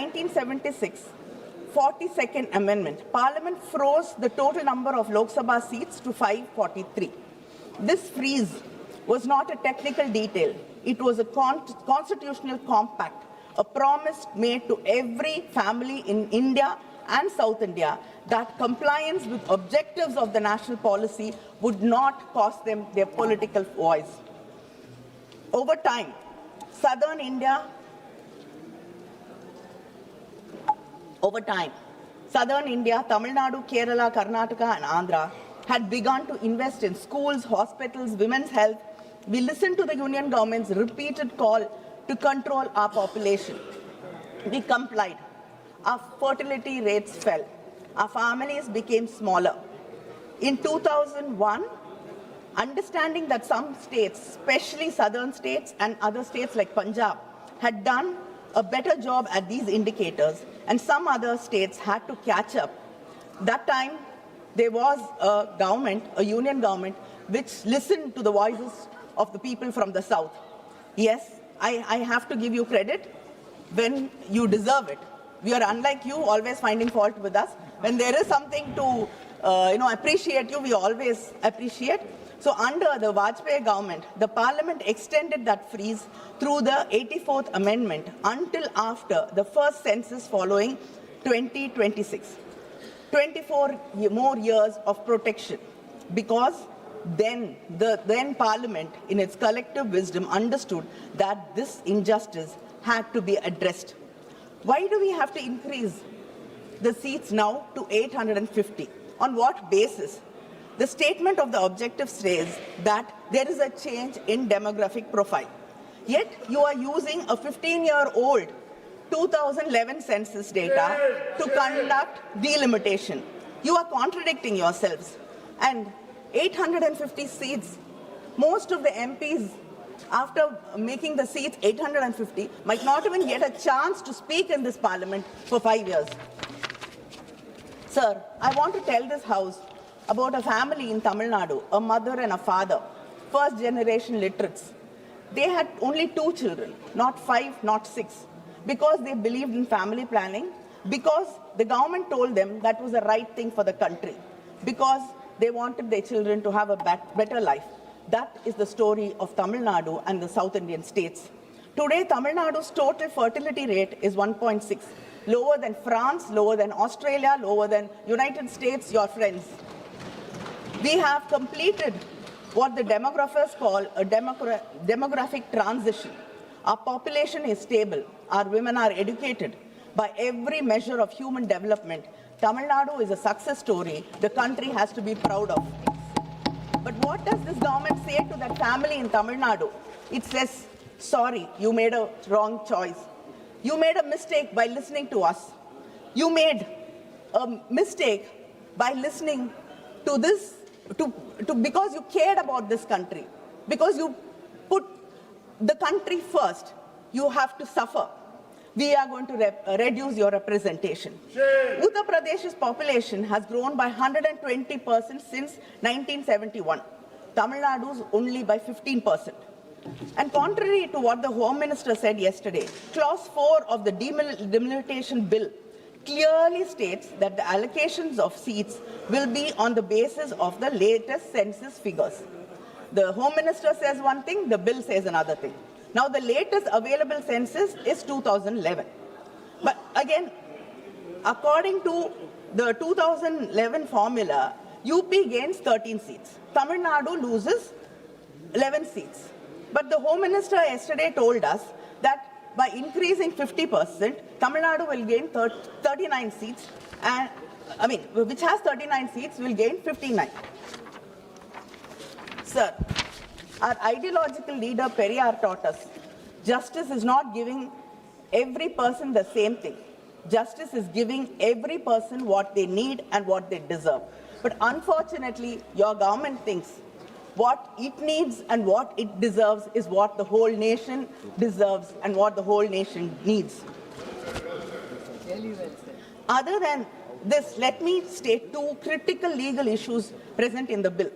1976 42nd Amendment, Parliament froze the total number of Lok Sabha seats to 543. This freeze was not a technical detail. It was a constitutional compact, a promise made to every family in India and South India that compliance with objectives of the national policy would not cost them their political voice. Over time, Southern India, Tamil Nadu, Kerala, Karnataka, and Andhra had begun to invest in schools, hospitals, women's health. We listened to the union government's repeated call to control our population. We complied. Our fertility rates fell. Our families became smaller. In 2001, understanding that some states, especially southern states and other states like Punjab, had done a better job at these indicators, and some other states had to catch up. That time, there was a government, a union government, which listened to the voices of the people from the south. Yes, I have to give you credit when you deserve it. We are unlike you, always finding fault with us. When there is something to appreciate you, we always appreciate. So under the Vajpayee government, the parliament extended that freeze through the 84th Amendment until after the first census following 2026. 24 more years of protection, because then parliament in its collective wisdom understood that this injustice had to be addressed. Why do we have to increase the seats now to 850? On what basis? The statement of the objective says that there is a change in demographic profile. Yet you are using a 15-year-old 2011 census data to conduct delimitation. You are contradicting yourselves. And 850 seats, most of the MPs, after making the seats 850, might not even get a chance to speak in this parliament for 5 years. Sir, I want to tell this house about a family in Tamil Nadu, a mother and a father, first generation literates. They had only 2 children, not 5, not 6, because they believed in family planning, because the government told them that was the right thing for the country, because they wanted their children to have a better life. That is the story of Tamil Nadu and the South Indian states. Today, Tamil Nadu's total fertility rate is 1.6, lower than France, lower than Australia, lower than United States, your friends. We have completed what the demographers call a demographic transition. Our population is stable. Our women are educated. By every measure of human development, Tamil Nadu is a success story the country has to be proud of. But what does this government say to that family in Tamil Nadu? It says, sorry, you made a wrong choice. You made a mistake by listening to us. You made a mistake by listening to this, because you cared about this country, because you put the country first. You have to suffer. We are going to reduce your representation. Uttar Pradesh's population has grown by 120% since 1971. Tamil Nadu's only by 15%. And contrary to what the Home Minister said yesterday, Clause 4 of the delimitation bill clearly states that the allocations of seats will be on the basis of the latest census figures. The Home Minister says one thing, the bill says another thing. Now, the latest available census is 2011. But again, according to the 2011 formula, UP gains 13 seats. Tamil Nadu loses 11 seats. But the Home Minister yesterday told us that by increasing 50%, Tamil Nadu will gain 39 seats, and which has 39 seats, will gain 59. Sir, our ideological leader Periyar taught us, justice is not giving every person the same thing. Justice is giving every person what they need and what they deserve. But unfortunately, your government thinks what it needs and what it deserves is what the whole nation deserves and what the whole nation needs. Other than this, let me state 2 critical legal issues present in the bill.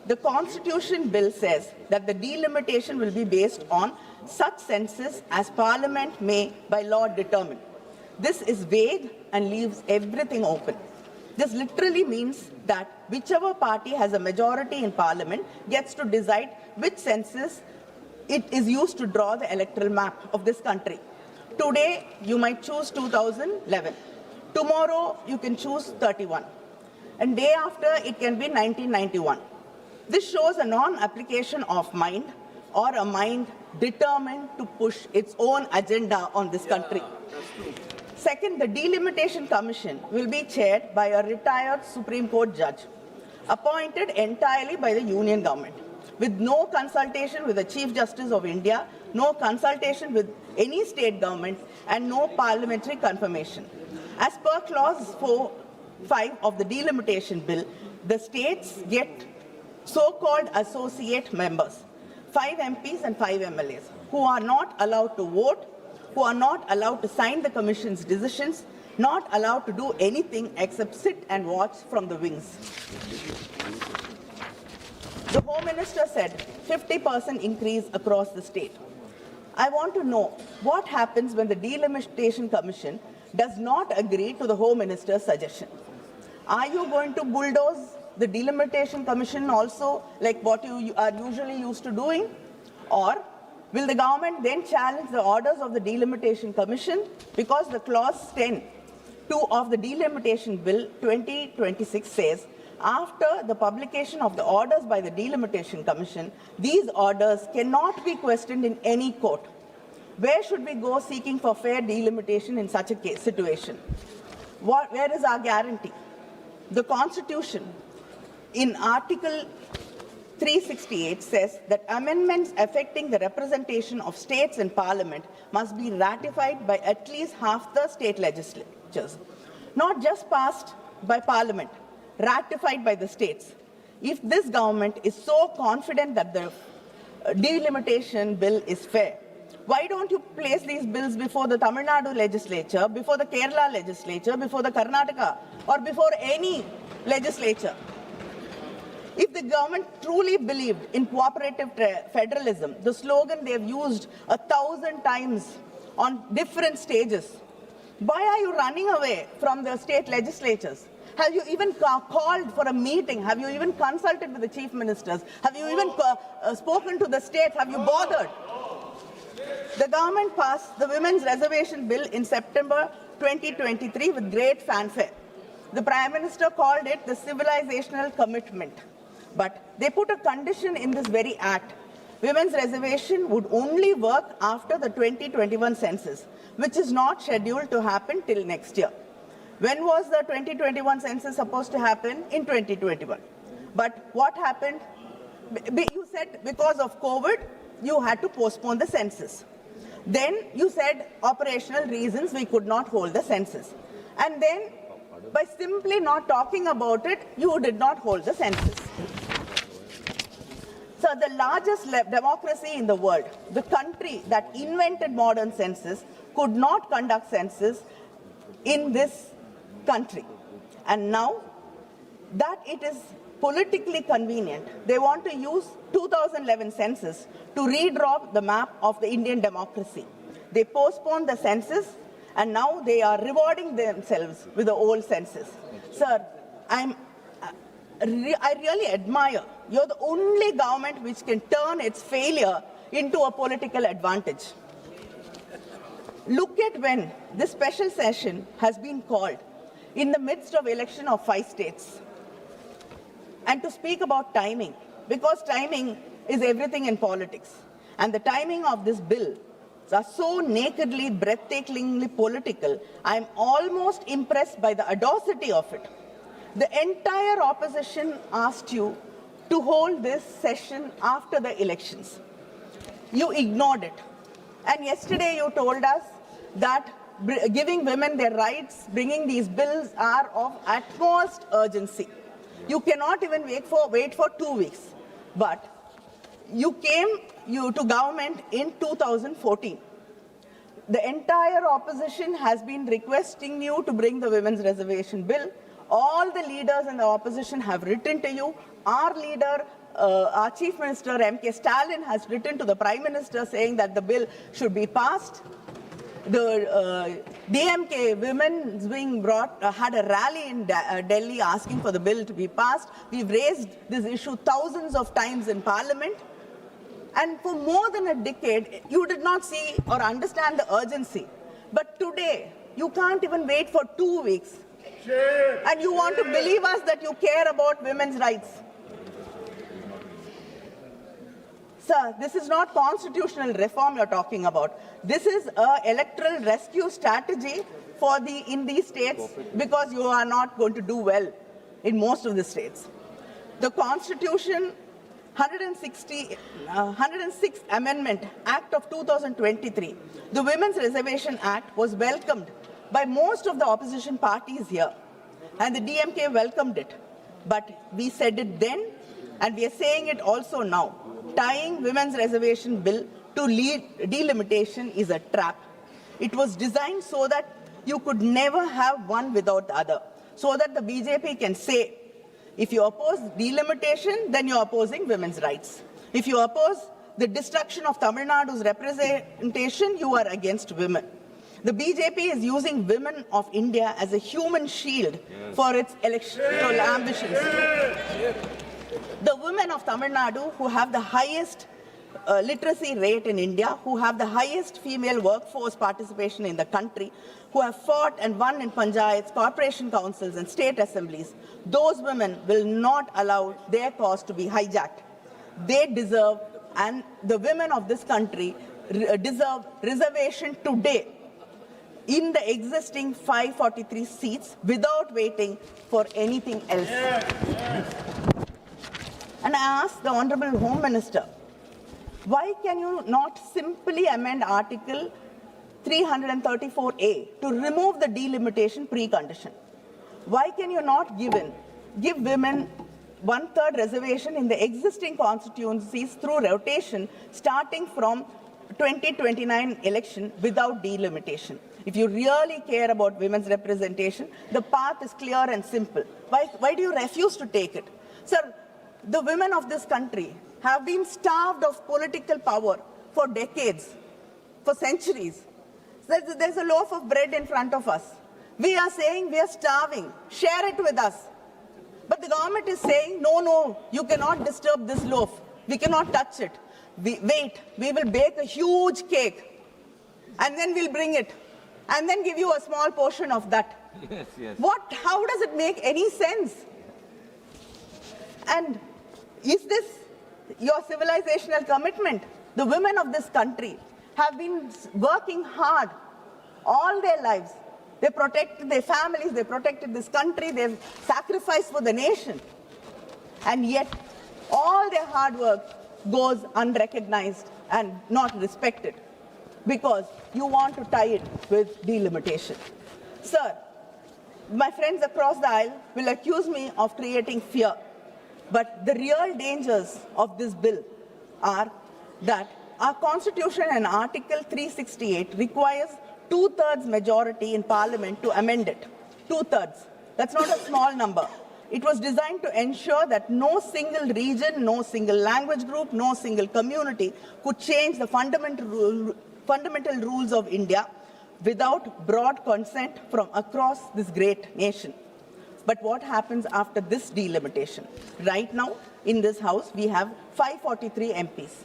The Constitution Bill says that the delimitation will be based on such census as Parliament may by law determine. This is vague and leaves everything open. This literally means that whichever party has a majority in parliament gets to decide which census it is used to draw the electoral map of this country. Today, you might choose 2011. Tomorrow, you can choose 31. And day after, it can be 1991. This shows a non-application of mind or a mind determined to push its own agenda on this country. Second, the Delimitation Commission will be chaired by a retired Supreme Court judge, appointed entirely by the Union government, with no consultation with the Chief Justice of India, no consultation with any state government, and no parliamentary confirmation. As per Clause 4(5) of the Delimitation Bill, the states get so-called associate members, 5 MPs and 5 MLAs, who are not allowed to vote, who are not allowed to sign the Commission's decisions, not allowed to do anything except sit and watch from the wings. The Home Minister said 50% increase across the state. I want to know what happens when the Delimitation Commission does not agree to the Home Minister's suggestion. Are you going to bulldoze the Delimitation Commission also, like what you are usually used to doing? Or will the government then challenge the orders of the Delimitation Commission? Because the Clause 10(2) of the Delimitation Bill 2026 says, after the publication of the orders by the Delimitation Commission, these orders cannot be questioned in any court. Where should we go seeking for fair delimitation in such a situation? Where is our guarantee? The Constitution, in Article 368, says that amendments affecting the representation of states in Parliament must be ratified by at least half the state legislatures, not just passed by Parliament, ratified by the states. If this government is so confident that the delimitation bill is fair, why don't you place these bills before the Tamil Nadu legislature, before the Kerala legislature, before the Karnataka, or before any legislature? If the government truly believed in cooperative federalism, the slogan they have used 1,000 times on different stages, why are you running away from the state legislatures? Have you even called for a meeting? Have you even consulted with the chief ministers? Have you even spoken to the states? Have you bothered? The government passed the Women's Reservation Bill in September 2023 with great fanfare. The Prime Minister called it the civilizational commitment. But they put a condition in this very act. Women's reservation would only work after the 2021 census, which is not scheduled to happen till next year. When was the 2021 census supposed to happen? In 2021. But what happened? You said because of COVID, you had to postpone the census. Then you said operational reasons we could not hold the census. And then by simply not talking about it, you did not hold the census. So the largest democracy in the world, the country that invented modern census, could not conduct census in this country. And now that it is politically convenient, they want to use 2011 census to redraw the map of the Indian democracy. They postponed the census and now they are rewarding themselves with the old census. Sir, I really admire. You're the only government which can turn its failure into a political advantage. Look at when this special session has been called in the midst of election of 5 states. And to speak about timing, because timing is everything in politics. And the timing of this bill are so nakedly, breathtakingly political, I'm almost impressed by the audacity of it. The entire opposition asked you to hold this session after the elections. You ignored it. And yesterday you told us that giving women their rights, bringing these bills are of utmost urgency. You cannot even wait for 2 weeks. But you came to government in 2014. The entire opposition has been requesting you to bring the Women's Reservation Bill. All the leaders in the opposition have written to you. Our leader, our Chief Minister, M.K. Stalin, has written to the Prime Minister saying that the bill should be passed. The DMK women's wing had a rally in Delhi asking for the bill to be passed. We've raised this issue thousands of times in Parliament. And for more than a decade, you did not see or understand the urgency. But today, you can't even wait for 2 weeks. And you want to believe us that you care about women's rights. Sir, this is not constitutional reform you're talking about. This is an electoral rescue strategy in these states because you are not going to do well in most of the states. The Constitution 106th Amendment Act of 2023, the Women's Reservation Act, was welcomed by most of the opposition parties here, and the DMK welcomed it. But we said it then, and we are saying it also now. Tying women's reservation bill to delimitation is a trap. It was designed so that you could never have one without the other, so that the BJP can say, if you oppose delimitation, then you're opposing women's rights. If you oppose the destruction of Tamil Nadu's representation, you are against women. The BJP is using women of India as a human shield for its electoral ambitions. The women of Tamil Nadu, who have the highest literacy rate in India, who have the highest female workforce participation in the country, who have fought and won in panchayats, corporation councils and state assemblies, those women will not allow their cause to be hijacked. They deserve, and the women of this country deserve reservation today in the existing 543 seats without waiting for anything else. And I ask the Honorable Home Minister, why can you not simply amend Article 334A to remove the delimitation precondition? Why can you not give women 1/3 reservation in the existing constituencies through rotation starting from 2029 election without delimitation? If you really care about women's representation, the path is clear and simple. Why do you refuse to take it? Sir, the women of this country have been starved of political power for decades, for centuries. There's a loaf of bread in front of us. We are saying we are starving. Share it with us. But the government is saying, no, you cannot disturb this loaf. We cannot touch it. Wait, we will bake a huge cake and then we'll bring it and then give you a small portion of that. Yes. How does it make any sense? And is this your civilizational commitment? The women of this country have been working hard all their lives. They protected their families, they protected this country, they've sacrificed for the nation. And yet, all their hard work goes unrecognized and not respected because you want to tie it with delimitation. Sir, my friends across the aisle will accuse me of creating fear. But the real dangers of this bill are that our Constitution and Article 368 requires 2/3 majority in Parliament to amend it. 2/3. That's not a small number. It was designed to ensure that no single region, no single language group, no single community could change the fundamental rules of India without broad consent from across this great nation. But what happens after this delimitation? Right now, in this House, we have 543 MPs.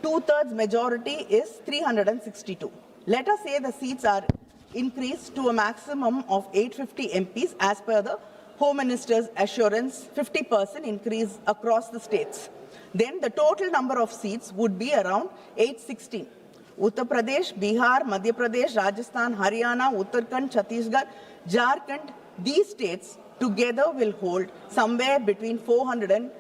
2/3 majority is 362. Let us say the seats are increased to a maximum of 850 MPs as per the Home Minister's assurance, 50% increase across the states. Then the total number of seats would be around 816. Uttar Pradesh, Bihar, Madhya Pradesh, Rajasthan, Haryana, Uttarakhand, Chhattisgarh, Jharkhand, these states together will hold somewhere between 400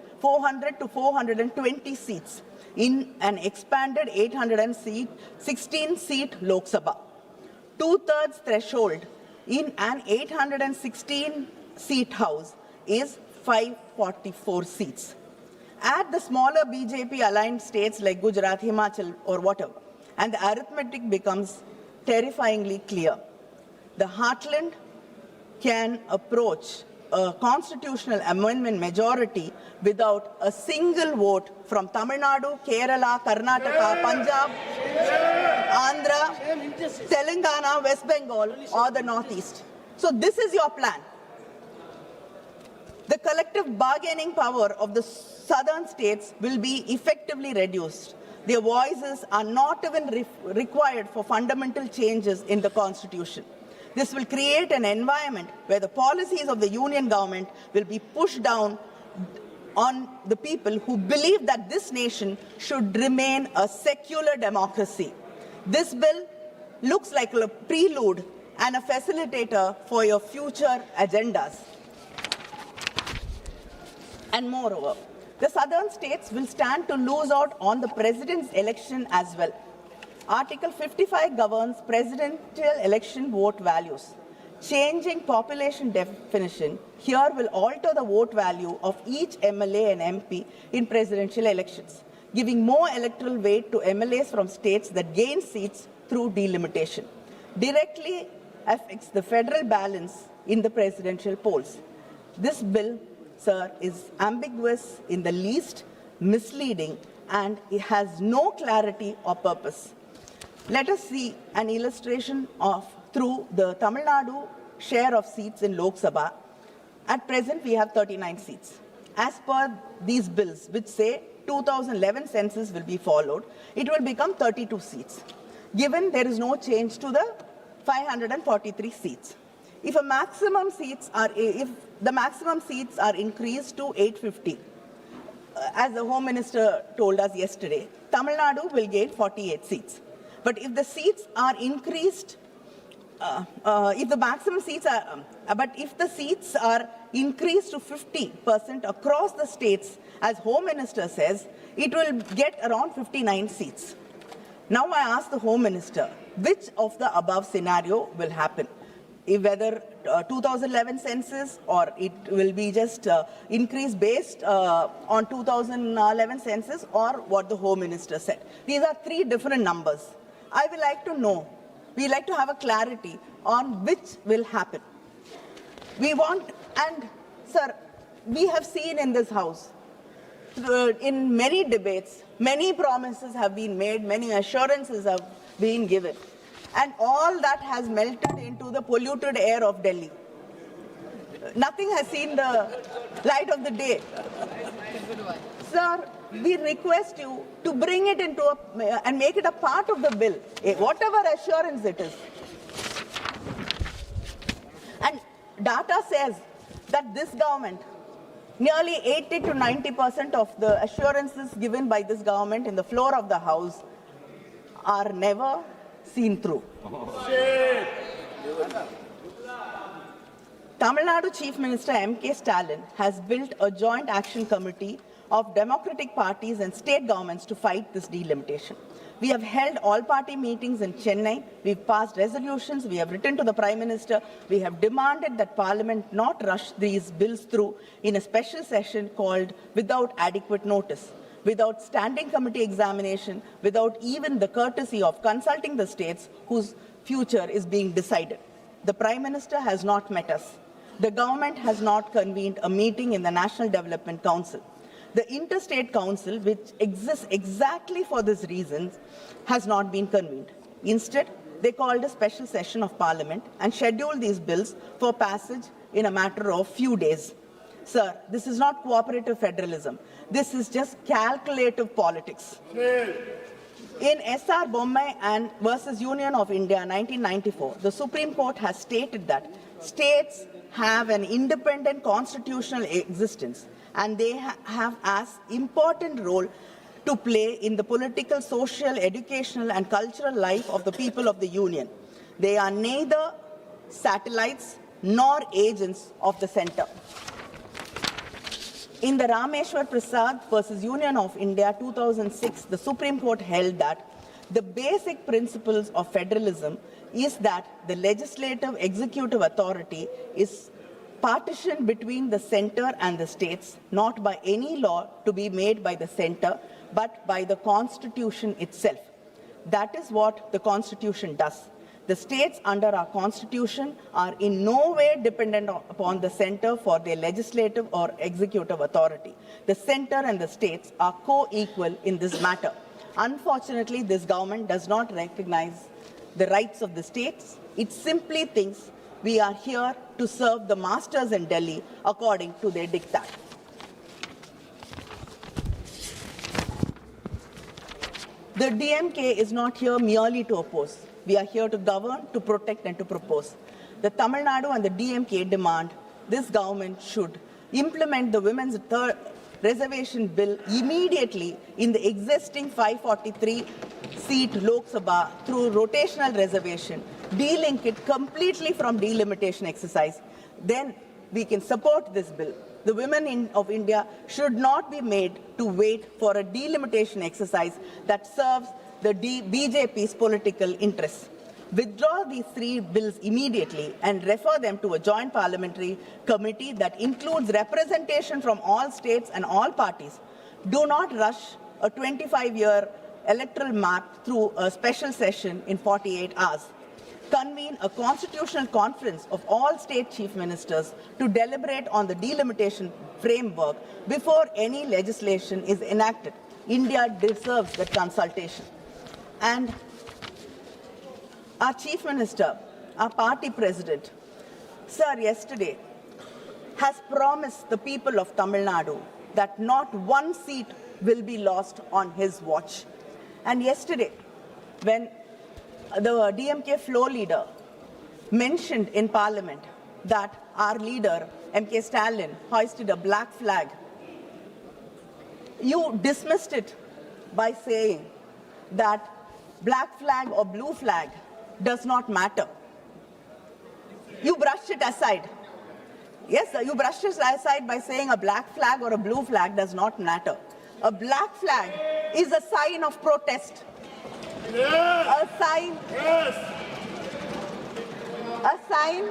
to 420 seats in an expanded 816-seat Lok Sabha. 2/3 threshold in an 816-seat House is 544 seats. Add the smaller BJP-aligned states like Gujarat, Himachal, or whatever, and the arithmetic becomes terrifyingly clear. The heartland can approach a constitutional amendment majority without a single vote from Tamil Nadu, Kerala, Karnataka, Punjab, Andhra, Telangana, West Bengal, or the Northeast. So this is your plan. The collective bargaining power of the southern states will be effectively reduced. Their voices are not even required for fundamental changes in the constitution. This will create an environment where the policies of the union government will be pushed down on the people who believe that this nation should remain a secular democracy. This bill looks like a prelude and a facilitator for your future agendas. And moreover, the southern states will stand to lose out on the president's election as well. Article 55 governs presidential election vote values. Changing population definition here will alter the vote value of each MLA and MP in presidential elections, giving more electoral weight to MLAs from states that gain seats through delimitation. Directly affects the federal balance in the presidential polls. This bill, sir, is ambiguous in the least, misleading, and it has no clarity or purpose. Let us see an illustration of through the Tamil Nadu share of seats in Lok Sabha. At present, we have 39 seats. As per these bills, which say 2011 census will be followed, it will become 32 seats, given there is no change to the 543 seats. If the maximum seats are increased to 850, as the Home Minister told us yesterday, Tamil Nadu will gain 48 seats. But if the seats are increased, if the seats are increased to 50% across the states, as Home Minister says, it will get around 59 seats. Now I ask the Home Minister, which of the above scenario will happen? Whether 2011 census or it will be just increased based on 2011 census or what the Home Minister said. These are three different numbers. I would like to know, we like to have a clarity on which will happen. We want, and sir, we have seen in this house, in many debates, many promises have been made, many assurances have been given. And all that has melted into the polluted air of Delhi. Nothing has seen the light of the day. Sir, we request you to bring it into and make it a part of the bill, whatever assurance it is. And data says that this government, nearly 80 to 90% of the assurances given by this government in the floor of the House are never seen through. Tamil Nadu Chief Minister M.K. Stalin has built a joint action committee of democratic parties and state governments to fight this delimitation. We have held all-party meetings in Chennai. We've passed resolutions. We have written to the Prime Minister. We have demanded that Parliament not rush these bills through in a special session called without adequate notice, without standing committee examination, without even the courtesy of consulting the states whose future is being decided. The Prime Minister has not met us. The government has not convened a meeting in the National Development Council. The Interstate Council, which exists exactly for this reason, has not been convened. Instead, they called a special session of Parliament and scheduled these bills for passage in a matter of few days. Sir, this is not cooperative federalism. This is just calculative politics. In S.R. Bommai and versus Union of India 1994, the Supreme Court has stated that states have an independent constitutional existence and they have as important role to play in the political, social, educational and cultural life of the people of the Union. They are neither satellites nor agents of the center. In the Rameshwar Prasad versus Union of India 2006, the Supreme Court held that the basic principles of federalism is that the legislative executive authority is partitioned between the center and the states, not by any law to be made by the center, but by the Constitution itself. That is what the Constitution does. The states under our Constitution are in no way dependent upon the center for their legislative or executive authority. The center and the states are co-equal in this matter. Unfortunately, this government does not recognize the rights of the states. It simply thinks we are here to serve the masters in Delhi according to their diktat. The DMK is not here merely to oppose. We are here to govern, to protect, and to propose. The Tamil Nadu and the DMK demand this government should implement the women's third reservation bill immediately in the existing 543-seat Lok Sabha through rotational reservation, de-link it completely from delimitation exercise. Then we can support this bill. The women of India should not be made to wait for a delimitation exercise that serves the BJP's political interests. Withdraw these three bills immediately and refer them to a joint parliamentary committee that includes representation from all states and all parties. Do not rush a 25-year electoral map through a special session in 48 hours. Convene a constitutional conference of all state chief ministers to deliberate on the delimitation framework before any legislation is enacted. India deserves that consultation. And our chief minister, our party president, sir, yesterday has promised the people of Tamil Nadu that not one seat will be lost on his watch. And yesterday, when the DMK floor leader mentioned in Parliament that our leader, MK Stalin, hoisted a black flag, you dismissed it by saying that black flag or blue flag does not matter. You brushed it aside. Yes, sir, you brushed it aside by saying a black flag or a blue flag does not matter. A black flag is a sign of protest. Yes. A sign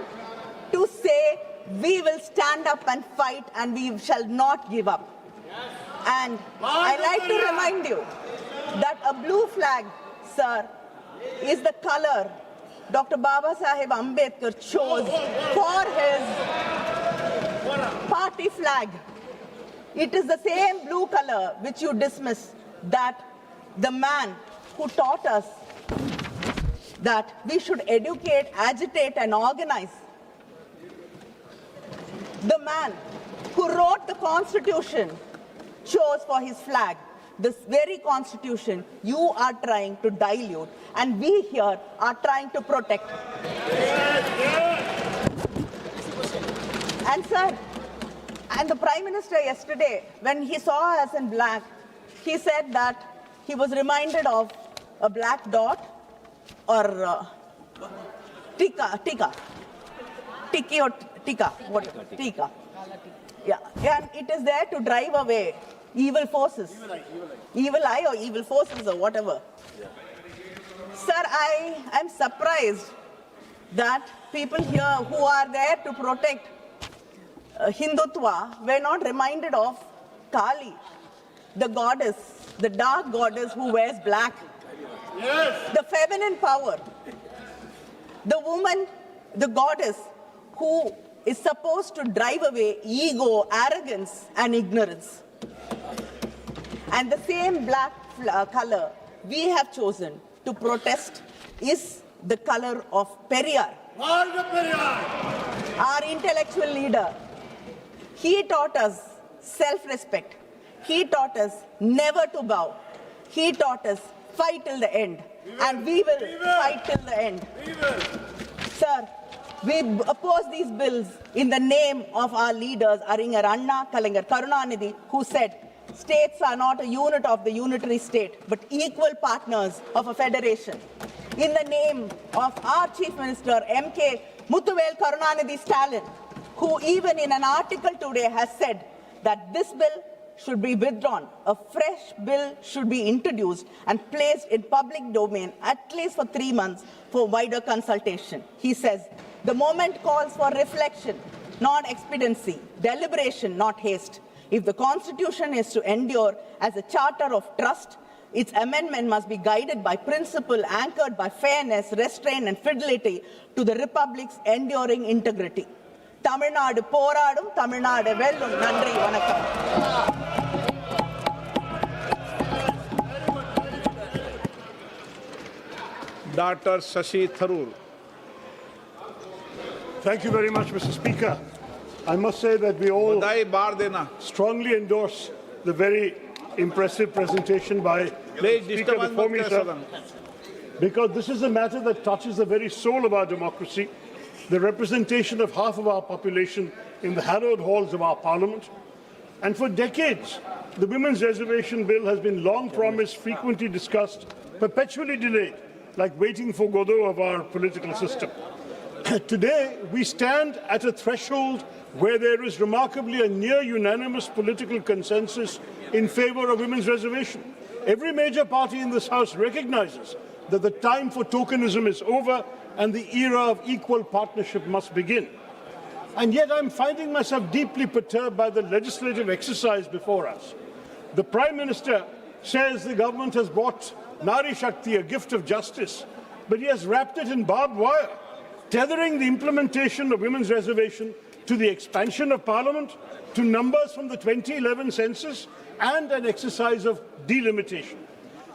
to say we will stand up and fight and we shall not give up. Yes. And I like to remind you that a blue flag, sir, is the color Dr. Baba Saheb Ambedkar chose for his party flag. It is the same blue color which you dismiss, that the man who taught us that we should educate, agitate, and organize, the man who wrote the Constitution chose for his flag this very Constitution you are trying to dilute, and we here are trying to protect. And sir, and the Prime Minister yesterday, when he saw us in black, he said that he was reminded of a black dot or tika, yeah, and it is there to drive away evil forces, evil eye or evil forces or whatever. Yeah. Sir, I am surprised that people here who are there to protect Hindutva were not reminded of Kali, the goddess, the dark goddess who wears black. Yes. The feminine power, the woman, the goddess who is supposed to drive away ego, arrogance, and ignorance. And the same black color we have chosen to protest is the color of Periyar. Our intellectual leader. He taught us self-respect. He taught us never to bow. He taught us fight till the end. And we will fight till the end. Sir, we oppose these bills in the name of our leaders, Arinyar Anna, Kalaignar Karunanidhi, who said, states are not a unit of the unitary state, but equal partners of a federation. In the name of our Chief Minister, MK Muthuvel Karunanidhi Stalin, who even in an article today has said that this bill should be withdrawn. A fresh bill should be introduced and placed in public domain at least for 3 months for wider consultation. He says, the moment calls for reflection, not expediency, deliberation, not haste. If the Constitution is to endure as a charter of trust, its amendment must be guided by principle anchored by fairness, restraint, and fidelity to the Republic's enduring integrity. Tamil Nadu போராடும், Tamil Nadu வெல்லும். நன்றி, வணக்கம். Dr. Shashi Tharoor. Thank you very much, Mr. Speaker. I must say that we all Badai bar dena. strongly endorse the very impressive presentation by Please the Speaker disturbance before me, mat sir, kare because this is a matter that touches the very soul of our democracy, the representation of half of our population in the hallowed halls of our parliament. And for decades, the Women's Reservation Bill has been long promised, frequently discussed, perpetually delayed, like waiting for Godot of our political system. Today, we stand at a threshold where there is remarkably a near unanimous political consensus in favor of women's reservation. Every major party in this House recognizes that the time for tokenism is over and the era of equal partnership must begin. And yet I'm finding myself deeply perturbed by the legislative exercise before us. The Prime Minister says the government has brought Nari Shakti, a gift of justice, but he has wrapped it in barbed wire, tethering the implementation of women's reservation to the expansion of Parliament, to numbers from the 2011 census, and an exercise of delimitation.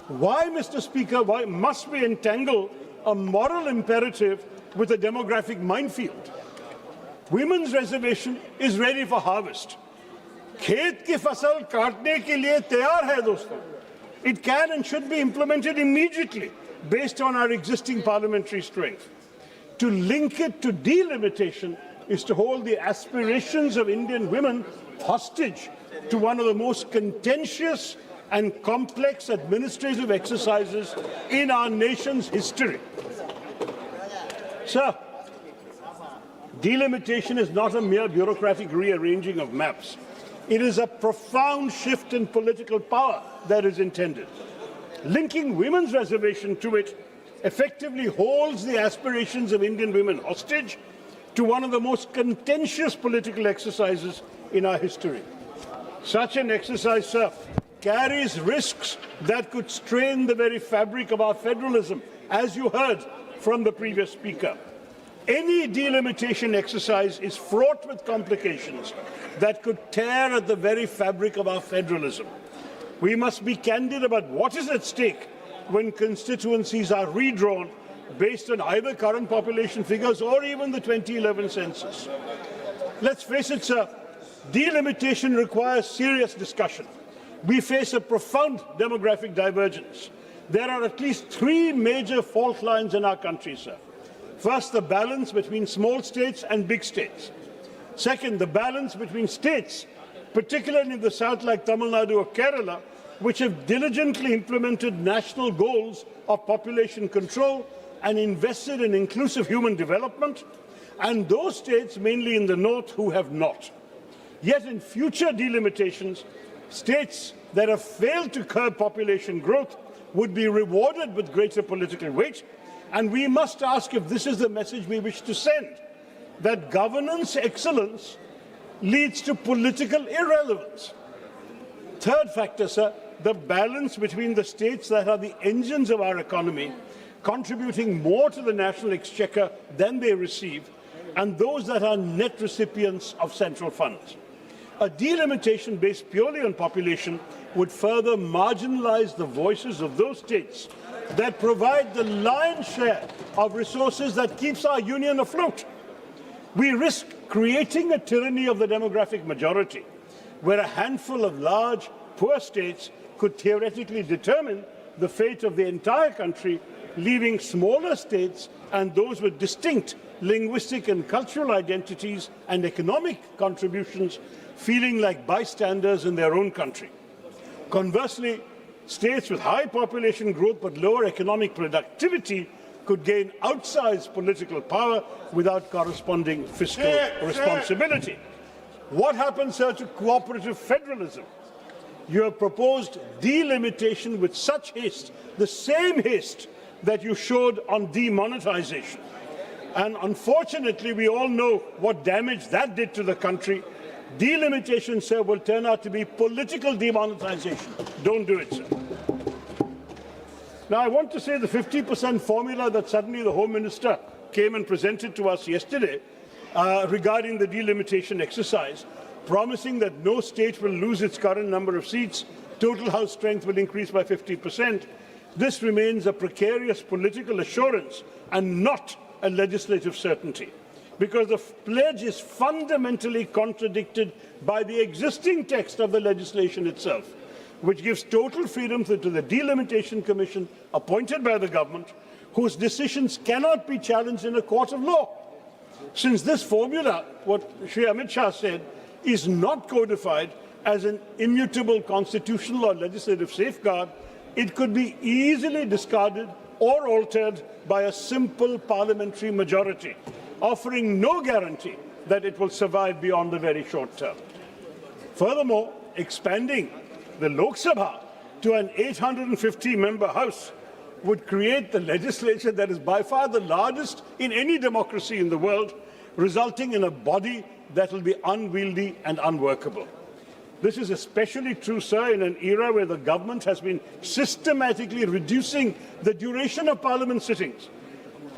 Why, Mr. Speaker, why must we entangle a moral imperative with a demographic minefield? Women's reservation is ready for harvest. खेत की फसल काटने के लिए तैयार है दोस्तों. It can and should be implemented immediately based on our existing parliamentary strength. To link it to delimitation is to hold the aspirations of Indian women hostage to one of the most contentious and complex administrative exercises in our nation's history. Sir, delimitation is not a mere bureaucratic rearranging of maps. It is a profound shift in political power that is intended. Linking women's reservation to it effectively holds the aspirations of Indian women hostage to one of the most contentious political exercises in our history. Such an exercise, sir, carries risks that could strain the very fabric of our federalism, as you heard from the previous speaker. Any delimitation exercise is fraught with complications that could tear at the very fabric of our federalism. We must be candid about what is at stake when constituencies are redrawn based on either current population figures or even the 2011 census. Let's face it, sir, delimitation requires serious discussion. We face a profound demographic divergence. There are at least three major fault lines in our country, sir. First, the balance between small states and big states. Second, the balance between states, particularly in the south like Tamil Nadu or Kerala, which have diligently implemented national goals of population control and invested in inclusive human development, and those states, mainly in the north, who have not. Yet in future delimitations, states that have failed to curb population growth would be rewarded with greater political weight, and we must ask if this is the message we wish to send, that governance excellence leads to political irrelevance. Third factor, sir, the balance between the states that are the engines of our economy, contributing more to the national exchequer than they receive, and those that are net recipients of central funds. A delimitation based purely on population would further marginalize the voices of those states that provide the lion's share of resources that keeps our union afloat. We risk creating a tyranny of the demographic majority, where a handful of large, poor states could theoretically determine the fate of the entire country, leaving smaller states and those with distinct linguistic and cultural identities and economic contributions feeling like bystanders in their own country. Conversely, states with high population growth but lower economic productivity could gain outsized political power without corresponding fiscal responsibility. What happens, sir, to cooperative federalism? You have proposed delimitation with such haste, the same haste that you showed on demonetization. And unfortunately, we all know what damage that did to the country. Delimitation, sir, will turn out to be political demonetization. Don't do it, sir. Now, I want to say the 50% formula that suddenly the Home Minister came and presented to us yesterday regarding the delimitation exercise, promising that no state will lose its current number of seats, total House strength will increase by 50%, this remains a precarious political assurance and not a legislative certainty, because the pledge is fundamentally contradicted by the existing text of the legislation itself, which gives total freedom to the Delimitation Commission appointed by the government, whose decisions cannot be challenged in a court of law. Since this formula, what Shri Amit Shah said, is not codified as an immutable constitutional or legislative safeguard, it could be easily discarded or altered by a simple parliamentary majority, offering no guarantee that it will survive beyond the very short term. Furthermore, expanding the Lok Sabha to an 850-member House would create the legislature that is by far the largest in any democracy in the world, resulting in a body that will be unwieldy and unworkable. This is especially true, sir, in an era where the government has been systematically reducing the duration of parliament sittings.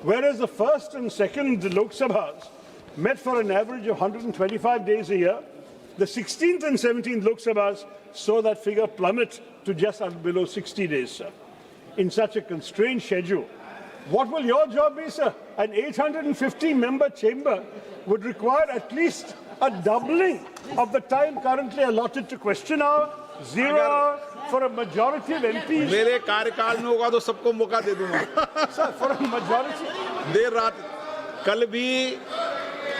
Whereas the first and second Lok Sabhas met for an average of 125 days a year, the 16th and 17th Lok Sabhas saw that figure plummet to just below 60 days, sir. In such a constrained schedule, what will your job be, sir? An 850-member chamber would require at least a doubling of the time currently allotted to question hour, 0 hour for a majority of MPs. मेरे कार्यकाल में होगा तो सबको मौका दे दूंगा. Sir, for a majority. देर रात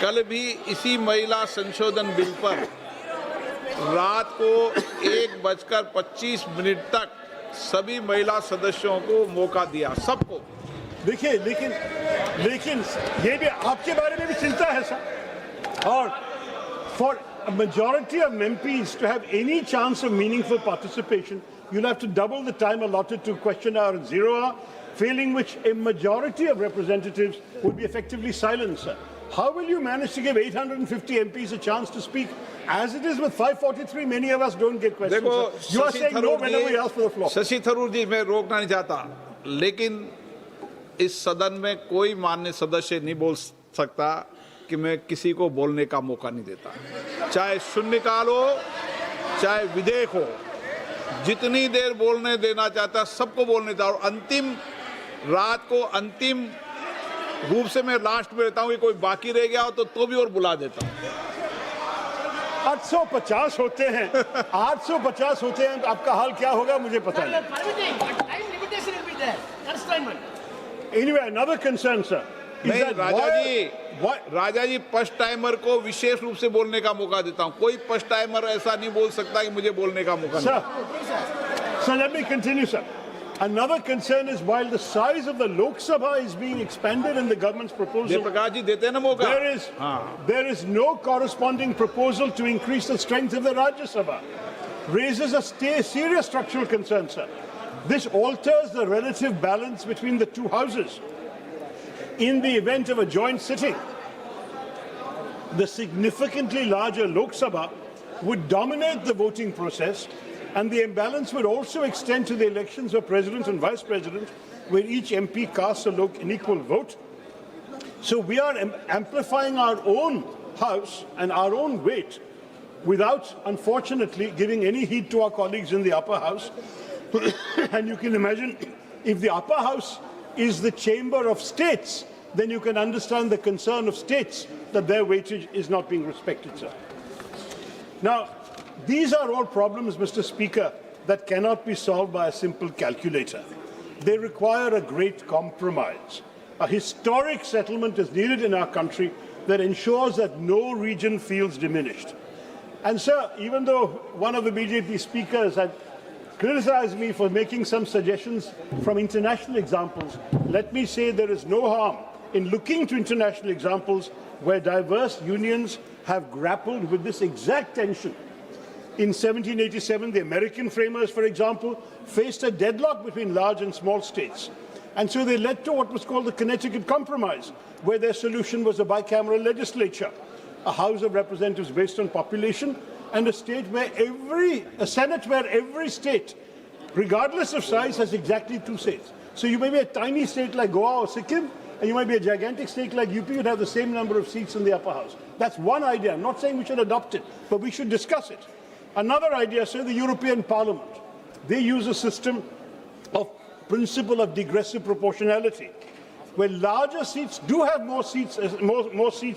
कल भी इसी महिला संशोधन बिल पर रात को 1:25 तक सभी महिला सदस्यों को मौका दिया, सबको. देखिए, लेकिन ये भी आपके बारे में भी चिंता है, सर. और for a majority of MPs to have any chance of meaningful participation, you'll have to double the time allotted to question hour and 0 hour, failing which a majority of representatives would be effectively silenced, sir. How will you manage to give 850 MPs a chance to speak? As it is with 543, many of us don't get questions. देखो, You are saying no whenever we ask for the floor. Shashi Tharoor जी, मैं रोकना नहीं चाहता, लेकिन इस सदन में कोई माननीय सदस्य नहीं बोल सकता कि मैं किसी को बोलने का मौका नहीं देता, चाहे शून्यकाल हो चाहे विधेयक हो. जितनी देर बोलने देना चाहता सबको बोलने देता, और अंतिम रात को अंतिम रूप से मैं लास्ट में रहता हूँ कि कोई बाकी रह गया हो तो भी और बुला देता हूँ. 850 होते हैं, 850 होते हैं, आपका हाल क्या होगा मुझे पता नहीं. Anyway, another concern, sir, is नहीं, that Raja ji first timer को विशेष रूप से बोलने का मौका देता हूं. कोई फर्स्ट टाइमर ऐसा नहीं बोल सकता कि मुझे बोलने का मौका नहीं. Sir, let me continue, sir. Another concern is while the size of the Lok Sabha is being expanded in the government's proposal, Prakash ji देते हैं ना मौका. there is no corresponding proposal to increase the strength of the Rajya Sabha. Raises a serious structural concern, sir. This alters the relative balance between the two houses. In the event of a joint sitting, the significantly larger Lok Sabha would dominate the voting process, and the imbalance would also extend to the elections of President and Vice President, where each MP casts an equal vote. So we are amplifying our own House and our own weight without, unfortunately, giving any heed to our colleagues in the upper House. And you can imagine, if the upper House is the chamber of states, then you can understand the concern of states that their weightage is not being respected, sir. Now, these are all problems, Mr. Speaker, that cannot be solved by a simple calculator. They require a great compromise. A historic settlement is needed in our country that ensures that no region feels diminished. And, sir, even though one of the BJP speakers had criticized me for making some suggestions from international examples, let me say there is no harm in looking to international examples where diverse unions have grappled with this exact tension. In 1787, the American framers, for example, faced a deadlock between large and small states. And so they led to what was called the Connecticut Compromise, where their solution was a bicameral legislature, a House of Representatives based on population, and a Senate where every state, regardless of size, has exactly 2 seats. So you may be a tiny state like Goa or Sikkim, and you might be a gigantic state like UP, you'd have the same number of seats in the upper house. That's one idea. I'm not saying we should adopt it, but we should discuss it. Another idea, say the European Parliament. They use a system of principle of digressive proportionality, where larger seats do have more seats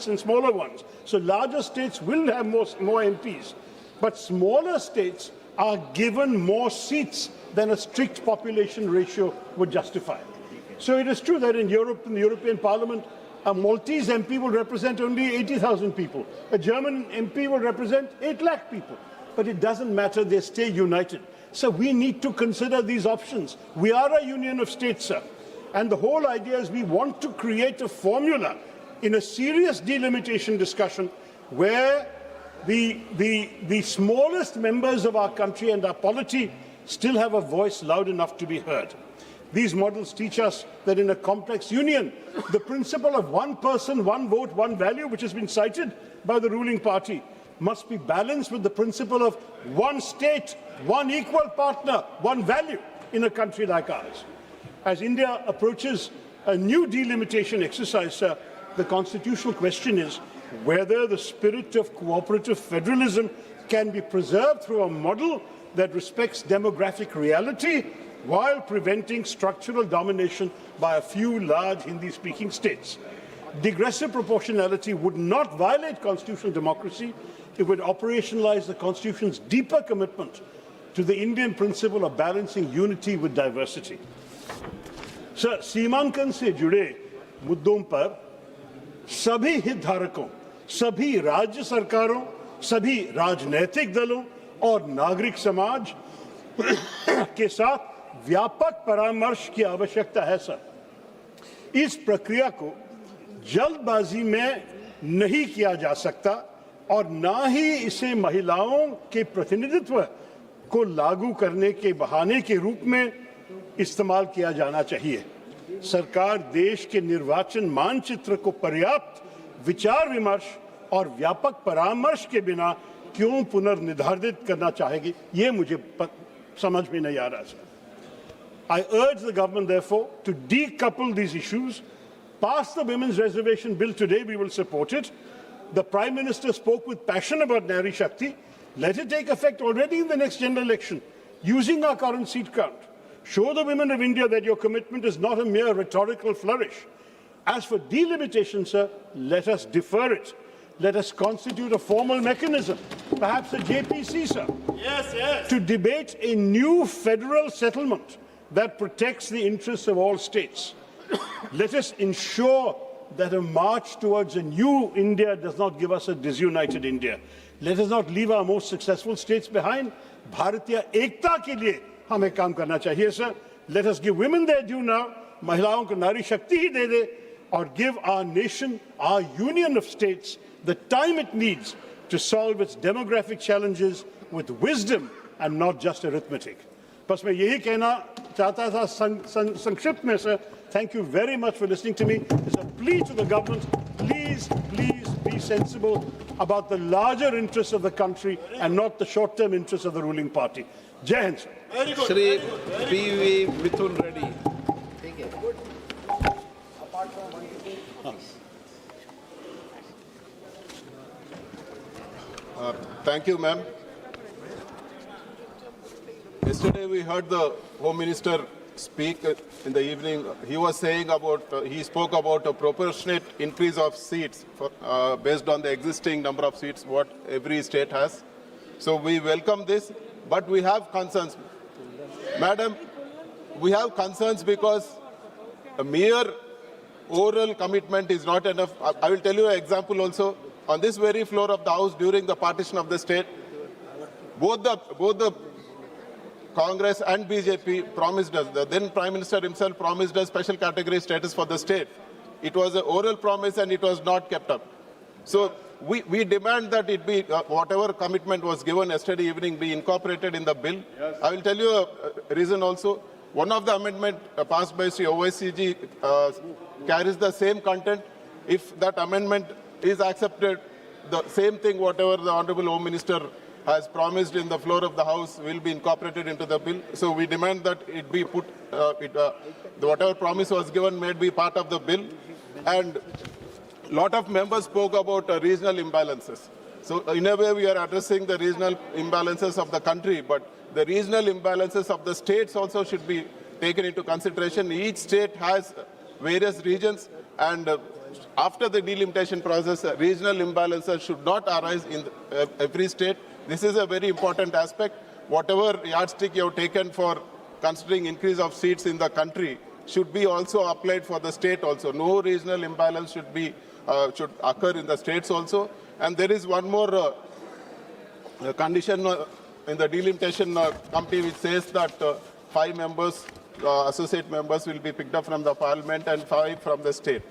than smaller ones. So larger states will have more MPs, but smaller states are given more seats than a strict population ratio would justify. So it is true that in Europe, in the European Parliament, a Maltese MP will represent only 80,000 people. A German MP will represent 8 lakh people. But it doesn't matter, they stay united. So we need to consider these options. We are a union of states, sir. And the whole idea is we want to create a formula in a serious delimitation discussion where the smallest members of our country and our polity still have a voice loud enough to be heard. These models teach us that in a complex union, the principle of one person, one vote, one value, which has been cited by the ruling party, must be balanced with the principle of one state, one equal partner, one value in a country like ours. As India approaches a new delimitation exercise, sir, the constitutional question is whether the spirit of cooperative federalism can be preserved through a model that respects demographic reality while preventing structural domination by a few large Hindi-speaking states. Digressive proportionality would not violate constitutional democracy. It would operationalize the Constitution's deeper commitment to the Indian principle of balancing unity with diversity. Sir, सीमांकन से जुड़े मुद्दों पर सभी हितधारकों, सभी राज्य सरकारों, सभी राजनीतिक दलों और नागरिक समाज के साथ व्यापक परामर्श की आवश्यकता है, सर। इस प्रक्रिया को जल्दबाजी में नहीं किया जा सकता और ना ही इसे महिलाओं के प्रतिनिधित्व को लागू करने के बहाने के रूप में इस्तेमाल किया जाना चाहिए। सरकार देश के निर्वाचन मानचित्र को पर्याप्त विचार विमर्श और व्यापक परामर्श के बिना क्यों पुनर्निर्धारित करना चाहेगी, ये मुझे समझ में नहीं आ रहा, sir. I urge the government, therefore, to decouple these issues. Pass the Women's Reservation Bill today, we will support it. The Prime Minister spoke with passion about Nari Shakti. Let it take effect already in the next general election, using our current seat count. Show the women of India that your commitment is not a mere rhetorical flourish. As for delimitation, sir, let us defer it. Let us constitute a formal mechanism, perhaps a JPC, sir, to debate a new federal settlement that protects the interests of all states. Let us ensure that a march towards a new India does not give us a disunited India. Let us not leave our most successful states behind. Bharatiya ekta ke liye hame kaam karna chahiye, sir. Let us give women their due now. Mahilaon ko nari shakti hi de de, or give our nation, our union of states, the time it needs to solve its demographic challenges with wisdom and not just arithmetic. बस मैं यही कहना चाहता था संक्षिप्त में, sir. Thank you very much for listening to me. It's a plea to the government. Please be sensible about the larger interests of the country and not the short-term interests of the ruling party. Jai Hind, sir. Shri P.V. Mithun Reddy. Thank you, ma'am. Yesterday we heard the Home Minister speak in the evening. He was saying about, he spoke about a proportionate increase of seats for, based on the existing number of seats what every state has. So we welcome this, but we have concerns. Madam, we have concerns because a mere oral commitment is not enough. I will tell you an example also. On this very floor of the House during the partition of the state, both the Congress and BJP promised us, the then Prime Minister himself promised us special category status for the state. It was an oral promise and it was not kept up. So we demand that it be, whatever commitment was given yesterday evening be incorporated in the bill. Yes. I will tell you a reason also. One of the amendments passed by Sri OICG carries the same content. If that amendment is accepted, the same thing whatever the Honorable Home Minister has promised in the floor of the House will be incorporated into the bill. So we demand that it be put, whatever promise was given may be part of the bill. And a lot of members spoke about regional imbalances. So in a way we are addressing the regional imbalances of the country, but the regional imbalances of the states also should be taken into consideration. Each state has various regions, and after the delimitation process, regional imbalances should not arise in every state. This is a very important aspect. Whatever yardstick you have taken for considering increase of seats in the country should be also applied for the state also. No regional imbalance should occur in the states also. And there is one more condition in the delimitation committee which says that 5 members, associate members, will be picked up from the parliament and 5 from the state.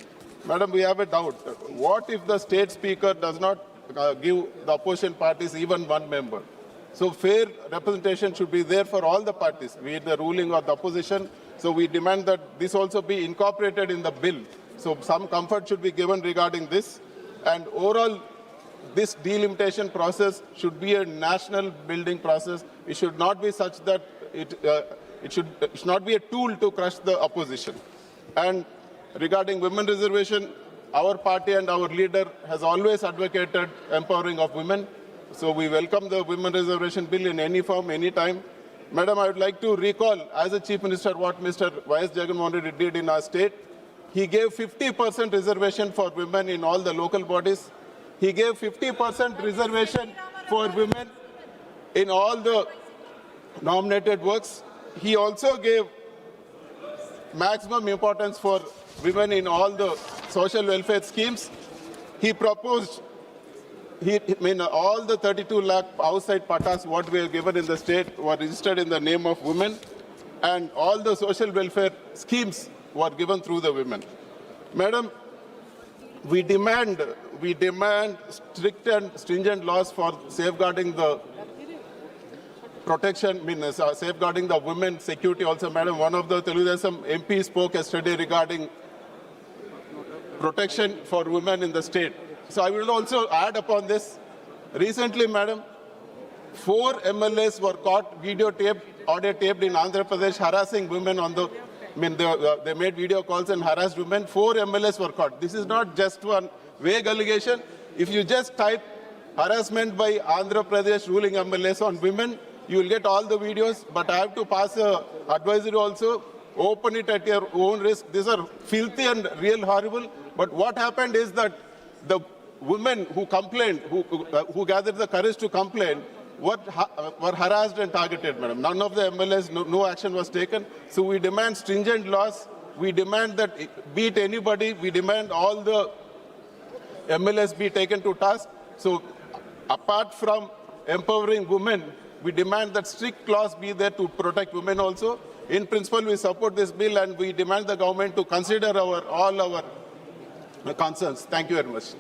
Madam, we have a doubt. What if the state speaker does not give the opposition parties even 1 member? So fair representation should be there for all the parties, be it the ruling or the opposition. So we demand that this also be incorporated in the bill. So some comfort should be given regarding this. And overall, this delimitation process should be a national building process. It should not be such that it should not be a tool to crush the opposition. And regarding women reservation, our party and our leader has always advocated empowering of women. So we welcome the women reservation bill in any form, any time. Madam, I would like to recall, as a Chief Minister, what Mr. Y.S. Jagannath Reddy did in our state. He gave 50% reservation for women in all the local bodies. He gave 50% reservation for women in all the nominated works. He also gave maximum importance for women in all the social welfare schemes. He proposed, all the 32 lakh outside patas what we have given in the state were registered in the name of women, and all the social welfare schemes were given through the women. Madam, we demand strict and stringent laws for safeguarding the protection, safeguarding the women's security also. Madam, one of the Teludesam MP spoke yesterday regarding protection for women in the state. So I will also add upon this. Recently, Madam, 4 MLAs were caught videotaped, audio taped in Andhra Pradesh harassing women on the, they made video calls and harassed women. 4 MLAs were caught. This is not just one vague allegation. If you just type harassment by Andhra Pradesh ruling MLAs on women, you will get all the videos. But I have to pass a advisory also. Open it at your own risk. These are filthy and real horrible. But what happened is that the women who complained, who gathered the courage to complain, were harassed and targeted, madam. None of the MLAs, no action was taken. So we demand stringent laws. We demand that, be it anybody, we demand all the MLAs be taken to task. So apart from empowering women, we demand that strict laws be there to protect women also. In principle, we support this bill and we demand the government to consider all our concerns. Thank you very much.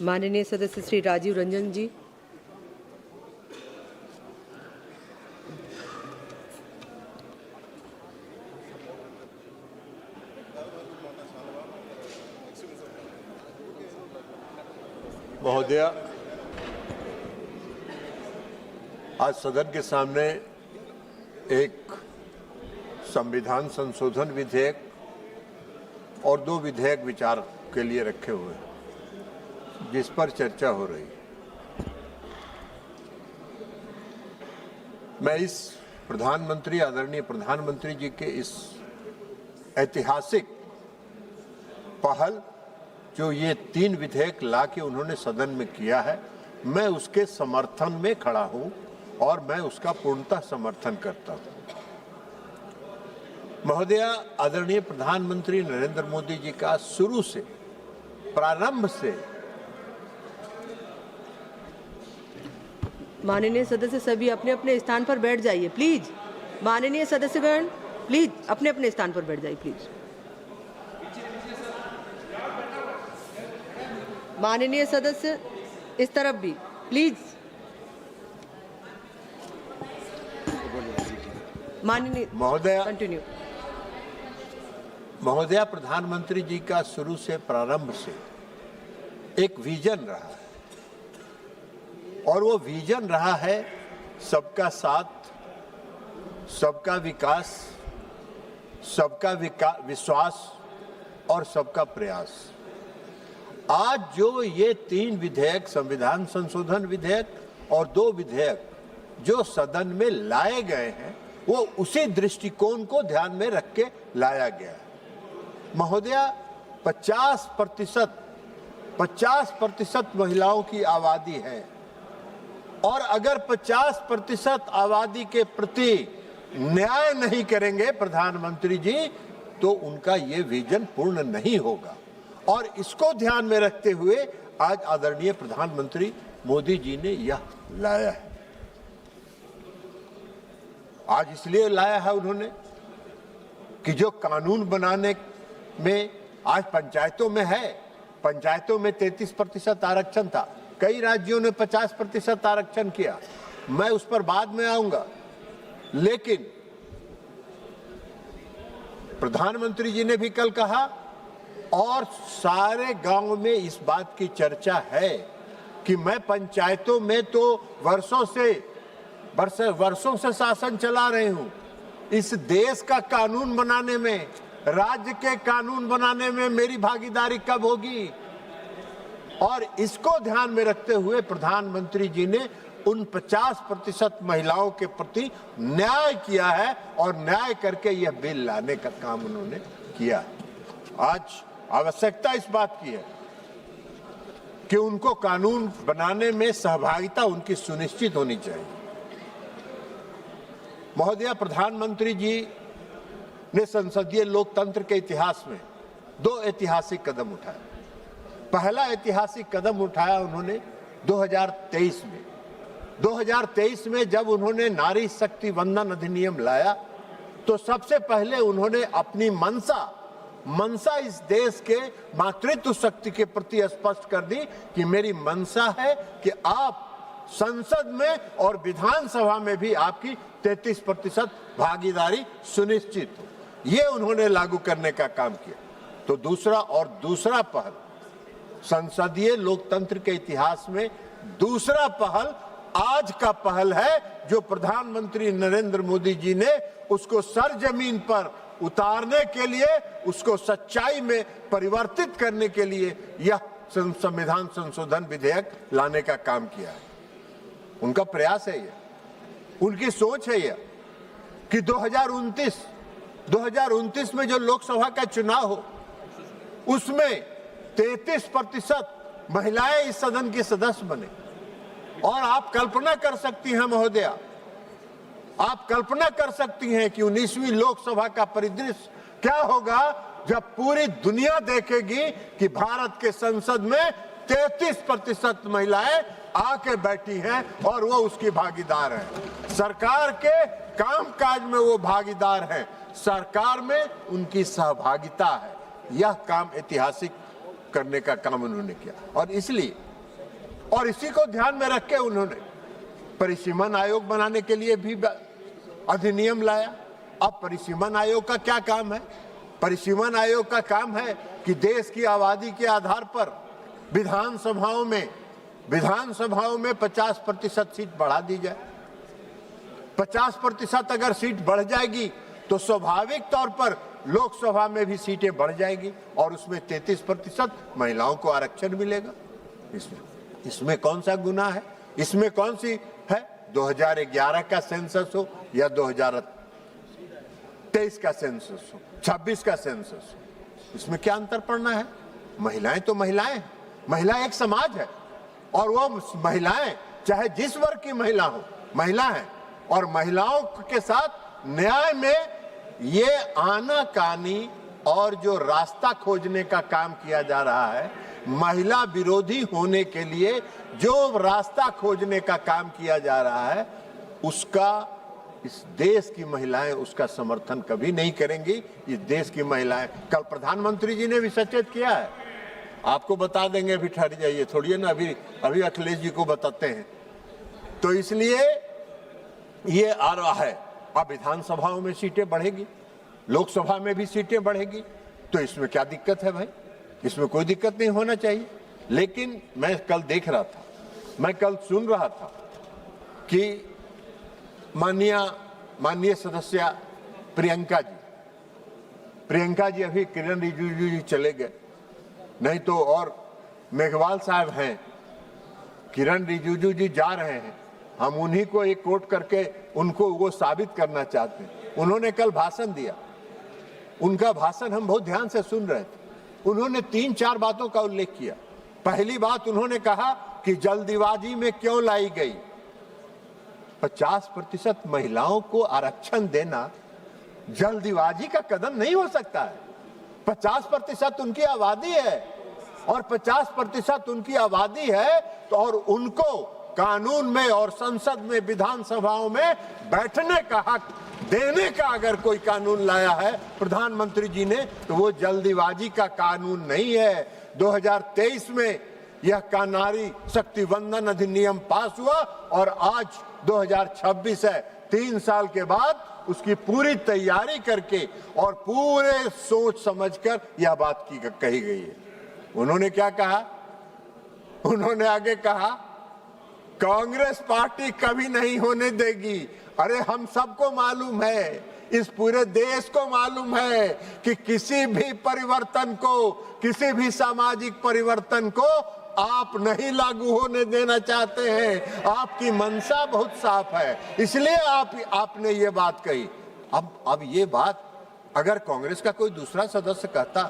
माननीय सदस्य श्री राजीव रंजन जी। महोदय, आज सदन के सामने एक संविधान संशोधन विधेयक और 2 विधेयक विचार के लिए रखे हुए हैं, जिस पर चर्चा हो रही। मैं इस प्रधानमंत्री, आदरणीय प्रधानमंत्री जी के इस ऐतिहासिक पहल, जो ये 3 विधेयक ला के उन्होंने सदन में किया है, मैं उसके समर्थन में खड़ा हूं और मैं उसका पूर्णतः समर्थन करता हूं। महोदय, आदरणीय प्रधानमंत्री नरेंद्र मोदी जी का शुरू से, प्रारंभ से, माननीय सदस्य सभी अपने अपने स्थान पर बैठ जाइए प्लीज। माननीय सदस्यगण प्लीज अपने अपने स्थान पर बैठ जाइए प्लीज। माननीय सदस्य इस तरफ भी प्लीज। माननीय महोदय, कंटिन्यू। महोदय, प्रधानमंत्री जी का शुरू से, प्रारंभ से एक विजन रहा है और वो विजन रहा है सबका साथ, सबका विकास, सबका विश्वास और सबका प्रयास। आज जो ये 3 विधेयक, संविधान संशोधन विधेयक और 2 विधेयक जो सदन में लाए गए हैं वो उसी दृष्टिकोण को ध्यान में रख के लाया गया है। महोदया, 50% महिलाओं की आबादी है और अगर 50% आबादी के प्रति न्याय नहीं करेंगे प्रधानमंत्री जी तो उनका ये विजन पूर्ण नहीं होगा। और इसको ध्यान में रखते हुए आज आदरणीय प्रधानमंत्री मोदी जी ने यह लाया है। आज इसलिए लाया है उन्होंने कि जो कानून बनाने में आज पंचायतों में है, पंचायतों में 33% आरक्षण था, कई राज्यों ने 50% आरक्षण किया, मैं उस पर बाद में आऊंगा। लेकिन प्रधानमंत्री जी ने भी कल कहा और सारे गांव में इस बात की चर्चा है कि मैं पंचायतों में तो वर्षों से शासन चला रही हूं। इस देश का कानून बनाने में, राज्य के कानून बनाने में मेरी भागीदारी कब होगी? और इसको ध्यान में रखते हुए प्रधानमंत्री जी ने उन 50% महिलाओं के प्रति न्याय किया है और न्याय करके यह बिल लाने का काम उन्होंने किया। आज आवश्यकता इस बात की है कि उनको कानून बनाने में सहभागिता उनकी सुनिश्चित होनी चाहिए। महोदया, प्रधानमंत्री जी ने संसदीय लोकतंत्र के इतिहास में 2 ऐतिहासिक कदम उठाए। पहला ऐतिहासिक कदम उठाया उन्होंने 2023 में जब उन्होंने नारी शक्ति वंदन अधिनियम लाया तो सबसे पहले उन्होंने अपनी मनसा इस देश के मातृत्व शक्ति के प्रति स्पष्ट कर दी कि मेरी मनसा है कि आप संसद में और विधानसभा में भी आपकी 33% भागीदारी सुनिश्चित हो। ये उन्होंने लागू करने का काम किया। तो दूसरा पहल संसदीय लोकतंत्र के इतिहास में दूसरा पहल आज का पहल है जो प्रधानमंत्री नरेंद्र मोदी जी ने उसको सरजमीन पर उतारने के लिए, उसको सच्चाई में परिवर्तित करने के लिए यह संविधान संशोधन विधेयक लाने का काम किया है। उनका प्रयास है यह, उनकी सोच है यह कि 2029 में जो लोकसभा का चुनाव हो उसमें 33% महिलाएं इस सदन के सदस्य बने। और आप कल्पना कर सकती हैं महोदया, आप कल्पना कर सकती हैं कि 19वीं लोकसभा का परिदृश्य क्या होगा जब पूरी दुनिया देखेगी कि भारत के संसद में 33% महिलाएं आके बैठी हैं और वो उसकी भागीदार हैं। सरकार के कामकाज में वो भागीदार हैं, सरकार में उनकी सहभागिता है। यह काम ऐतिहासिक करने का काम उन्होंने किया और इसलिए और इसी को ध्यान में रख के उन्होंने परिसीमन आयोग बनाने के लिए भी अधिनियम लाया। अब परिसीमन आयोग का क्या काम है? परिसीमन आयोग का काम है कि देश की आबादी के आधार पर विधानसभाओं में 50% सीट बढ़ा दी जाए। 50% अगर सीट बढ़ जाएगी तो स्वाभाविक तौर पर लोकसभा में भी सीटें बढ़ जाएगी और उसमें 33% महिलाओं को आरक्षण मिलेगा। इसमें कौन सा गुनाह है? इसमें कौन सी है? 2011 का सेंसस हो या 2023 का सेंसस हो, 26 का सेंसस हो, इसमें क्या अंतर पड़ना है? महिलाएं तो महिलाएं, महिला एक समाज है और वो महिलाएं चाहे जिस वर्ग की महिला हो, महिला है। और महिलाओं के साथ न्याय में ये आनाकानी और जो रास्ता खोजने का काम किया जा रहा है, महिला विरोधी होने के लिए जो रास्ता खोजने का काम किया जा रहा है, उसका इस देश की महिलाएं उसका समर्थन कभी नहीं करेंगी। इस देश की महिलाएं, कल प्रधानमंत्री जी ने भी सचेत किया है, आपको बता देंगे, अभी ठहर जाइए थोड़ी ना, अभी अखिलेश जी को बताते हैं। तो इसलिए ये आ रहा है, अब विधानसभाओं में सीटें बढ़ेगी, लोकसभा में भी सीटें बढ़ेगी, तो इसमें क्या दिक्कत है भाई? इसमें कोई दिक्कत नहीं होना चाहिए। लेकिन मैं कल देख रहा था, मैं कल सुन रहा था कि माननीय सदस्य प्रियंका जी अभी किरण रिजिजू जी चले गए, नहीं तो और मेघवाल साहब हैं, किरण रिजिजू जी जा रहे हैं, हम उन्हीं को एक कोट करके उनको वो साबित करना चाहते हैं। उन्होंने कल भाषण दिया, उनका भाषण हम बहुत ध्यान से सुन रहे थे। उन्होंने 3-4 बातों का उल्लेख किया। पहली बात उन्होंने कहा कि जल्दीबाजी में क्यों लाई गई। 50% महिलाओं को आरक्षण देना जल्दीबाजी का कदम नहीं हो सकता है। 50% उनकी आबादी है और 50% उनकी आबादी है तो और उनको कानून में और संसद में, विधानसभाओं में बैठने का हक देने का अगर कोई कानून लाया है प्रधानमंत्री जी ने, तो वो जल्दीबाजी का कानून नहीं है। 2023 में यह का नारी शक्ति वंदन अधिनियम पास हुआ और आज 2026 है। 3 साल के बाद उसकी पूरी तैयारी करके और पूरे सोच समझकर यह बात कही गई है। उन्होंने क्या कहा? उन्होंने आगे कहा कांग्रेस पार्टी कभी नहीं होने देगी। अरे हम सबको मालूम है, इस पूरे देश को मालूम है कि किसी भी परिवर्तन को, किसी भी सामाजिक परिवर्तन को आप नहीं लागू होने देना चाहते हैं। आपकी मंशा बहुत साफ है, इसलिए आपने ये बात कही। अब ये बात अगर कांग्रेस का कोई दूसरा सदस्य कहता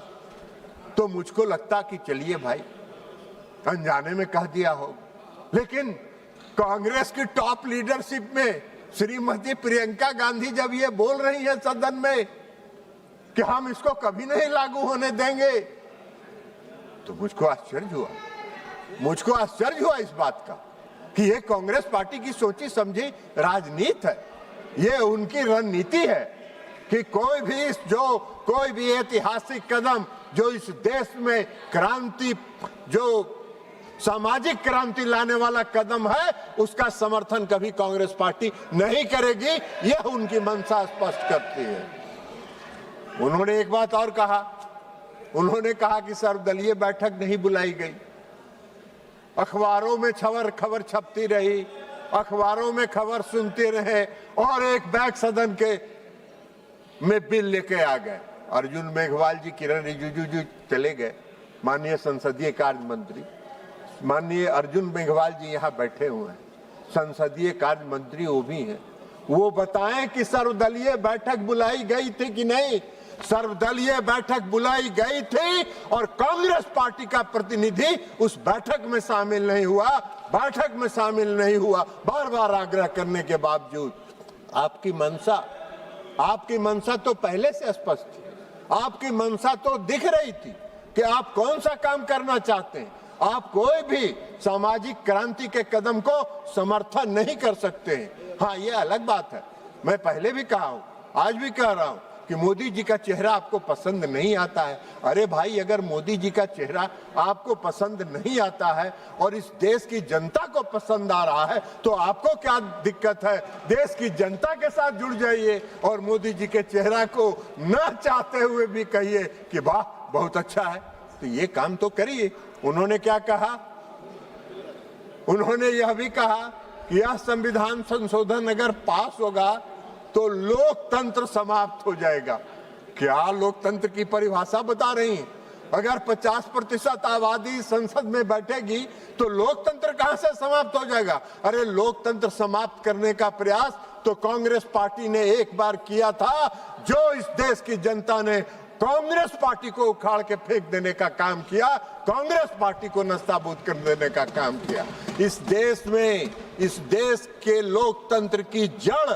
तो मुझको लगता कि चलिए भाई अनजाने में कह दिया हो, लेकिन कांग्रेस की टॉप लीडरशिप में श्रीमती प्रियंका गांधी जब ये बोल रही है सदन में कि हम इसको कभी नहीं लागू होने देंगे, तो मुझको आश्चर्य हुआ इस बात का कि ये कांग्रेस पार्टी की सोची समझी राजनीति है। ये उनकी रणनीति है कि कोई भी ऐतिहासिक कदम जो इस देश में क्रांति, जो सामाजिक क्रांति लाने वाला कदम है, उसका समर्थन कभी कांग्रेस पार्टी नहीं करेगी। यह उनकी मंशा स्पष्ट करती है। उन्होंने एक बात और कहा, उन्होंने कहा कि सर्वदलीय बैठक नहीं बुलाई गई। अखबारों में खबर छपती रही, अखबारों में खबर सुनते रहे और एक बैग सदन के में बिल लेके आ गए। अर्जुन मेघवाल जी, किरण रिजिजू जी चले गए, माननीय संसदीय कार्य मंत्री माननीय अर्जुन मेघवाल जी यहाँ बैठे हुए हैं, संसदीय कार्य मंत्री वो भी हैं। वो बताएं कि सर्वदलीय बैठक बुलाई गई थी कि नहीं। सर्वदलीय बैठक बुलाई गई थी और कांग्रेस पार्टी का प्रतिनिधि उस बैठक में शामिल नहीं हुआ, बार बार आग्रह करने के बावजूद। आपकी मंशा तो पहले से स्पष्ट थी, आपकी मंशा तो दिख रही थी कि आप कौन सा काम करना चाहते हैं। आप कोई भी सामाजिक क्रांति के कदम को समर्थन नहीं कर सकते हैं। हाँ, ये अलग बात है, मैं पहले भी कहा हूं, आज भी कह रहा हूं कि मोदी जी का चेहरा आपको पसंद नहीं आता है। अरे भाई, अगर मोदी जी का चेहरा आपको पसंद नहीं आता है और इस देश की जनता को पसंद आ रहा है, तो आपको क्या दिक्कत है? देश की जनता के साथ जुड़ जाइए और मोदी जी के चेहरा को न चाहते हुए भी कहिए कि वाह बहुत अच्छा है। तो ये काम तो करिए। उन्होंने क्या कहा? उन्होंने यह भी कहा कि यह संविधान संशोधन अगर पास होगा तो लोकतंत्र समाप्त हो जाएगा। क्या लोकतंत्र की परिभाषा बता रही हैं? अगर 50% आबादी संसद में बैठेगी तो लोकतंत्र कहां से समाप्त हो जाएगा? अरे लोकतंत्र समाप्त करने का प्रयास तो कांग्रेस पार्टी ने एक बार किया था, जो इस देश की जनता ने कांग्रेस पार्टी को उखाड़ के फेंक देने का काम किया, कांग्रेस पार्टी को नस्ताबूद कर देने का काम किया। इस देश में, इस देश के लोकतंत्र की जड़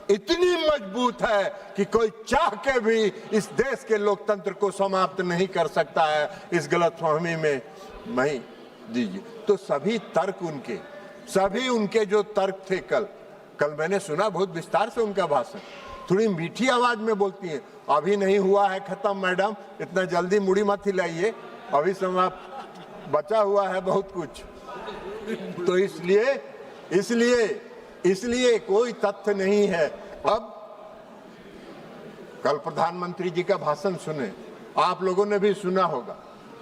इतनी मजबूत है कि कोई चाह के भी इस देश के लोकतंत्र को समाप्त नहीं कर सकता है। इस गलतफहमी में नहीं दीजिए। तो सभी उनके जो तर्क थे, कल मैंने सुना बहुत विस्तार से उनका भाषण। थोड़ी मीठी आवाज में बोलती है, अभी नहीं हुआ है खत्म मैडम, इतना जल्दी मुड़ी मत हिलाइए, अभी समय बचा हुआ है बहुत कुछ। तो इसलिए कोई तथ्य नहीं है। अब कल प्रधानमंत्री जी का भाषण सुने, आप लोगों ने भी सुना होगा।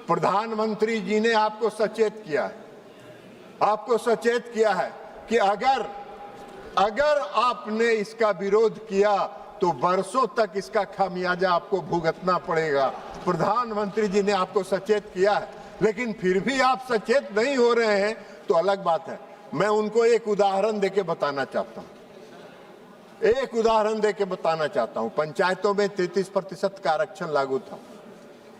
प्रधानमंत्री जी ने आपको सचेत किया है कि अगर आपने इसका विरोध किया तो वर्षों तक इसका खामियाजा आपको भुगतना पड़ेगा। प्रधानमंत्री जी ने आपको सचेत किया है, लेकिन फिर भी आप सचेत नहीं हो रहे हैं तो अलग बात है। मैं उनको एक उदाहरण देके बताना चाहता हूं। एक उदाहरण देके बताना चाहता हूं। पंचायतों में 33% का आरक्षण लागू था।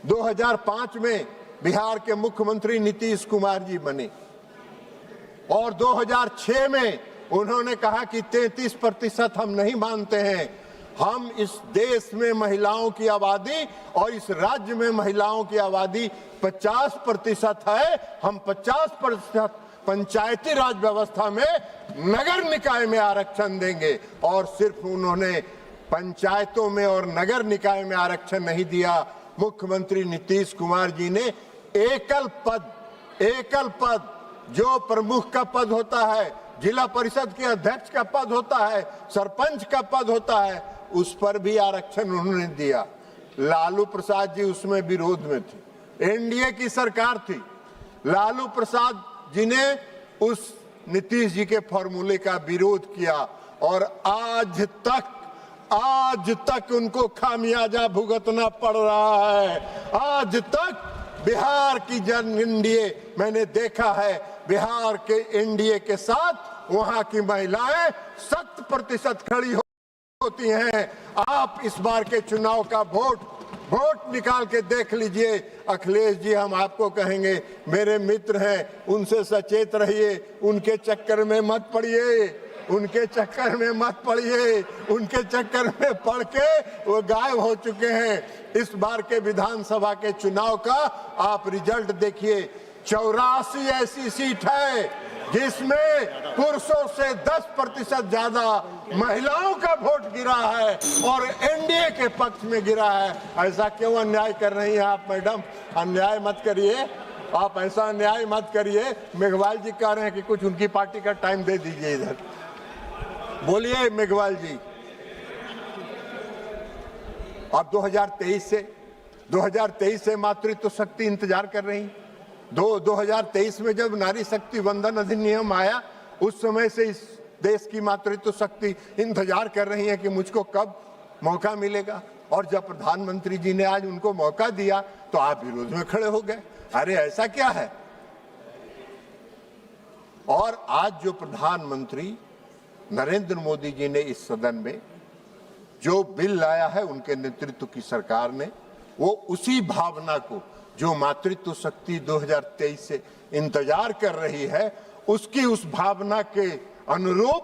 2005 में बिहार के मुख्यमंत्री नीतीश कुमार जी बने और 2006 में उन्होंने कहा कि 33% हम नहीं मानते हैं। हम इस देश में महिलाओं की आबादी और इस राज्य में महिलाओं की आबादी 50% है। हम 50% पंचायती राज व्यवस्था में नगर निकाय में आरक्षण देंगे। और सिर्फ उन्होंने पंचायतों में और नगर निकाय में आरक्षण नहीं दिया, मुख्यमंत्री नीतीश कुमार जी ने एकल पद जो प्रमुख का पद होता है, जिला परिषद के अध्यक्ष का पद होता है, सरपंच का पद होता है, उस पर भी आरक्षण उन्होंने दिया। लालू प्रसाद जी उसमें विरोध में थे। एनडीए की सरकार थी। लालू प्रसाद जी ने उस नीतीश जी के फॉर्मूले का विरोध किया और आज तक उनको खामियाजा भुगतना पड़ रहा है। आज तक बिहार की जन एनडीए, मैंने देखा है बिहार के एनडीए के साथ वहां की महिलाएं 100% खड़ी होती हैं। आप इस बार के चुनाव का वोट निकाल के देख लीजिए। अखिलेश जी, हम आपको कहेंगे, मेरे मित्र हैं, उनसे सचेत रहिए, उनके चक्कर में मत पड़िए, उनके चक्कर में पड़ के वो गायब हो चुके हैं। इस बार के विधानसभा के चुनाव का आप रिजल्ट देखिए। 84 ऐसी सीट है जिसमें पुरुषों से 10% ज्यादा महिलाओं का वोट गिरा है और एनडीए के पक्ष में गिरा है। ऐसा क्यों अन्याय कर रही हैं आप मैडम? अन्याय मत करिए, आप ऐसा अन्याय मत करिए। मेघवाल जी कह रहे हैं कि कुछ उनकी पार्टी का टाइम दे दीजिए इधर। बोलिए मेघवाल जी। अब 2023 से मातृत्व शक्ति इंतजार कर रही। 2023 में जब नारी शक्ति वंदन अधिनियम आया, उस समय से इस देश की मातृत्व शक्ति इंतजार कर रही है कि मुझको कब मौका मिलेगा। और जब प्रधानमंत्री जी ने आज उनको मौका दिया तो आप विरोध में खड़े हो गए। अरे ऐसा क्या है? और आज जो प्रधानमंत्री नरेंद्र मोदी जी ने इस सदन में जो बिल लाया है, उनके नेतृत्व की सरकार ने, वो उसी भावना को जो मातृत्व शक्ति 2023 से इंतजार कर रही है, उस भावना के अनुरूप,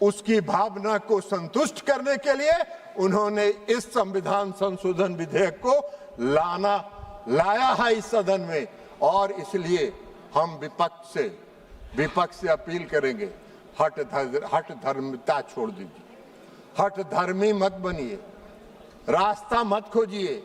उसकी भावना को संतुष्ट करने के लिए उन्होंने इस संविधान संशोधन विधेयक को लाया है इस सदन में। और इसलिए हम विपक्ष से अपील करेंगे, हठ धर्मिता छोड़ दीजिए, हठ धर्मी मत बनिए, रास्ता मत खोजिए,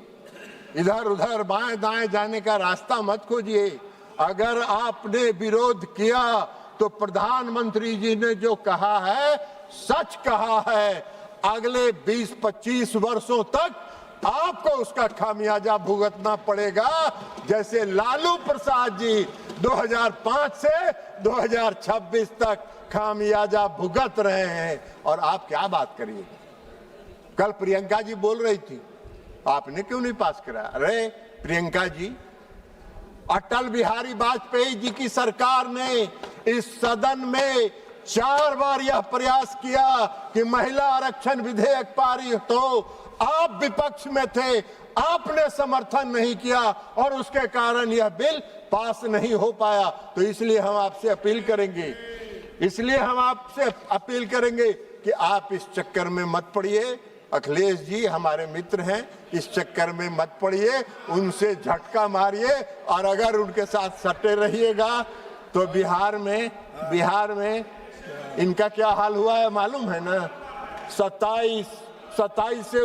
इधर उधर बाएं दाएं जाने का रास्ता मत खोजिए। अगर आपने विरोध किया तो प्रधानमंत्री जी ने जो कहा है सच कहा है। अगले 20-25 वर्षों तक आपको उसका खामियाजा भुगतना पड़ेगा, जैसे लालू प्रसाद जी 2005 से 2026 तक खामियाजा भुगत रहे हैं। और आप क्या बात करिए? कल प्रियंका जी बोल रही थी, आपने क्यों नहीं पास कराया? अरे प्रियंका जी, अटल बिहारी वाजपेयी जी की सरकार ने इस सदन में 4 बार यह प्रयास किया कि महिला आरक्षण विधेयक पारित हो। आप विपक्ष में थे, आपने समर्थन नहीं किया और उसके कारण यह बिल पास नहीं हो पाया। तो इसलिए हम आपसे अपील करेंगे कि आप इस चक्कर में मत पड़िए। अखिलेश जी हमारे मित्र हैं, इस चक्कर में मत पड़िए, उनसे झटका मारिए। और अगर उनके साथ सटे रहिएगा तो बिहार में इनका क्या हाल हुआ है मालूम है ना? 27 से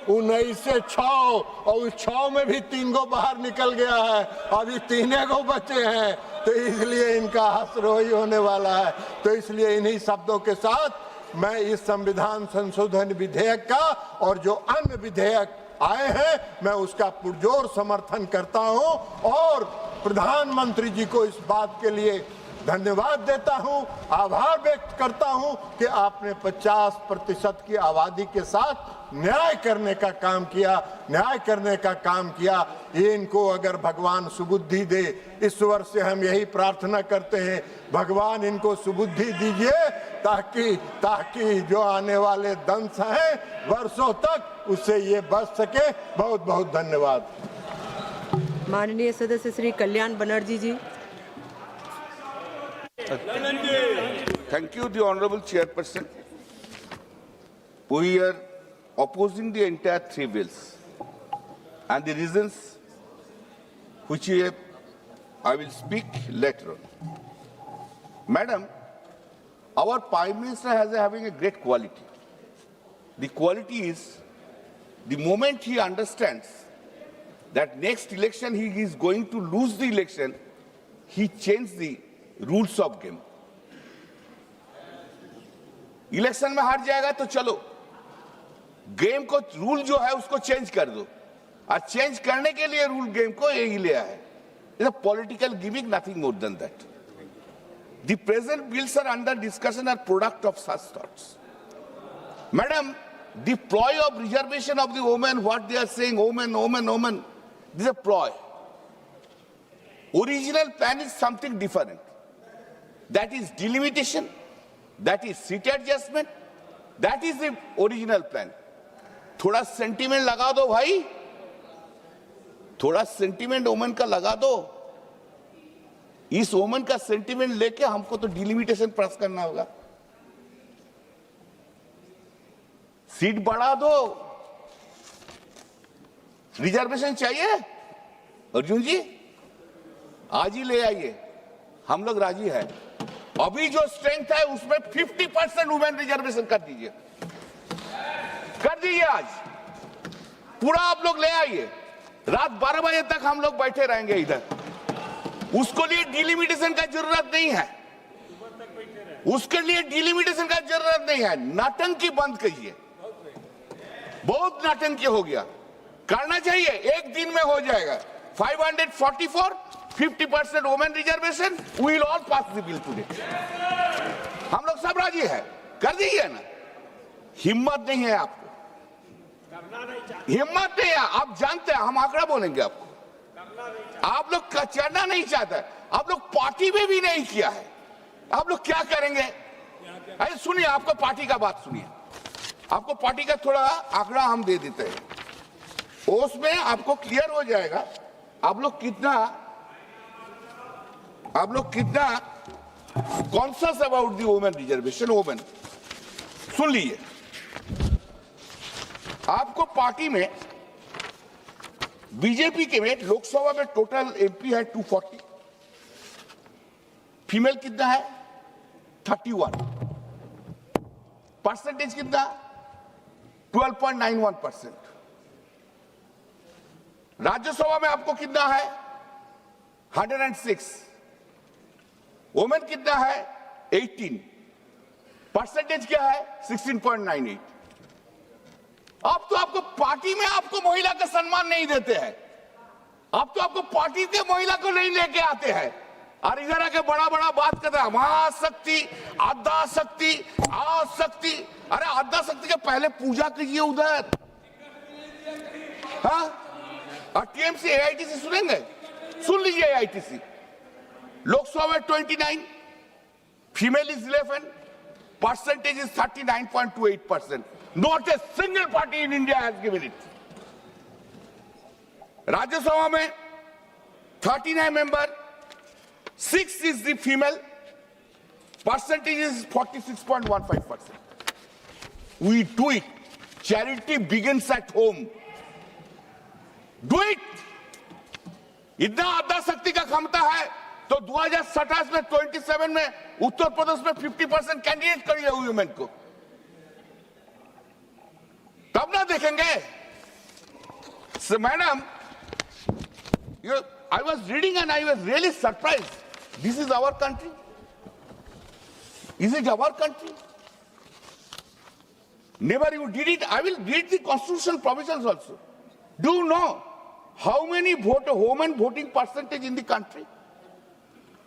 19 से 6 और उस 6 में भी 3 गो बाहर निकल गया है, अभी 3 गो बचे हैं। तो इसलिए इनका हसरोई होने वाला है। तो इसलिए इन्हीं शब्दों के साथ मैं इस संविधान संशोधन विधेयक का और जो अन्य विधेयक आए हैं, मैं उसका पुरजोर समर्थन करता हूं और प्रधानमंत्री जी को इस बात के लिए धन्यवाद देता हूं, आभार व्यक्त करता हूं कि आपने 50% की आबादी के साथ न्याय करने का काम किया, न्याय करने का काम किया। ये इनको अगर भगवान सुबुद्धि दे, इस वर्ष से हम यही प्रार्थना करते हैं, भगवान इनको सुबुद्धि दीजिए ताकि जो आने वाले दंश हैं वर्षों तक उससे ये बच सके। बहुत बहुत धन्यवाद। माननीय सदस्य श्री कल्याण बनर्जी जी। Thank you, the Honorable Chairperson. We are opposing the entire three bills, and the reasons which I will speak later on. Madam, our Prime Minister has having a great quality. The quality is the moment he understands that next election he is going to lose the election, he changed the rules of game. Election में हार जाएगा तो चलो, game को rule जो है उसको change कर दो, और चेंज करने के लिए रूल गेम को यही लिया है. It's a political gimmick, nothing more than that. The present bills are under discussion are product of such thoughts. Madam, the ploy of reservation of the women, what they are saying, women, this is a ploy. Original plan is something different. That is delimitation, that is seat adjustment, that is the original plan. थोड़ा sentiment लगा दो भाई, थोड़ा sentiment women का लगा दो. इस women का सेंटीमेंट लेके हमको तो डिलिमिटेशन पास करना होगा. सीट बढ़ा दो, रिजर्वेशन चाहिए अर्जुन जी, आज ही ले आइए, हम लोग राजी है. अभी जो स्ट्रेंथ है उसमें 50% वुमेन रिजर्वेशन कर दीजिए आज. पूरा आप लोग ले आइए, रात 12 बजे तक हम लोग बैठे रहेंगे इधर. उसको लिए डिलिमिटेशन का जरूरत नहीं है, उसके लिए डिलिमिटेशन का जरूरत नहीं है. नाटंकी बंद कीजिए, बहुत नाटंकी हो गया. करना चाहिए, एक दिन में हो जाएगा. 544, 50% women reservation, we will all pass the bill today. हम लोग सब राजी है, कर दीजिए ना. हिम्मत नहीं है आपको, हिम्मत नहीं है. आप जानते हैं हम आंकड़ा बोलेंगे आपको. आप लोग करना नहीं चाहते, आप लोग पार्टी में भी नहीं किया है. आप लोग क्या करेंगे? अरे सुनिए, आपको पार्टी का बात सुनिए, आपको पार्टी का थोड़ा आंकड़ा हम दे देते हैं, उसमें आपको क्लियर हो जाएगा आप लोग कितना conscious about the women reservation. Women सुन लीजिए, आपको पार्टी में बीजेपी के में लोकसभा में टोटल एमपी है 240, फीमेल कितना है 31, परसेंटेज कितना 12.91%. राज्यसभा में आपको कितना है 106, वुमेन कितना है 18, परसेंटेज क्या है 16.98. अब तो आपको पार्टी में आपको महिला का सम्मान नहीं देते हैं, अब तो आपको पार्टी के महिला को नहीं लेके आते हैं, और इधर आके बड़ा बड़ा बात करते हैं महाशक्ति, आद्या शक्ति, आशक्ति. अरे आद्या शक्ति के पहले पूजा कीजिए उधर. हाँ, और टीएमसी एआईटीसी सुनेंगे, सुन लीजिए. एआईटीसी लोकसभा में 29, female is 11, percentage is 39.28%. Not a single party in India has given it. Rajya Sabha में 39 member, 6 is the female, percentage is 46.15%. We do it. Charity begins at home. Do it. इतना आद्या शक्ति का क्षमता है तो 2027 में 27 में उत्तर प्रदेश में 50% कैंडिडेट करिए वुमेन को, तब ना देखेंगे. So, madam, I was reading and I was really surprised. This is our country. Is it our country? Never you did it. I will read the constitutional provisions also. Do you know how many women voting percentage in the country?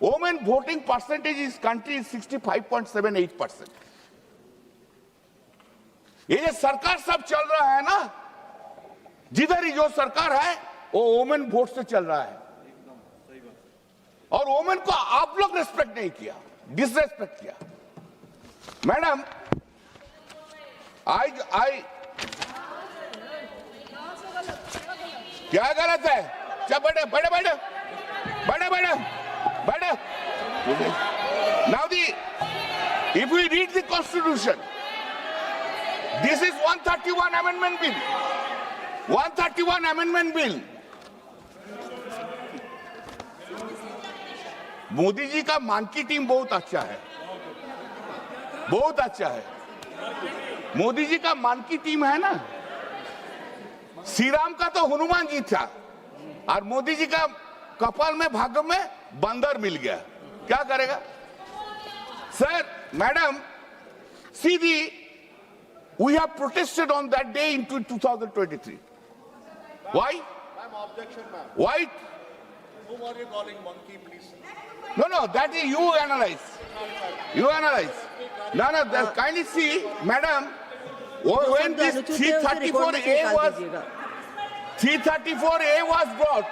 Women voting percentage in this country is 65.78%. ये जो सरकार सब चल रहा है ना, जिधर ही जो सरकार है वो वोमेन वोट से चल रहा है, और वोमेन को आप लोग रेस्पेक्ट नहीं किया, डिसरेस्पेक्ट किया। मैडम, आई क्या गलत है? क्या बड़े बड़े बड़े बड़े बड़े बड़े Now if we read the Constitution, this is 131 Amendment Bill. 131 Amendment Bill. Modi ji का मान की टीम बहुत अच्छा है, बहुत अच्छा है। मोदी जी का मान की टीम है ना, श्री राम का तो हनुमान जी था, और मोदी जी का कपाल में भाग्य में बंदर मिल गया, क्या करेगा? Sir, madam, see we have protested on that day in 2023. Why? Why? Whom are you calling monkey, please? No, that is you analyze. You analyze. No, kindly see, madam, when this 334A was brought,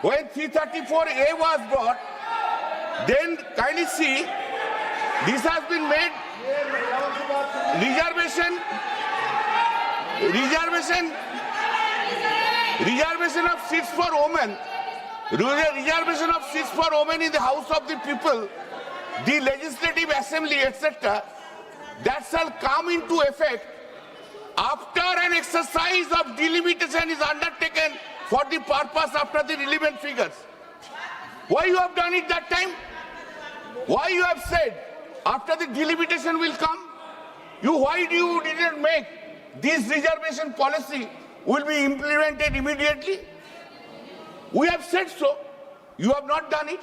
when 334A was brought, then kindly see, this has been made reservation of seats for women, reservation of seats for women in the House of the People, the Legislative Assembly, etc. That shall come into effect after an exercise of delimitation is undertaken for the purpose after the relevant figures. Why you have done it that time? Why you have said after the delimitation will come? Why you didn't make this reservation policy will be implemented immediately? We have said so. You have not done it.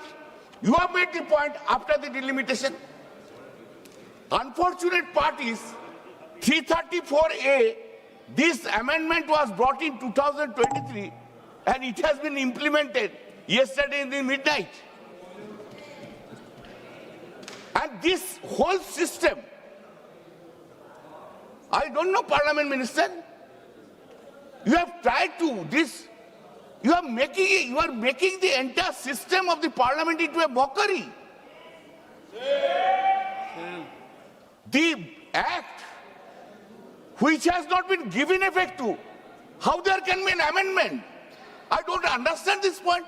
You have made the point after the delimitation. Unfortunate part is 334A, this amendment was brought in 2023 and it has been implemented yesterday in the midnight. And this whole system, I don't know, Parliament Minister, you have tried to this, you are making the entire system of the Parliament into a mockery. The act which has not been given effect to, how there can be an amendment? I don't understand this point.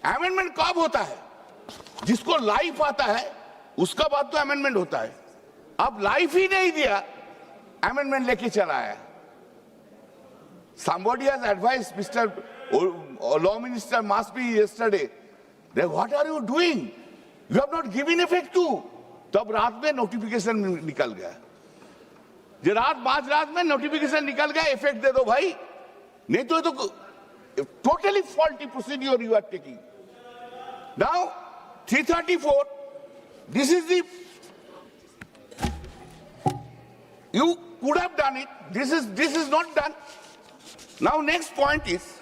Amendment कब होता है? जिसको life आता है उसका बाद तो amendment होता है। अब लाइफ ही नहीं दिया, अमेंडमेंट लेके चला आया। Somebody has advised Mr. Law Minister must be yesterday. Then what are you doing? You have not given effect to. तब रात में नोटिफिकेशन निकल गया। जो रात रात में नोटिफिकेशन निकल गया, इफेक्ट दे दो भाई, नहीं तो totally faulty procedure you are taking. Now 334, this is the, you could have done it, this is not done. Now next point is,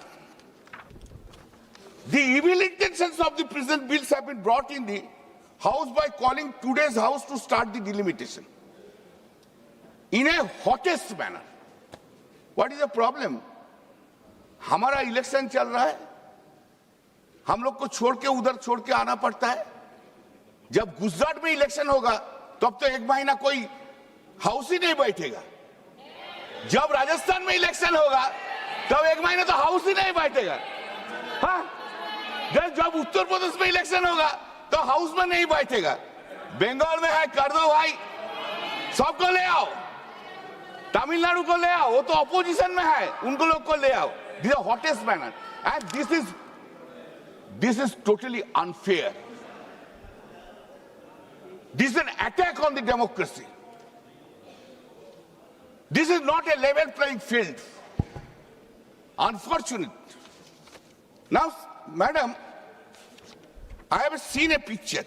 the evil intentions of the present bills have been brought in the House by calling today's House to start the delimitation in a hottest manner. What is the problem? हमारा election चल रहा है, हम लोग को छोड़ के उधर छोड़ के आना पड़ता है। जब गुजरात में इलेक्शन होगा तब तो एक महीना कोई हाउस ही नहीं बैठेगा। जब राजस्थान में इलेक्शन होगा तब एक महीना तो हाउस ही नहीं बैठेगा। हाँ, जब उत्तर प्रदेश में इलेक्शन होगा तो हाउस में नहीं बैठेगा। बंगाल में है, कर दो भाई, सबको ले आओ। तमिलनाडु को ले आओ, वो तो अपोजिशन में है, उनको लोग को ले आओ। This is the hottest manner, and this is totally unfair. This is an attack on the democracy. This is not a level playing field. Unfortunate. Now, madam, I have seen a picture.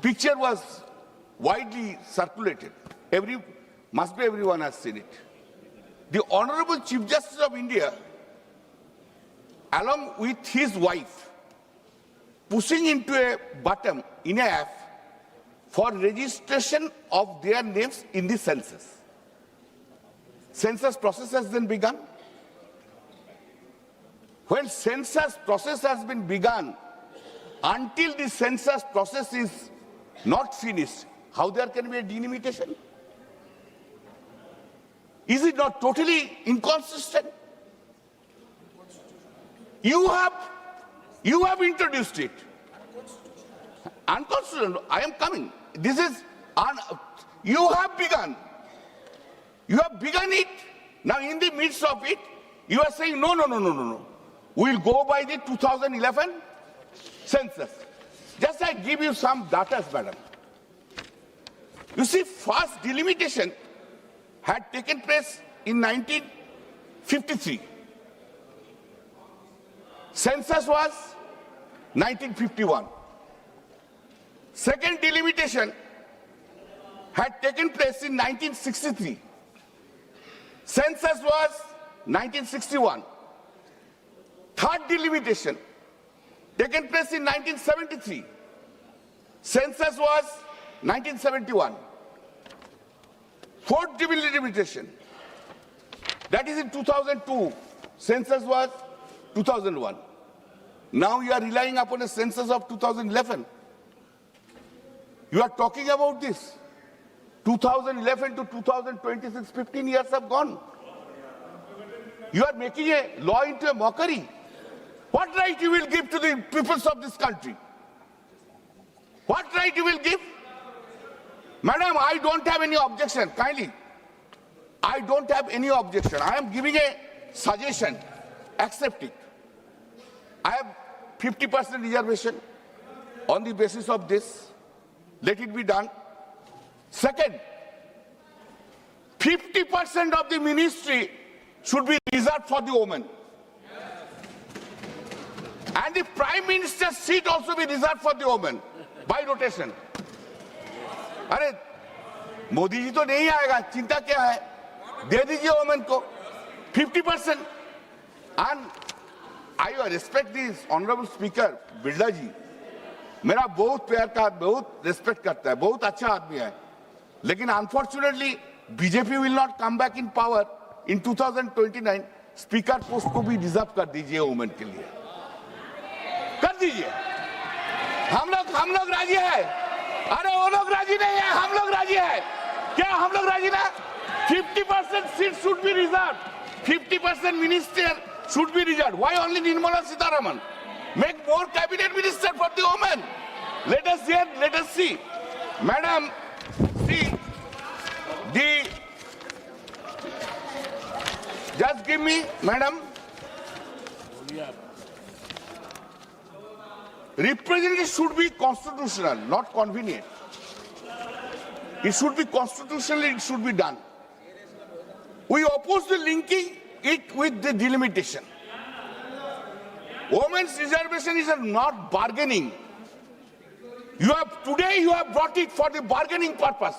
Picture was widely circulated. Must be everyone has seen it. The Honorable Chief Justice of India, along with his wife, pushing into a button in a app for registration of their names in the census. Census process has then begun. When census process has been begun, until the census process is not finished, how there can be a delimitation? Is it not totally inconsistent? You have introduced it. Unconstitutional. I am coming. This is you have begun. You have begun it. Now, in the midst of it, you are saying no. We'll go by the 2011 census. Just I give you some data, madam. You see, first delimitation had taken place in 1953. Census was 1951. Second delimitation had taken place in 1963. Census was 1961. Third delimitation taken place in 1973. Census was 1971. Fourth delimitation, that is in 2002. Census was 2001. Now you are relying upon a census of 2011. You are talking about this. 2011 to 2026, 15 years have gone. You are making a law into a mockery. What right you will give to the peoples of this country? What right you will give? Madam, I don't have any objection, kindly. I don't have any objection. I am giving a suggestion. Accept it. I have 50% reservation on the basis of this. Let it be done. Second, 50% of the ministry should be reserved for the women. And the Prime Minister's seat also be reserved for the women by rotation. अरे मोदी जी तो नहीं आएगा, चिंता क्या है? दे दीजिए women को 50%. And I respect this honorable speaker Birla जी, मेरा बहुत प्यार का, बहुत रिस्पेक्ट करता है, बहुत अच्छा आदमी है. लेकिन unfortunately BJP will not come back in power in 2029. Speaker post को भी रिजर्व कर दीजिए वोमेन के लिए, कर दीजिए. हम लोग राजी है. अरे वो लोग राजी नहीं है, हम लोग राजी है. क्या हम लोग राजी ना? 50% seat should be reserved. 50% minister should be reserved. Why only Nirmala Sitharaman? Make more cabinet minister for the women. Let us hear, let us see. Madam, see, just give me, madam. Representation should be constitutional, not convenient. It should be constitutional, it should be done. We oppose the linking it with the delimitation. Women's reservation is not bargaining. Today you have brought it for the bargaining purpose,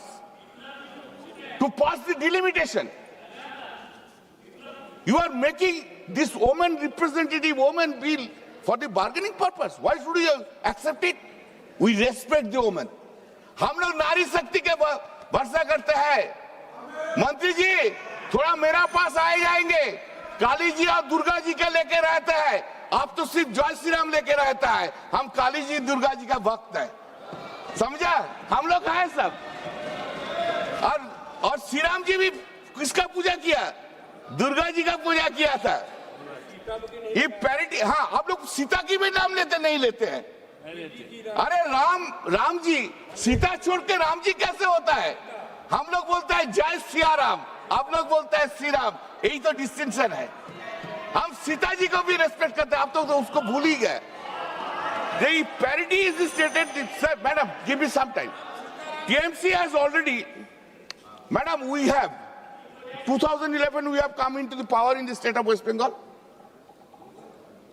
to pass the delimitation. You are making this woman representative woman bill for the bargaining purpose. Why should you accept it? We respect the woman. हम लोग नारी शक्ति के भरोसा करते हैं. मंत्री जी थोड़ा मेरा पास आए जाएंगे. काली जी और दुर्गा जी के लेके रहते हैं. आप तो सिर्फ जय श्री राम लेके रहता है. हम काली जी दुर्गा जी का भक्त है. समझा? हम लोग हैं सब. और श्री राम जी भी किसका पूजा किया? दुर्गा जी का पूजा किया था. ये पैरिटी. हाँ, आप लोग सीता की भी नाम लेते नहीं लेते हैं. अरे राम जी, सीता छोड़ के राम जी कैसे होता है? हम लोग बोलते हैं जय सिया राम, आप लोग बोलते हैं श्री राम. यही तो डिस्टिंक्शन है. हम सीता जी को भी रेस्पेक्ट करते हैं, आप तो उसको भूल ही गए. The parity is stated. Sir, madam, give me some time. TMC has already, madam, we have 2011 we have come into the power in the state of West Bengal.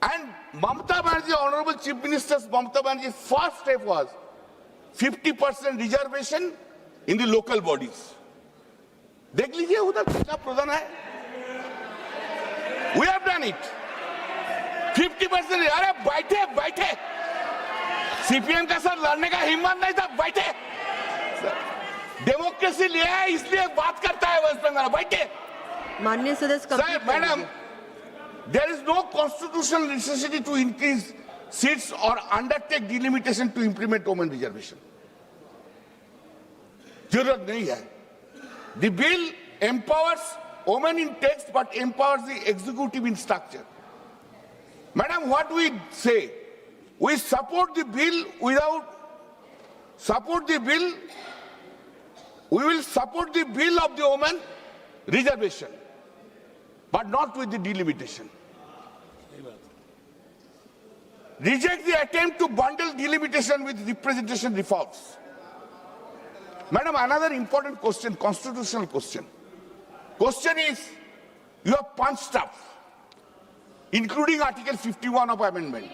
And Mamata Banerjee, Honorable Chief Minister's Mamata Banerjee's first step was 50% reservation in the local bodies. देख लीजिए उधर कितना प्रधान है. We have done it. 50%. अरे बैठे CPM का sir लड़ने का हिम्मत नहीं था. बैठे डेमोक्रेसी ले आए इसलिए बात करता है वेस्ट बंगाल। बैठे माननीय सदस्य sir, complete madam, there is no constitutional necessity to increase seats or undertake delimitation to implement women reservation. जरूरत नहीं है। The bill empowers women in text but empowers the executive in structure. Madam, what we say, we support the bill we will support the bill of the women reservation, but not with the delimitation. Reject the attempt to bundle delimitation with representation reforms. Madam, another important question, constitutional question. Question is, you have punched up, including Article 51 of amendment.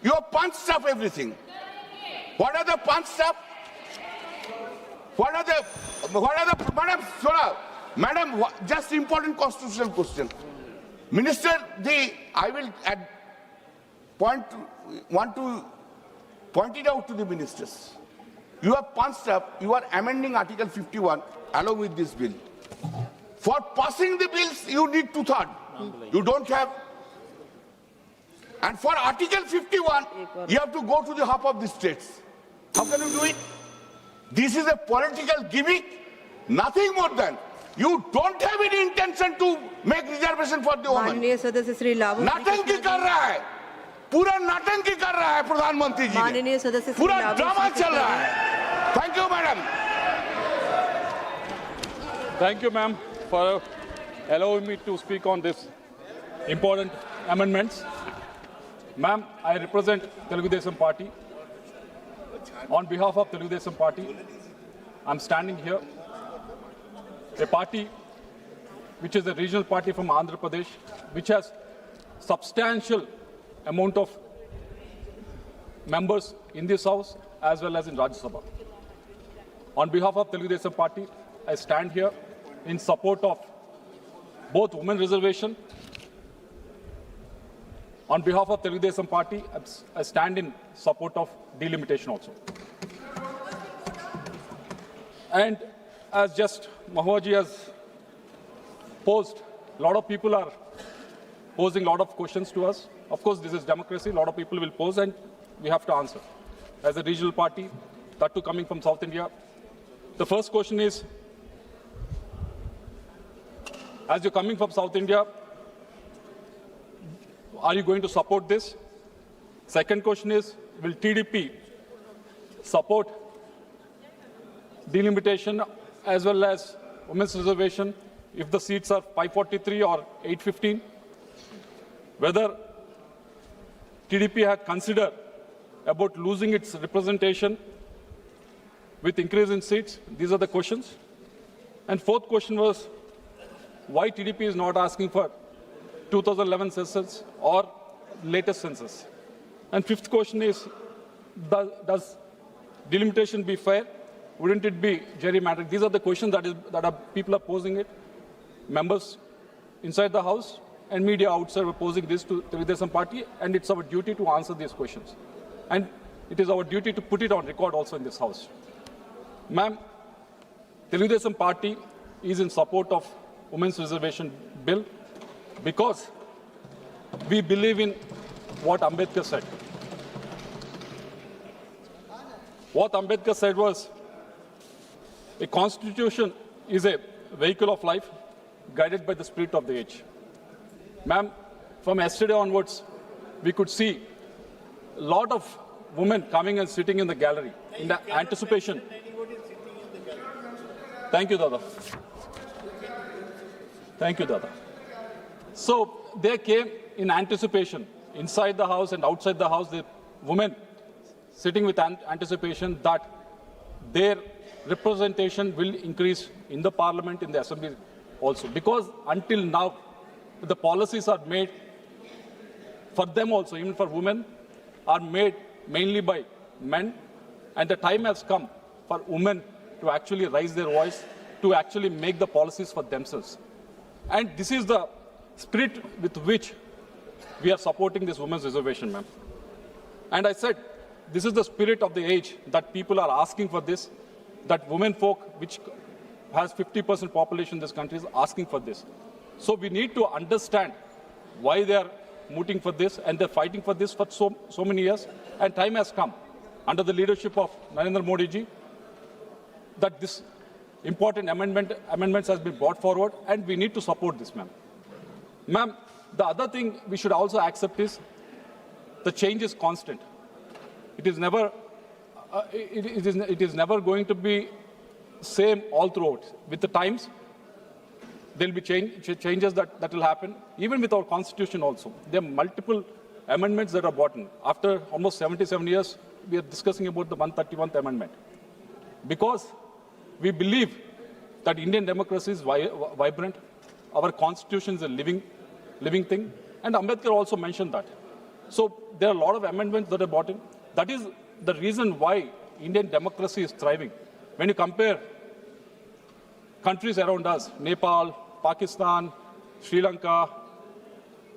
You have punched up everything. What are the punched up? Madam, just important constitutional question. Minister, I will want to point it out to the ministers. You have punched up, you are amending Article 51 along with this bill. For passing the bills, you need 2/3. You don't have. And for Article 51, you have to go to the hub of the states. How can you do it? This is a political gimmick, nothing more than. You don't have any intention to make reservation for the women. माननीय सदस्य श्री लाभू नाटंकी कर रहा है, पूरा नाटंकी कर रहा है प्रधानमंत्री जी। माननीय सदस्य श्री पूरा लाभू ड्रामा चल रहा है। Thank you madam. Thank you, ma'am, for allowing me to speak on this important amendments. Ma'am, I represent Telugu Desam Party. On behalf of Telugu Desam Party, I'm standing here. A party which is a regional party from Andhra Pradesh, which has substantial amount of members in this house as well as in Rajya Sabha. On behalf of Telugu Desam Party, I stand here in support of both women reservation. On behalf of Telugu Desam Party, I stand in support of delimitation also. And as just Mahoji has posed, a lot of people are posing a lot of questions to us. Of course, this is democracy. A lot of people will pose and we have to answer. As a regional party, that too coming from South India, the first question is, as you're coming from South India, are you going to support this? Second question is, will TDP support delimitation as well as women's reservation if the seats are 543 or 815? Whether TDP had considered about losing its representation with increase in seats? These are the questions. And fourth question was, why TDP is not asking for 2011 census or latest census? And fifth question is, does delimitation be fair? Wouldn't it be gerrymandering? These are the questions that people are posing it. Members inside the House and media outside were posing this to Telugu Desam Party, and it's our duty to answer these questions. And it is our duty to put it on record also in this House. Ma'am, Telugu Desam Party is in support of Women's Reservation Bill because we believe in what Ambedkar said. What Ambedkar said was, a constitution is a vehicle of life guided by the spirit of the age. Ma'am, from yesterday onwards, we could see a lot of women coming and sitting in the gallery in the anticipation. Thank you, Dada. Thank you, Dada. So they came in anticipation, inside the house and outside the house, the women sitting with anticipation that their representation will increase in the parliament, in the assembly also. Because until now, the policies are made for them also, even for women, are made mainly by men. And the time has come for women to actually raise their voice, to actually make the policies for themselves. And this is the spirit with which we are supporting this women's reservation, ma'am. And I said, this is the spirit of the age that people are asking for this. that women folk, which has 50% population in this country, is asking for this. So we need to understand why they are mooting for this, and they're fighting for this for so many years. And time has come, under the leadership of Narendra Modi ji, that this important amendments has been brought forward, and we need to support this, ma'am. Ma'am, the other thing we should also accept is the change is constant. It is never, it is never going to be same all throughout. With the times, there will be changes that will happen, even with our constitution also. There are multiple amendments that are brought in. After almost 77 years, we are discussing about the 131st amendment. Because we believe that Indian democracy is vibrant, our constitution is a living thing, and Ambedkar also mentioned that. So there are a lot of amendments that are brought in. That is the reason why Indian democracy is thriving. When you compare countries around us, Nepal, Pakistan, Sri Lanka,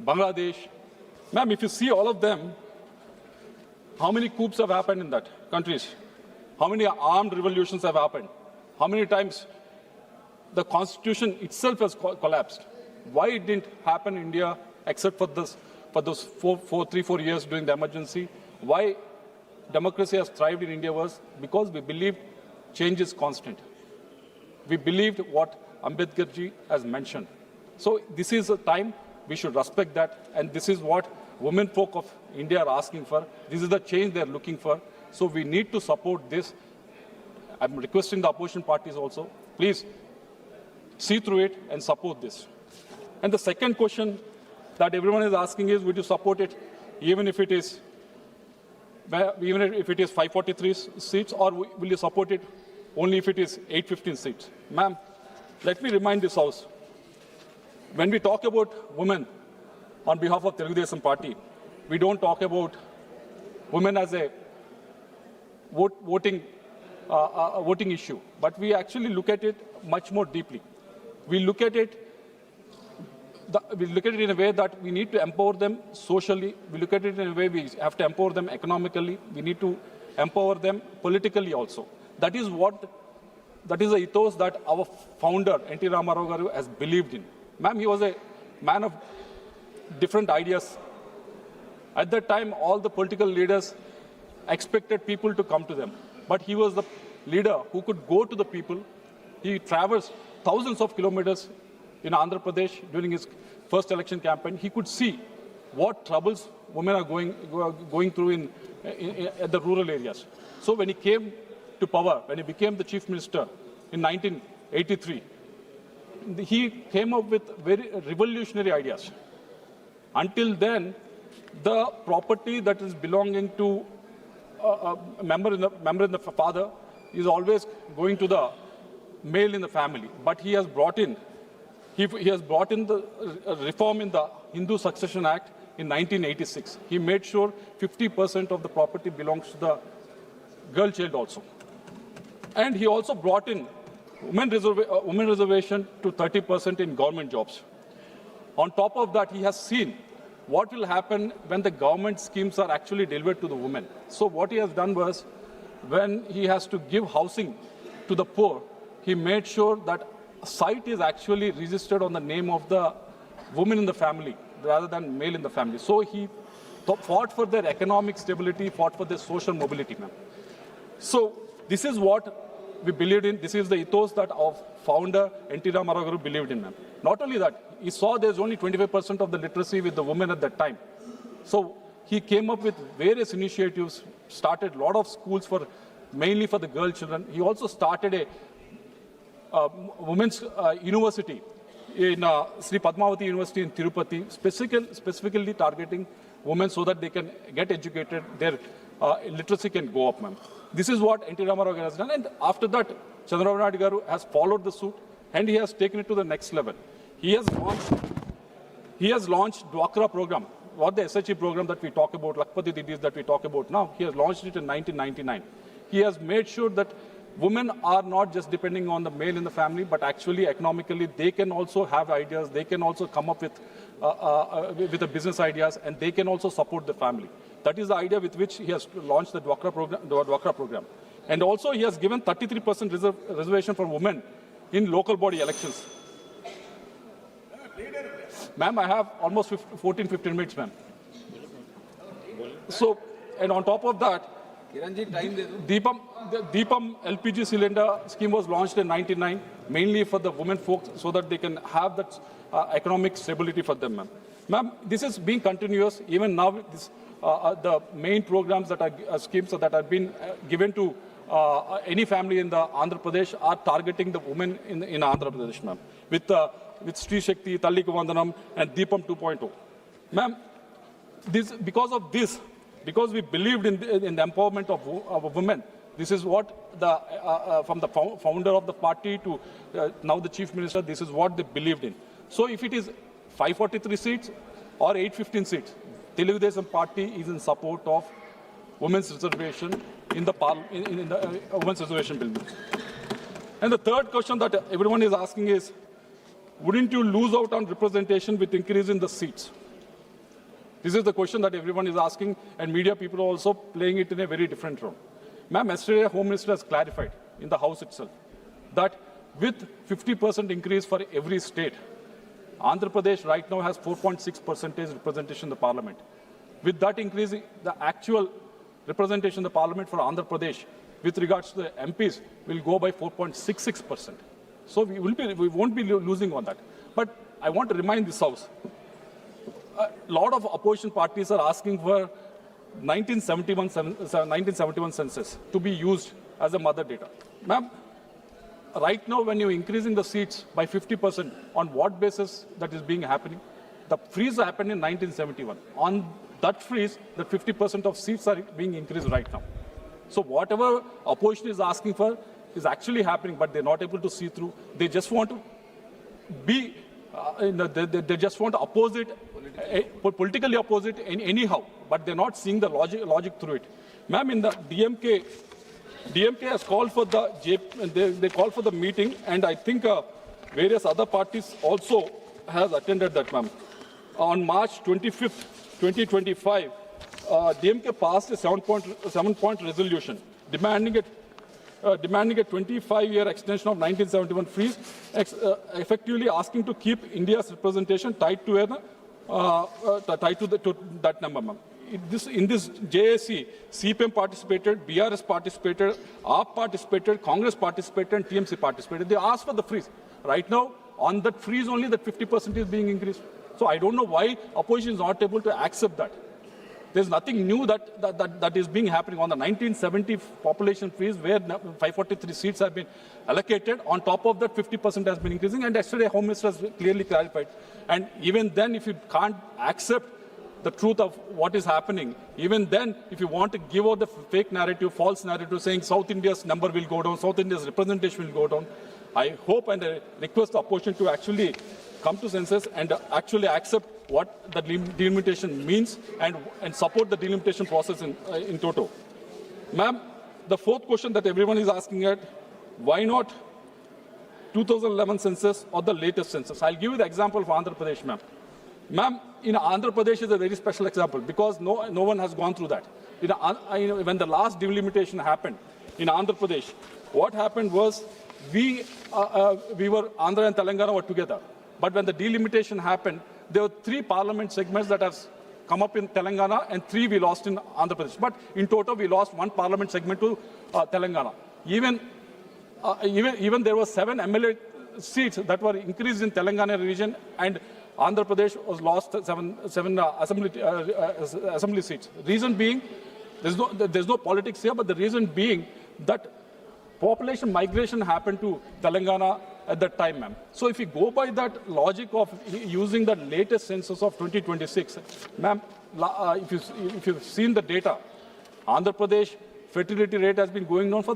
Bangladesh, ma'am, if you see all of them, how many coups have happened in that countries? How many armed revolutions have happened? How many times the constitution itself has collapsed? Why it didn't happen in India except for those 3-4 years during the emergency? Why democracy has thrived in India was because we believed change is constant. We believed what Ambedkar ji has mentioned. So this is a time we should respect that, and this is what women folk of India are asking for. This is the change they are looking for. So we need to support this. I'm requesting the opposition parties also, please see through it and support this. And the second question that everyone is asking is, would you support it even if it is 543 seats, or will you support it only if it is 815 seats? Ma'am, let me remind this House, when we talk about women on behalf of Telugu Desam Party, we don't talk about women as a voting issue, but we actually look at it much more deeply. We look at it in a way that we need to empower them socially. We look at it in a way we have to empower them economically. We need to empower them politically also. That is the ethos that our founder, N.T. Ramarao Garu, has believed in. Ma'am, he was a man of different ideas. At that time, all the political leaders expected people to come to them. But he was the leader who could go to the people. He traversed thousands of kilometers in Andhra Pradesh during his first election campaign. He could see what troubles women are going through at the rural areas. So when he came to power, when he became the chief minister in 1983, he came up with very revolutionary ideas. Until then, the property that is belonging to a member in the father is always going to the male in the family. But he has brought in the reform in the Hindu Succession Act in 1986. He made sure 50% of the property belongs to the girl child also. And he also brought in women reservation to 30% in government jobs. On top of that, he has seen what will happen when the government schemes are actually delivered to the women. So what he has done was, when he has to give housing to the poor, he made sure that a site is actually registered on the name of the woman in the family rather than male in the family. So he fought for their economic stability, fought for their social mobility, ma'am. So this is what we believed in. This is the ethos that our founder, N.T. Ramarao Garu, believed in, ma'am. Not only that, he saw there's only 25% of the literacy with the women at that time. So he came up with various initiatives, started a lot of schools mainly for the girl children. He also started a women's university in Sri Padmavati University in Tirupati, specifically targeting women so that they can get educated, their literacy can go up, ma'am. This is what N.T. Ramarao Garu has done, and after that, Chandrababu Naidu Garu has followed the suit, and he has taken it to the next level. He has launched Dwakra program, what the SHE program that we talk about, Lakpati Didis that we talk about now. He has launched it in 1999. He has made sure that women are not just depending on the male in the family, but actually economically they can also have ideas, they can also come up with the business ideas, and they can also support the family. That is the idea with which he has launched the Dwakra program. And also he has given 33% reservation for women in local body elections. Ma'am, I have almost 15 minutes, ma'am. So, and on top of that, Deepam LPG cylinder scheme was launched in '99, mainly for the women folks, so that they can have that economic stability for them, ma'am. Ma'am, this is being continuous. Even now, the main programs that are schemes that have been given to any family in the Andhra Pradesh are targeting the women in Andhra Pradesh, ma'am, with Sri Shakti, Talliku Vandanam, and Deepam 2.0. Ma'am, because we believed in the empowerment of women, this is what from the founder of the party to now the chief minister, this is what they believed in. So if it is 543 seats or 815 seats, Telugu Desam party is in support of women's reservation in the women's reservation bill. And the third question that everyone is asking is, wouldn't you lose out on representation with increase in the seats? This is the question that everyone is asking, and media people are also playing it in a very different role. Ma'am, yesterday Home Minister has clarified in the House itself that with 50% increase for every state, Andhra Pradesh right now has 4.6% representation in the parliament. With that increase, the actual representation in the parliament for Andhra Pradesh with regards to the MPs will go by 4.66%. So we won't be losing on that. But I want to remind this House, a lot of opposition parties are asking for 1971 census to be used as a mother data. Ma'am, right now when you're increasing the seats by 50%, on what basis that is being happening? The freeze happened in 1971. On that freeze, the 50% of seats are being increased right now. So whatever opposition is asking for is actually happening, but they're not able to see through. They just want to be, they just want to oppose it, politically oppose it anyhow, but they're not seeing the logic through it. Ma'am, in the DMK has called for they called for the meeting, and I think various other parties also has attended that, ma'am. On March 25th, 2025, DMK passed a seven-point resolution demanding a 25-year extension of 1971 freeze, effectively asking to keep India's representation tied to that number, ma'am. In this JAC, CPM participated, BRS participated, AAP participated, Congress participated, and TMC participated. They asked for the freeze. Right now, on that freeze only, that 50% is being increased. So I don't know why opposition is not able to accept that. There's nothing new that is being happening on the 1970 population freeze, where 543 seats have been allocated. On top of that, 50% has been increasing, and yesterday Home Minister has clearly clarified. And even then, if you can't accept the truth of what is happening, even then, if you want to give out the fake narrative, false narrative, saying South India's number will go down, South India's representation will go down, I hope and I request the opposition to actually come to senses and actually accept what the delimitation means and support the delimitation process in total. Ma'am, the fourth question that everyone is asking at, why not 2011 census or the latest census? I'll give you the example of Andhra Pradesh, ma'am. Ma'am, in Andhra Pradesh is a very special example because no one has gone through that. When the last delimitation happened in Andhra Pradesh, what happened was we were Andhra and Telangana were together. But when the delimitation happened, there were 3 parliament segments that have come up in Telangana and 3 we lost in Andhra Pradesh. But in total, we lost 1 parliament segment to Telangana. Even there were 7 MLA seats that were increased in Telangana region, and Andhra Pradesh was lost 7 assembly seats. Reason being, there's no politics here, but the reason being that population migration happened to Telangana at that time, ma'am. So if you go by that logic of using the latest census of 2026, ma'am, if you've seen the data, Andhra Pradesh fertility rate has been going down for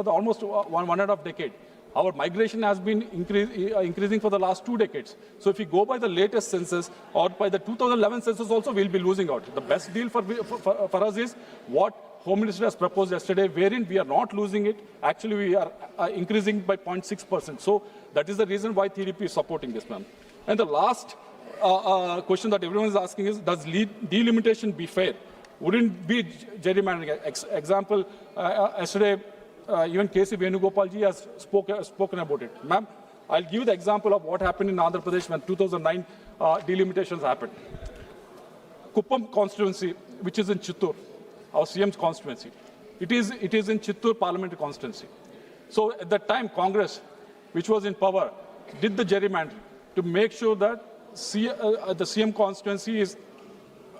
almost one and a half decade. Our migration has been increasing for the last 2 decades. So if you go by the latest census or by the 2011 census also, we'll be losing out. The best deal for us is what Home Minister has proposed yesterday, wherein we are not losing it. Actually, we are increasing by 0.6%. So that is the reason why TDP is supporting this, ma'am. And the last question that everyone is asking is, does delimitation be fair? Wouldn't be gerrymandering? Example, yesterday, even K.C. Venugopal ji has spoken about it. Ma'am, I'll give you the example of what happened in Andhra Pradesh when 2009 delimitations happened. Kuppam constituency, which is in Chittoor, our CM's constituency. It is in Chittoor parliamentary constituency. So at that time, Congress, which was in power, did the gerrymandering to make sure that the CM constituency is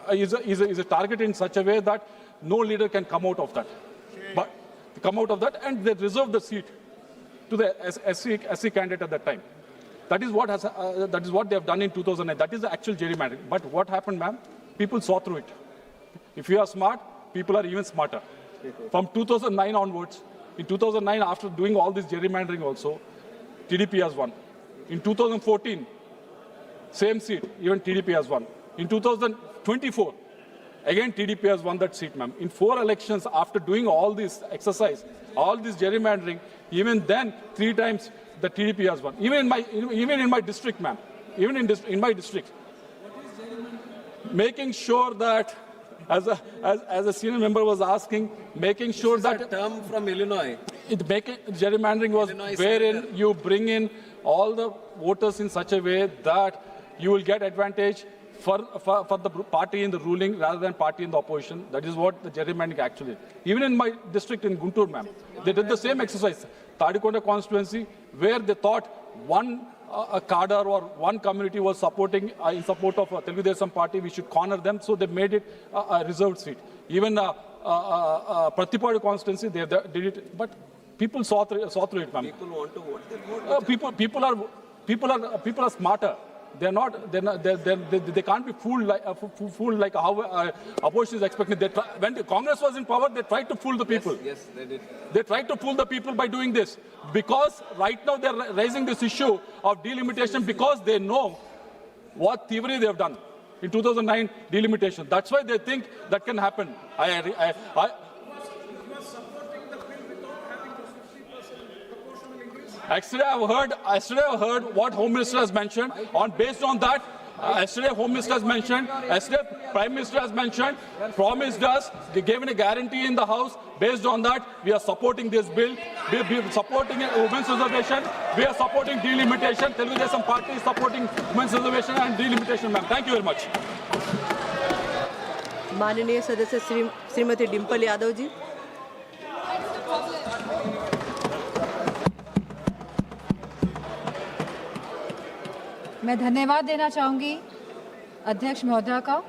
a target in such a way that no leader can come out of that. But come out of that, and they reserved the seat to the SC candidate at that time. That is what they have done in 2009. That is the actual gerrymandering. But what happened, ma'am? People saw through it. If you are smart, people are even smarter. From 2009 onwards, in 2009, after doing all this gerrymandering also, TDP has won. In 2014, same seat, even TDP has won. In 2024, again TDP has won that seat, ma'am. In 4 elections, after doing all this exercise, all this gerrymandering, even then 3 times the TDP has won. Even in my district, ma'am. Even in my district. Making sure that, as a senior member was asking, making sure that a term from Illinois. Gerrymandering was Illinois wherein you bring in all the voters in such a way that you will get advantage for the party in the ruling rather than party in the opposition. That is what the gerrymandering actually is. Even in my district in Guntur, ma'am, they did the same exercise. Tadikonda constituency, where they thought one cadre or one community was supporting in support of Telugu Desam party, we should corner them, so they made it a reserved seat. Even Pratipadu constituency, they did it, but people saw through it, ma'am. People want to vote. People are smarter. They can't be fooled like how opposition is expecting. When the Congress was in power, they tried to fool the people. Yes, they did. They tried to fool the people by doing this. Because right now they're raising this issue of delimitation because they know what thievery they have done in 2009 delimitation. That's why they think that can happen. Yesterday I've heard what Home Minister has mentioned. Based on that, yesterday Home Minister has mentioned, yesterday Prime Minister has mentioned, promised us, they gave a guarantee in the House. Based on that, we are supporting this bill. We are supporting women's reservation. We are supporting delimitation. Telugu Desam Party is supporting women's reservation and delimitation, ma'am. Thank you very much. माननीय सदस्य श्रीमती डिम्पल यादव जी। मैं धन्यवाद देना चाहूँगी अध्यक्ष महोदय का,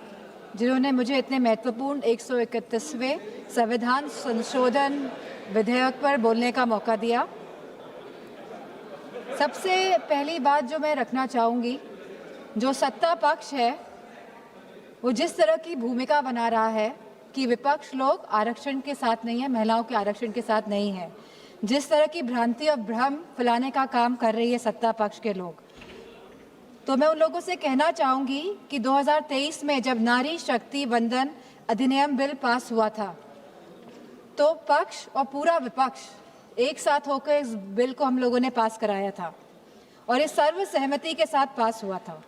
जिन्होंने मुझे इतने महत्वपूर्ण 131वें संविधान संशोधन विधेयक पर बोलने का मौका दिया। सबसे पहली बात जो मैं रखना चाहूँगी, जो सत्ता पक्ष है वो जिस तरह की भूमिका बना रहा है कि विपक्ष लोग आरक्षण के साथ नहीं है, महिलाओं के आरक्षण के साथ नहीं है, जिस तरह की भ्रांति और भ्रम फैलाने का काम कर रही है सत्ता पक्ष के लोग, तो मैं उन लोगों से कहना चाहूँगी कि 2023 में जब नारी शक्ति वंदन अधिनियम बिल पास हुआ था, तो पक्ष और पूरा विपक्ष एक साथ होकर इस बिल को हम लोगों ने पास कराया था और इस सर्वसहमति के साथ पास हुआ था।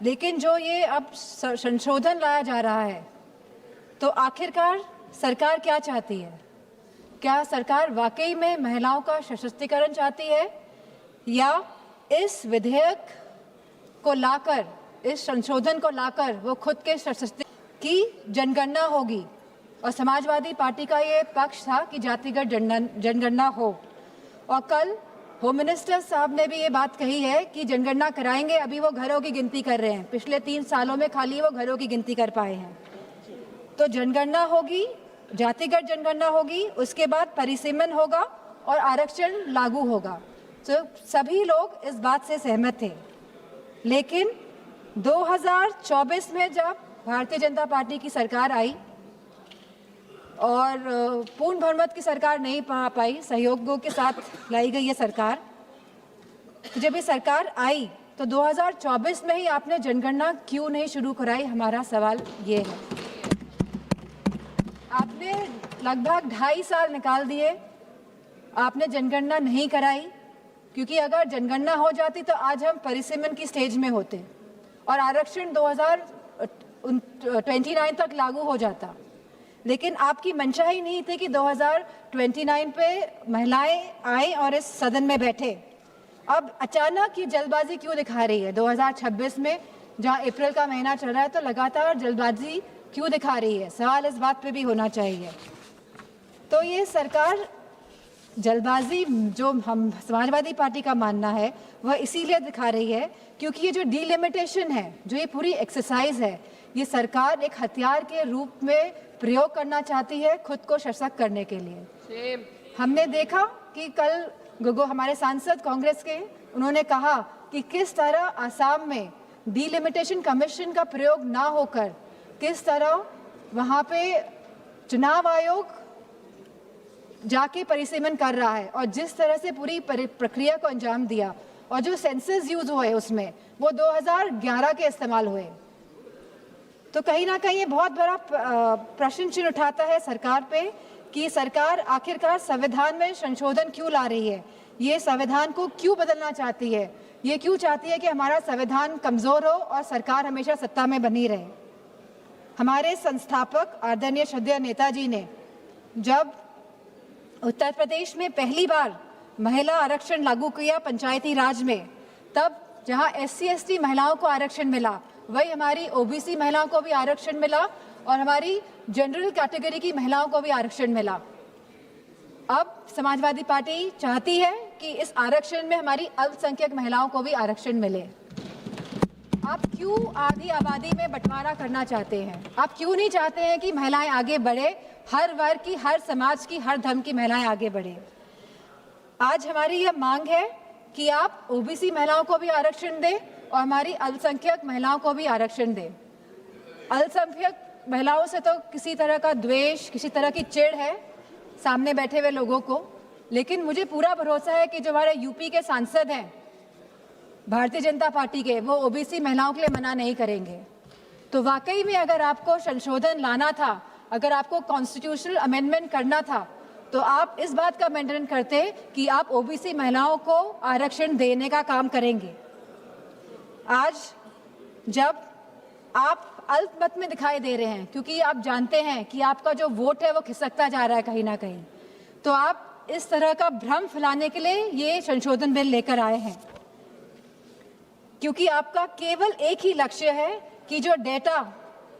लेकिन जो ये अब संशोधन लाया जा रहा है, तो आखिरकार सरकार क्या चाहती है? क्या सरकार वाकई में महिलाओं का सशक्तिकरण चाहती है, या इस विधेयक को लाकर, इस संशोधन को लाकर वो खुद के सशक्तिकरण की जनगणना होगी? और समाजवादी पार्टी का ये पक्ष था कि जातिगत जनगणना हो, और कल होम मिनिस्टर साहब ने भी ये बात कही है कि जनगणना कराएंगे। अभी वो घरों की गिनती कर रहे हैं, पिछले 3 सालों में खाली वो घरों की गिनती कर पाए हैं। तो जनगणना होगी, जातिगत जनगणना होगी, उसके बाद परिसीमन होगा और आरक्षण लागू होगा। तो सभी लोग इस बात से सहमत थे। लेकिन 2024 में जब भारतीय जनता पार्टी की सरकार आई और पूर्ण बहुमत की सरकार नहीं पा पाई, सहयोगों के साथ लाई गई ये सरकार, तो जब ये सरकार आई तो 2024 में ही आपने जनगणना क्यों नहीं शुरू कराई? हमारा सवाल ये है। आपने लगभग 2.5 साल निकाल दिए, आपने जनगणना नहीं कराई, क्योंकि अगर जनगणना हो जाती तो आज हम परिसीमन की स्टेज में होते और आरक्षण 2029 तक लागू हो जाता। लेकिन आपकी मंशा ही नहीं थी कि 2029 पे महिलाएं आए और इस सदन में बैठे। अब अचानक ये जल्दबाजी क्यों दिखा रही है 2026 में, जहां अप्रैल का महीना चल रहा है, तो लगातार जल्दबाजी क्यों दिखा रही है? सवाल इस बात पे भी होना चाहिए। तो ये सरकार जल्दबाजी, जो हम समाजवादी पार्टी का मानना है, वह इसीलिए दिखा रही है क्योंकि ये जो डीलिमिटेशन है, जो ये पूरी एक्सरसाइज है, ये सरकार एक हथियार के रूप में प्रयोग करना चाहती है खुद को सशक्त करने के लिए। हमने देखा कि कल गोगो हमारे सांसद कांग्रेस के, उन्होंने कहा कि किस तरह आसाम में डीलिमिटेशन कमीशन का प्रयोग ना होकर किस तरह वहाँ पे चुनाव आयोग जाके परिसीमन कर रहा है और जिस तरह से पूरी प्रक्रिया को अंजाम दिया, और जो सेंसस यूज हुए उसमें वो 2011 के इस्तेमाल हुए। तो कहीं ना कहीं ये बहुत बड़ा प्रश्न चिन्ह उठाता है सरकार पे कि सरकार आखिरकार संविधान में संशोधन क्यों ला रही है, ये संविधान को क्यों बदलना चाहती है, ये क्यों चाहती है कि हमारा संविधान कमजोर हो और सरकार हमेशा सत्ता में बनी रहे। हमारे संस्थापक आदरणीय श्रद्धेय नेताजी ने जब उत्तर प्रदेश में पहली बार महिला आरक्षण लागू किया पंचायती राज में, तब जहां SC/ST महिलाओं को आरक्षण मिला, वही हमारी OBC महिलाओं को भी आरक्षण मिला और हमारी जनरल कैटेगरी की महिलाओं को भी आरक्षण मिला। अब समाजवादी पार्टी चाहती है कि इस आरक्षण में हमारी अल्पसंख्यक महिलाओं को भी आरक्षण मिले। आप क्यों आधी आबादी में बंटवारा करना चाहते हैं? आप क्यों नहीं चाहते हैं कि महिलाएं आगे बढ़े, हर वर्ग की, हर समाज की, हर धर्म की महिलाएं आगे बढ़े? आज हमारी यह मांग है कि आप OBC महिलाओं को भी आरक्षण दें और हमारी अल्पसंख्यक महिलाओं को भी आरक्षण दें। अल्पसंख्यक महिलाओं से तो किसी तरह का द्वेष, किसी तरह की चिढ़ है सामने बैठे हुए लोगों को, लेकिन मुझे पूरा भरोसा है कि जो हमारे यूपी के सांसद हैं भारतीय जनता पार्टी के, वो OBC महिलाओं के लिए मना नहीं करेंगे। तो वाकई में अगर आपको संशोधन लाना था, अगर आपको कॉन्स्टिट्यूशनल अमेंडमेंट करना था, तो आप इस बात का अमेंडमेंट करते कि आप OBC महिलाओं को आरक्षण देने का काम करेंगे। आज जब आप अल्पमत में दिखाई दे रहे हैं, क्योंकि आप जानते हैं कि आपका जो वोट है वो खिसकता जा रहा है कहीं ना कहीं, तो आप इस तरह का भ्रम फैलाने के लिए ये संशोधन बिल लेकर आए हैं, क्योंकि आपका केवल एक ही लक्ष्य है कि जो डेटा,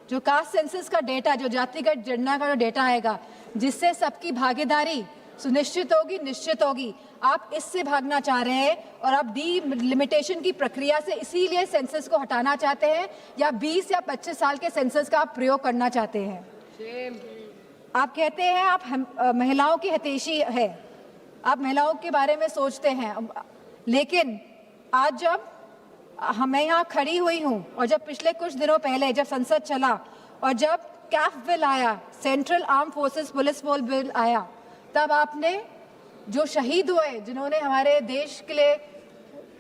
जो कास्ट सेंसस का डेटा, जो जातिगत जनगणना का जो डेटा आएगा, जिससे सबकी भागीदारी सुनिश्चित होगी, निश्चित होगी, आप इससे भागना चाह रहे हैं और आप डीलिमिटेशन की प्रक्रिया से इसीलिए सेंसस को हटाना चाहते हैं, या 20 या 25 साल के सेंसस का आप प्रयोग करना चाहते हैं। आप कहते हैं आप महिलाओं की हितैषी है, आप महिलाओं के बारे में सोचते हैं, लेकिन आज जब मैं यहाँ खड़ी हुई हूँ और जब पिछले कुछ दिनों पहले जब संसद चला और जब कैफ बिल आया, central arm forces police bill आया, तब आपने जो शहीद हुए, जिन्होंने हमारे देश के लिए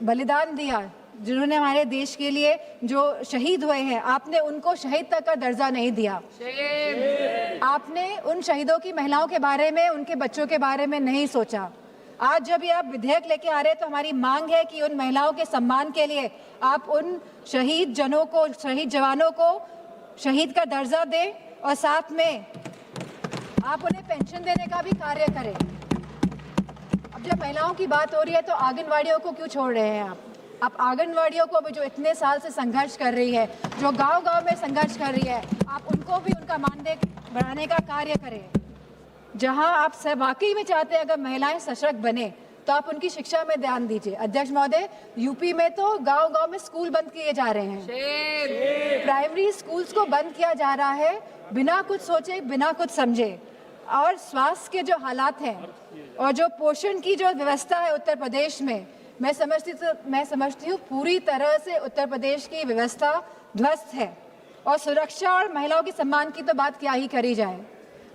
बलिदान दिया, जिन्होंने हमारे देश के लिए जो शहीद हुए हैं, आपने उनको शहीद तक का दर्जा नहीं दिया। आपने उन शहीदों की महिलाओं के बारे में, उनके बच्चों के बारे में नहीं सोचा। आज जब ये आप विधेयक लेके आ रहे हैं, तो हमारी मांग है कि उन महिलाओं के सम्मान के लिए आप उन शहीद जनों को, शहीद जवानों को शहीद का दर्जा दें और साथ में आप उन्हें पेंशन देने का भी कार्य करें। अब जब महिलाओं की बात हो रही है, तो आंगनवाड़ियों को क्यों छोड़ रहे हैं आप आंगनवाड़ियों को भी, जो इतने साल से संघर्ष कर रही है, जो गांव-गांव में संघर्ष कर रही है, आप उनको भी उनका मानदेय बढ़ाने का कार्य करें। जहां आप सब वाकई में चाहते हैं अगर महिलाएं सशक्त बने, तो आप उनकी शिक्षा में ध्यान दीजिए। अध्यक्ष महोदय, यूपी में तो गांव-गांव में स्कूल बंद किए जा रहे हैं, प्राइमरी स्कूल्स को बंद किया जा रहा है बिना कुछ सोचे, बिना कुछ समझे। और स्वास्थ्य के जो हालात हैं और जो पोषण की जो व्यवस्था है उत्तर प्रदेश में, मैं समझती हूँ पूरी तरह से उत्तर प्रदेश की व्यवस्था ध्वस्त है। और सुरक्षा और महिलाओं के सम्मान की तो बात क्या ही करी जाए।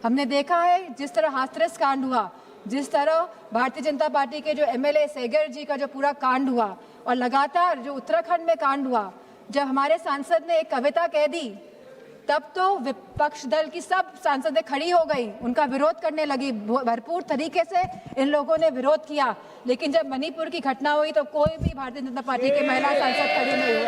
हमने देखा है जिस तरह हाथरस कांड हुआ, जिस तरह भारतीय जनता पार्टी के जो MLA सेगर जी का जो पूरा कांड हुआ, और लगातार जो उत्तराखंड में कांड हुआ, जब हमारे सांसद ने एक कविता कह दी, तब तो विपक्ष दल की सब सांसदें खड़ी हो गई, उनका विरोध करने लगी, भरपूर तरीके से इन लोगों ने विरोध किया। लेकिन जब मणिपुर की घटना हुई, तो कोई भी भारतीय जनता पार्टी के महिला सांसद खड़ी नहीं हुए।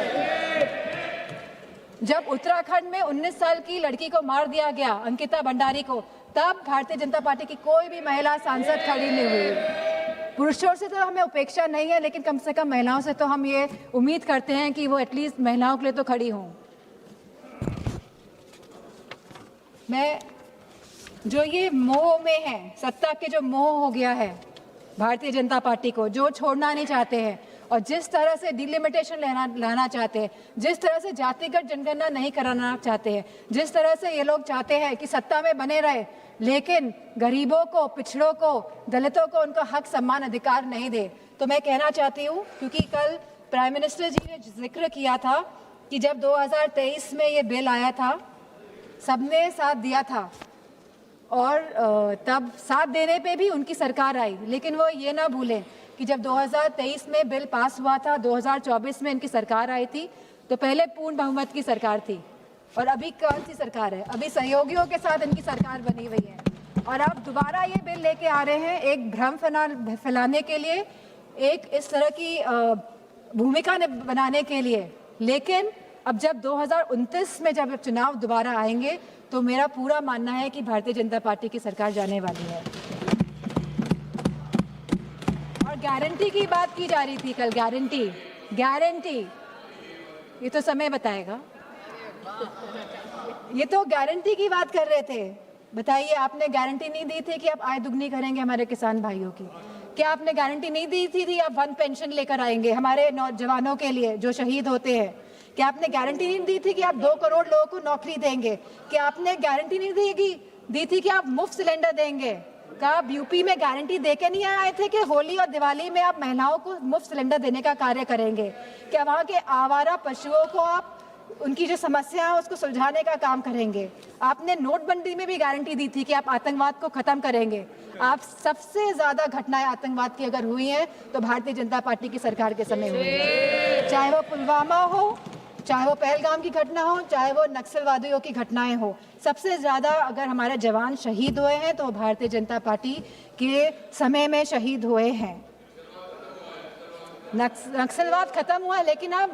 जब उत्तराखंड में 19 साल की लड़की को मार दिया गया, अंकिता भंडारी को, तब भारतीय जनता पार्टी की कोई भी महिला सांसद खड़ी नहीं हुई। पुरुषों से तो हमें उपेक्षा नहीं है, लेकिन कम से कम महिलाओं से तो हम ये उम्मीद करते हैं कि वो एटलीस्ट महिलाओं के लिए तो खड़ी हों। मैं जो ये मोह में है, सत्ता के जो मोह हो गया है भारतीय जनता पार्टी को, जो छोड़ना नहीं चाहते हैं और जिस तरह से डिलिमिटेशन लाना चाहते हैं, जिस तरह से जातिगत जनगणना नहीं कराना चाहते हैं, जिस तरह से ये लोग चाहते हैं कि सत्ता में बने रहे लेकिन गरीबों को, पिछड़ों को, दलितों को उनका हक, सम्मान, अधिकार नहीं दे, तो मैं कहना चाहती हूँ, क्योंकि कल प्राइम मिनिस्टर जी ने जिक्र किया था कि जब 2023 में ये बिल आया था सबने साथ दिया था और तब साथ देने पे भी उनकी सरकार आई, लेकिन वो ये ना भूलें कि जब 2023 में बिल पास हुआ था, 2024 में इनकी सरकार आई थी, तो पहले पूर्ण बहुमत की सरकार थी और अभी कौन सी सरकार है? अभी सहयोगियों के साथ इनकी सरकार बनी हुई है और अब दोबारा ये बिल लेके आ रहे हैं एक भ्रम फैलाने के लिए, एक इस तरह की भूमिका बनाने के लिए। लेकिन अब जब 2029 में जब चुनाव दोबारा आएंगे तो मेरा पूरा मानना है कि भारतीय जनता पार्टी की सरकार जाने वाली है। और गारंटी की बात की जा रही थी कल, गारंटी, ये तो समय बताएगा। ये तो गारंटी की बात कर रहे थे। बताइए, आपने गारंटी नहीं दी थी कि आप आय दुगनी करेंगे हमारे किसान भाइयों की? क्या आपने गारंटी नहीं दी थी आप वन पेंशन लेकर आएंगे हमारे नौजवानों के लिए जो शहीद होते हैं? क्या आपने गारंटी नहीं दी थी कि आप 2 करोड़ लोगों को नौकरी देंगे? क्या आपने गारंटी नहीं दी थी कि आप मुफ्त सिलेंडर देंगे? क्या आप यूपी में गारंटी देके नहीं आए थे कि होली और दिवाली में आप महिलाओं को मुफ्त सिलेंडर देने का कार्य करेंगे? क्या वहाँ के आवारा पशुओं को आप उनकी जो समस्या है उसको सुलझाने का काम करेंगे? आपने नोटबंदी में भी गारंटी दी थी कि आप आतंकवाद को खत्म करेंगे। आप सबसे ज्यादा घटनाएं आतंकवाद की अगर हुई हैं तो भारतीय जनता पार्टी की सरकार के समय हुई है, चाहे वो पुलवामा हो, चाहे वो पहलगाम की घटना हो, चाहे वो नक्सलवादियों की घटनाएं हो। सबसे ज्यादा अगर हमारे जवान शहीद हुए हैं तो भारतीय जनता पार्टी के समय में शहीद हुए हैं। नक्सलवाद खत्म हुआ, लेकिन आप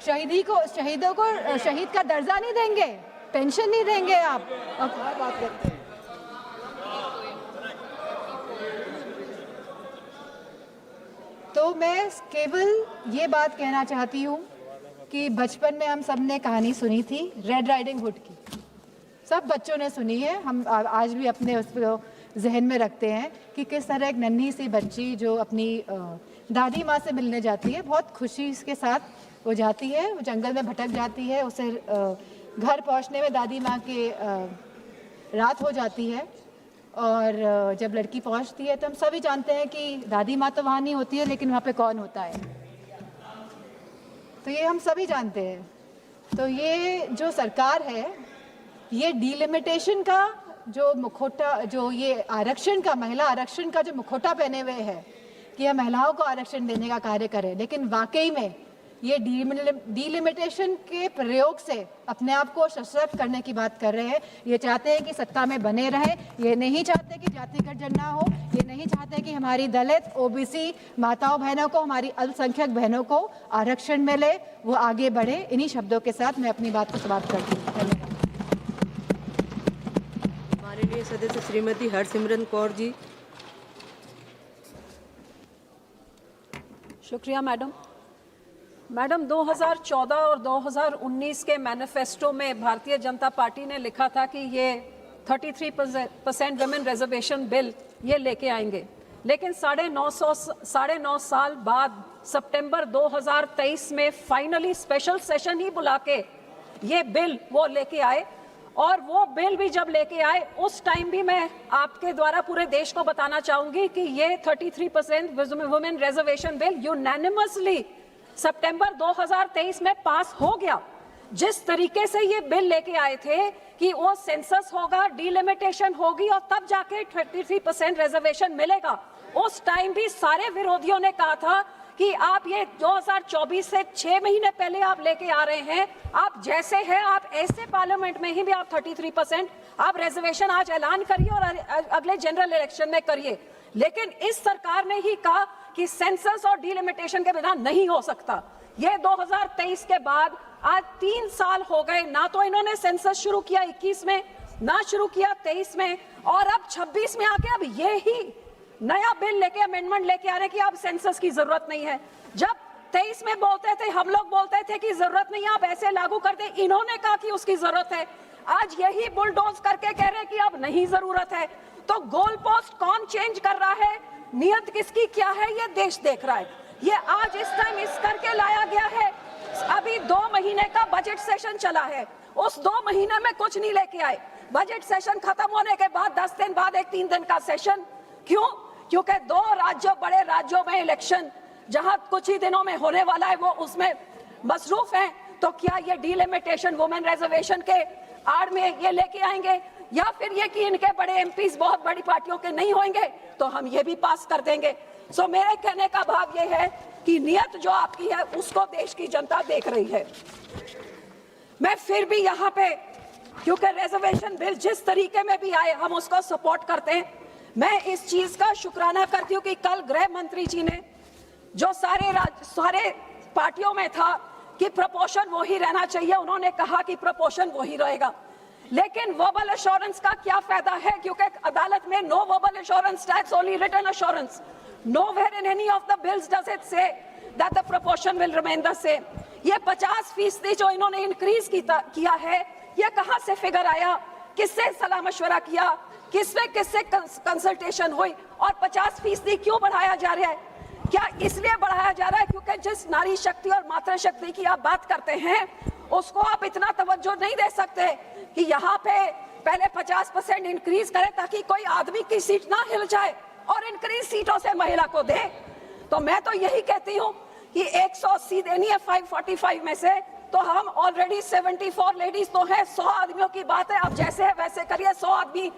शहीदों को शहीद का दर्जा नहीं देंगे, पेंशन नहीं देंगे आप। अब क्या बात करते हैं? तो मैं केवल ये बात कहना चाहती हूँ कि बचपन में हम सब ने कहानी सुनी थी रेड राइडिंग हुड की, सब बच्चों ने सुनी है, हम आज भी अपने उसको जहन में रखते हैं कि किस तरह एक नन्ही सी बच्ची जो अपनी दादी माँ से मिलने जाती है, बहुत खुशी के साथ वो जाती है, वो जंगल में भटक जाती है, उसे घर पहुँचने में दादी माँ के रात हो जाती है और जब लड़की पहुँचती है तो हम सभी जानते हैं कि दादी माँ तो वहाँ नहीं होती है, लेकिन वहाँ पे कौन होता है, तो ये हम सभी जानते हैं। तो ये जो सरकार है, ये डिलिमिटेशन का जो मुखौटा, जो ये आरक्षण का, महिला आरक्षण का जो मुखौटा पहने हुए है कि हम महिलाओं को आरक्षण देने का कार्य करें, लेकिन वाकई में ये डिलिमिटेशन के प्रयोग से अपने आप को सशक्त करने की बात कर रहे हैं। ये चाहते हैं कि सत्ता में बने रहें, ये नहीं चाहते कि जातिगत जनगणना हो, ये नहीं चाहते कि हमारी दलित, ओबीसी माताओं बहनों को, हमारी अल्पसंख्यक बहनों को आरक्षण मिले, वो आगे बढ़े। इन्हीं शब्दों के साथ मैं अपनी बात को समाप्त करती हूँ। धन्यवाद। माननीय सदस्य श्रीमती हरसिमरत कौर जी। शुक्रिया मैडम 2014 और 2019 के मैनिफेस्टो में भारतीय जनता पार्टी ने लिखा था कि ये 33% वुमेन रिजर्वेशन बिल ये लेके आएंगे, लेकिन 9.5 साल बाद सितंबर 2023 में फाइनली स्पेशल सेशन ही बुला के ये बिल वो लेके आए। और वो बिल भी जब लेके आए उस टाइम भी मैं आपके द्वारा पूरे देश को बताना चाहूंगी कि ये 33% वुमेन रिजर्वेशन बिल यूनानिमसली सितंबर 2023 में पास हो गया। जिस तरीके से ये बिल लेके आए थे कि वो सेंसस होगा, डिलिमिटेशन होगी और तब जाके 33% रिजर्वेशन मिलेगा, उस टाइम भी सारे विरोधियों ने कहा था कि आप ये 2024 से 6 महीने पहले आप लेके आ रहे हैं, आप जैसे हैं आप ऐसे पार्लियामेंट में ही भी आप 33% आप रिजर्वेशन आज ऐलान करिए और अगले जनरल इलेक्शन में करिए। लेकिन इस सरकार ने ही कहा कि सेंसस और डिलिमिटेशन के बिना नहीं हो सकता। ये 2023 के बाद आज 3 साल हो गए, ना तो इन्होंने सेंसस शुरू किया 21 में, ना शुरू किया 23 में, और अब 26 में आके अब ये ही नया बिल लेके, अमेंडमेंट लेके आ रहे कि अब सेंसस की जरूरत नहीं है। जब 23 में बोलते थे, हम लोग बोलते थे कि जरूरत नहीं है, आप ऐसे लागू करते, इन्होंने कहा कि उसकी जरूरत है। आज यही बुलडोज करके कह रहे हैं कि अब नहीं जरूरत है। तो गोल पोस्ट कौन चेंज कर रहा है, नियत किसकी क्या है, ये देश देख रहा है। ये आज इस टाइम इस करके लाया गया है। अभी 2 महीने का बजट सेशन चला है, उस 2 महीने में कुछ नहीं लेके आए। बजट सेशन खत्म होने के बाद 10 दिन बाद एक 3 दिन का सेशन, क्यों? क्योंकि 2 राज्यों, बड़े राज्यों में इलेक्शन जहां कुछ ही दिनों में होने वाला है, वो उसमें मसरूफ हैं। तो क्या ये डिलिमिटेशन वुमेन रिजर्वेशन के आड़ में ये लेके आएंगे, या फिर ये कि इनके बड़े एमपीज बहुत बड़ी पार्टियों के नहीं होंगे तो हम ये भी पास कर देंगे। सो मेरे कहने का भाव ये है कि नियत जो आपकी है उसको देश की जनता देख रही है। मैं फिर भी यहाँ पे, क्योंकि रिजर्वेशन बिल जिस तरीके में भी आए हम उसको सपोर्ट करते हैं। मैं इस चीज का शुक्राना करती हूँ कि कल गृह मंत्री जी ने, जो सारे पार्टियों में था कि प्रपोर्शन वही रहना चाहिए, उन्होंने कहा कि प्रपोर्शन वही रहेगा। लेकिन वर्बल एश्योरेंस का क्या फायदा है, क्योंकि अदालत में no verbal assurance, that's only written assurance. Nowhere in any of the bills does it say that the proportion will remain the same. ये 50% जो इन्होंने इंक्रीज किया है, ये कहाँ से फिगर आया, किससे सलाह मशवरा किया, किससे कंसल्टेशन हुई, और 50% क्यों बढ़ाया जा रहा है? क्या इसलिए बढ़ाया जा रहा है क्योंकि जिस नारी शक्ति और मातृ शक्ति की आप बात करते हैं उसको आप इतना तवज्जो नहीं दे सकते कि यहाँ पे पहले 50% इंक्रीज करें ताकि कोई आदमी की सीट ना हिल जाए और इंक्रीज सीटों से महिला को दे। तो मैं तो यही कहती हूँ कि 180 देनी है 545 में से, तो हम ऑलरेडी 74 लेडीज तो है, 100 आदमियों की बात है, अब जैसे है वैसे करिए। 100 आदमी,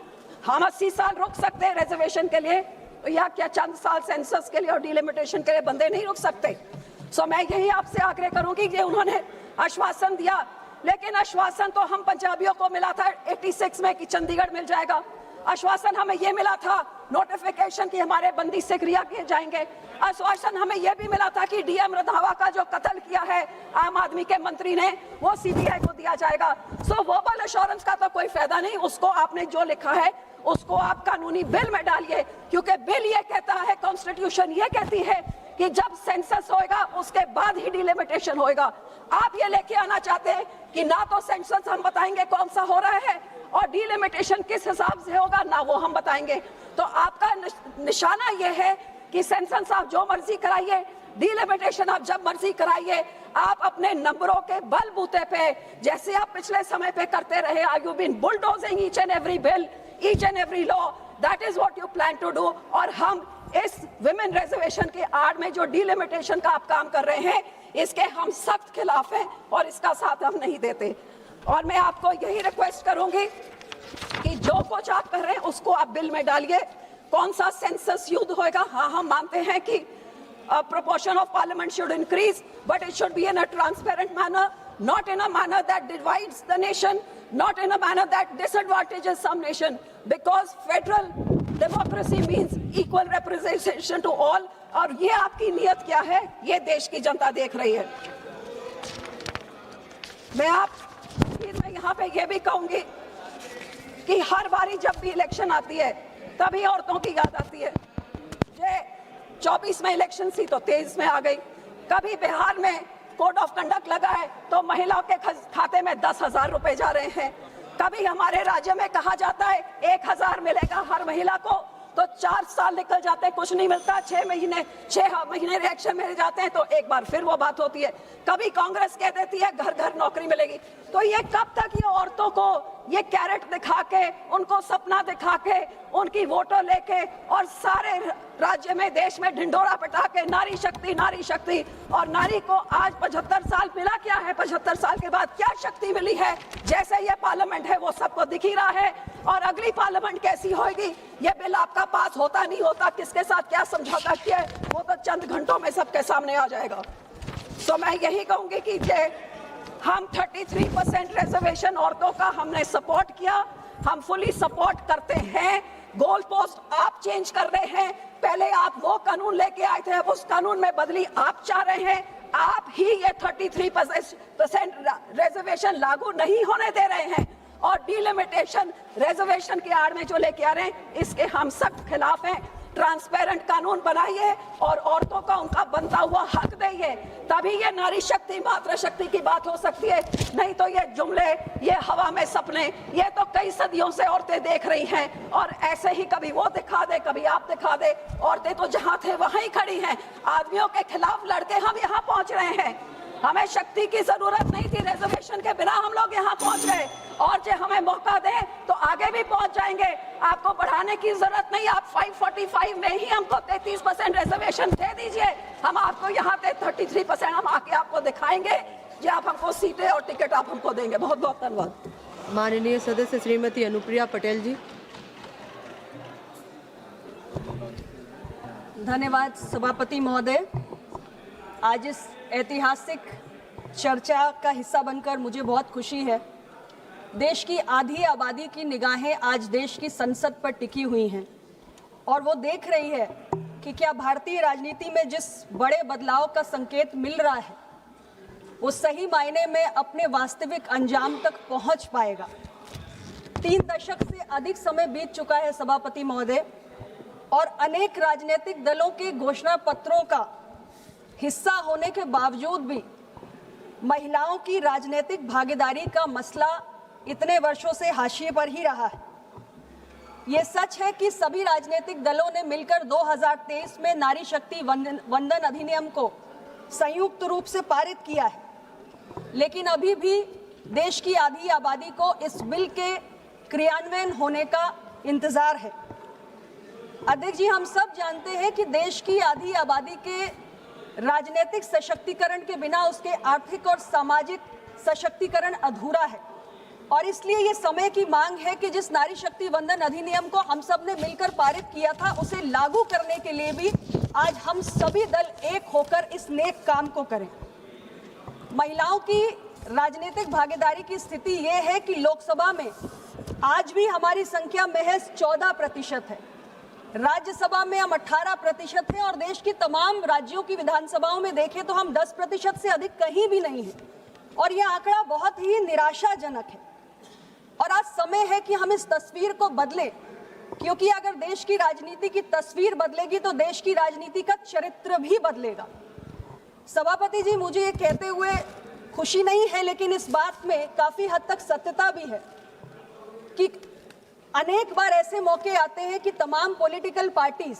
हम 80 साल रुक सकते हैं रिजर्वेशन के लिए, तो या क्या चंद साल सेंसस के लिए और डिलिमिटेशन के लिए बंदे नहीं रुक सकते? सो मैं यही आपसे आग्रह करूंगी कि उन्होंने आश्वासन दिया, लेकिन आश्वासन तो हम पंजाबियों को मिला था 86 में कि चंडीगढ़ मिल जाएगा। आश्वासन हमें ये मिला था नोटिफिकेशन कि हमारे बंदी से क्रिया किए जाएंगे। आश्वासन हमें यह भी मिला था कि डीएम रंधावा का जो कत्ल किया है आम आदमी के मंत्री ने, वो सीबीआई को दिया जाएगा। सो वर्बल एश्योरेंस का तो कोई फायदा नहीं, उसको आपने जो लिखा है उसको आप कानूनी बिल में डालिए, क्योंकि बिल ये कहता है, कॉन्स्टिट्यूशन ये कहती है कि जब सेंसस होएगा उसके बाद ही डिलिमिटेशन होएगा। आप ये लेके आना चाहते हैं कि ना तो सेंसस हम बताएंगे कौन सा हो रहा है और डिलिमिटेशन किस हिसाब से होगा, ना वो हम बताएंगे। तो आपका निशाना ये है कि सेंसस आप जो मर्जी कराइए, डिलिमिटेशन आप जब मर्जी कराइए, आप अपने नंबरों के बलबूते पे जैसे आप पिछले समय पे करते रहे, you been bulldozing each and every bill, each and every law, that is what you plan to do. और हम इस विमेन रिजर्वेशन के आड़ में जो डिलिमिटेशन का आप काम कर रहे हैं, इसके हम सख्त खिलाफ हैं और इसका साथ हम नहीं देते। और मैं आपको यही रिक्वेस्ट करूंगी कि जो कुछ आप कर रहे हैं उसको आप बिल में डालिए। कौन सा सेंसस युद्ध होएगा? हाँ, हम मानते हैं कि proportion of parliament should increase, but it should be in a transparent manner, not in a manner that divides the nation, not in a manner that disadvantages some nation, because federal democracy means equal representation to all। और ये आपकी नियत क्या है, ये देश की जनता देख रही है। मैं यहाँ पे ये भी कहूंगी कि हर बारी जब भी इलेक्शन आती है तभी औरतों की याद आती है। ये 24 में इलेक्शन थी तो 23 में आ गई। कभी बिहार में कोड ऑफ कंडक्ट लगा है तो महिलाओं के खाते में 10,000 रुपए जा रहे हैं। कभी हमारे राज्य में कहा जाता है 1,000 मिलेगा हर महिला को, तो 4 साल निकल जाते हैं, कुछ नहीं मिलता। 6 महीने रिएक्शन में जाते हैं तो एक बार फिर वो बात होती है। कभी कांग्रेस कह देती है घर घर नौकरी मिलेगी। तो ये कब तक ये औरतों को ये कैरेट दिखा के, उनको सपना दिखा के, उनकी वोटों लेके और सारे राज्य में देश में ढिंढोरा पिटा के नारी शक्ति, और नारी को आज 75 साल मिला क्या है? 75 साल के बाद क्या शक्ति मिली है? जैसे ये पार्लियामेंट है वो सबको दिख ही रहा है। और अगली पार्लियामेंट कैसी होगी, ये बिल आपका पास होता नहीं होता, किसके साथ क्या समझौता किया है, वो तो चंद घंटों में सबके सामने आ जाएगा। तो मैं यही कहूंगी कि हम 33% रिजर्वेशन औरतों का हमने सपोर्ट किया, हम फुली सपोर्ट करते हैं। गोल पोस्ट आप चेंज कर रहे हैं। पहले आप वो कानून लेके आए थे, अब उस कानून में बदली आप चाह रहे हैं। आप ही ये 33% रिजर्वेशन लागू नहीं होने दे रहे हैं और डिलिमिटेशन रिजर्वेशन की आड़ में जो लेके आ रहे हैं, इसके हम सख्त खिलाफ हैं। ट्रांसपेरेंट कानून बनाइए और औरतों का उनका बनता हुआ हक देइए, तभी ये नारी शक्ति मातृशक्ति की बात हो सकती है। नहीं तो ये जुमले, ये हवा में सपने, ये तो कई सदियों से औरतें देख रही हैं और ऐसे ही कभी वो दिखा दे, कभी आप दिखा दे। औरतें तो जहां थे वहां ही खड़ी हैं। आदमियों के खिलाफ लड़के हम यहाँ पहुंच रहे हैं। हमें शक्ति की जरूरत नहीं थी, रिजर्वेशन के बिना हम लोग यहाँ पहुंच गए और जो हमें मौका दें तो आगे भी पहुंच जाएंगे। आपको बढ़ाने की जरूरत नहीं, आप 545 में ही हमको 33% रिजर्वेशन दे दीजिए। हम आपको यहाँ पे 33% हम आके आपको दिखाएंगे जो आप हमको सीटें और टिकट आप हमको देंगे। बहुत बहुत धन्यवाद। माननीय सदस्य श्रीमती अनुप्रिया पटेल जी। धन्यवाद सभापति महोदय। आज इस ऐतिहासिक चर्चा का हिस्सा बनकर मुझे बहुत खुशी है। देश की आधी आबादी की निगाहें आज देश की संसद पर टिकी हुई हैं और वो देख रही है कि क्या भारतीय राजनीति में जिस बड़े बदलाव का संकेत मिल रहा है वो सही मायने में अपने वास्तविक अंजाम तक पहुंच पाएगा। 3 दशक से अधिक समय बीत चुका है सभापति महोदय और अनेक राजनीतिक दलों के घोषणा पत्रों का हिस्सा होने के बावजूद भी महिलाओं की राजनीतिक भागीदारी का मसला इतने वर्षों से हाशिए पर ही रहा है। ये सच है कि सभी राजनीतिक दलों ने मिलकर 2023 में नारी शक्ति वंदन अधिनियम को संयुक्त रूप से पारित किया है, लेकिन अभी भी देश की आधी आबादी को इस बिल के क्रियान्वयन होने का इंतजार है। अध्यक्ष जी, हम सब जानते हैं कि देश की आधी आबादी के राजनीतिक सशक्तिकरण के बिना उसके आर्थिक और सामाजिक सशक्तिकरण अधूरा है और इसलिए ये समय की मांग है कि जिस नारी शक्ति वंदन अधिनियम को हम सब ने मिलकर पारित किया था उसे लागू करने के लिए भी आज हम सभी दल एक होकर इस नेक काम को करें। महिलाओं की राजनीतिक भागीदारी की स्थिति ये है कि लोकसभा में आज भी हमारी संख्या महज 14% है, राज्यसभा में हम 18% हैं और देश की तमाम राज्यों की विधानसभाओं में देखें तो हम 10% से अधिक कहीं भी नहीं हैं और यह आंकड़ा बहुत ही निराशाजनक है। और आज समय है कि हम इस तस्वीर को बदलें, क्योंकि अगर देश की राजनीति की तस्वीर बदलेगी तो देश की राजनीति का चरित्र भी बदलेगा। सभापति जी, मुझे ये कहते हुए खुशी नहीं है, लेकिन इस बात में काफी हद तक सत्यता भी है कि अनेक बार ऐसे मौके आते हैं कि तमाम पॉलिटिकल पार्टीज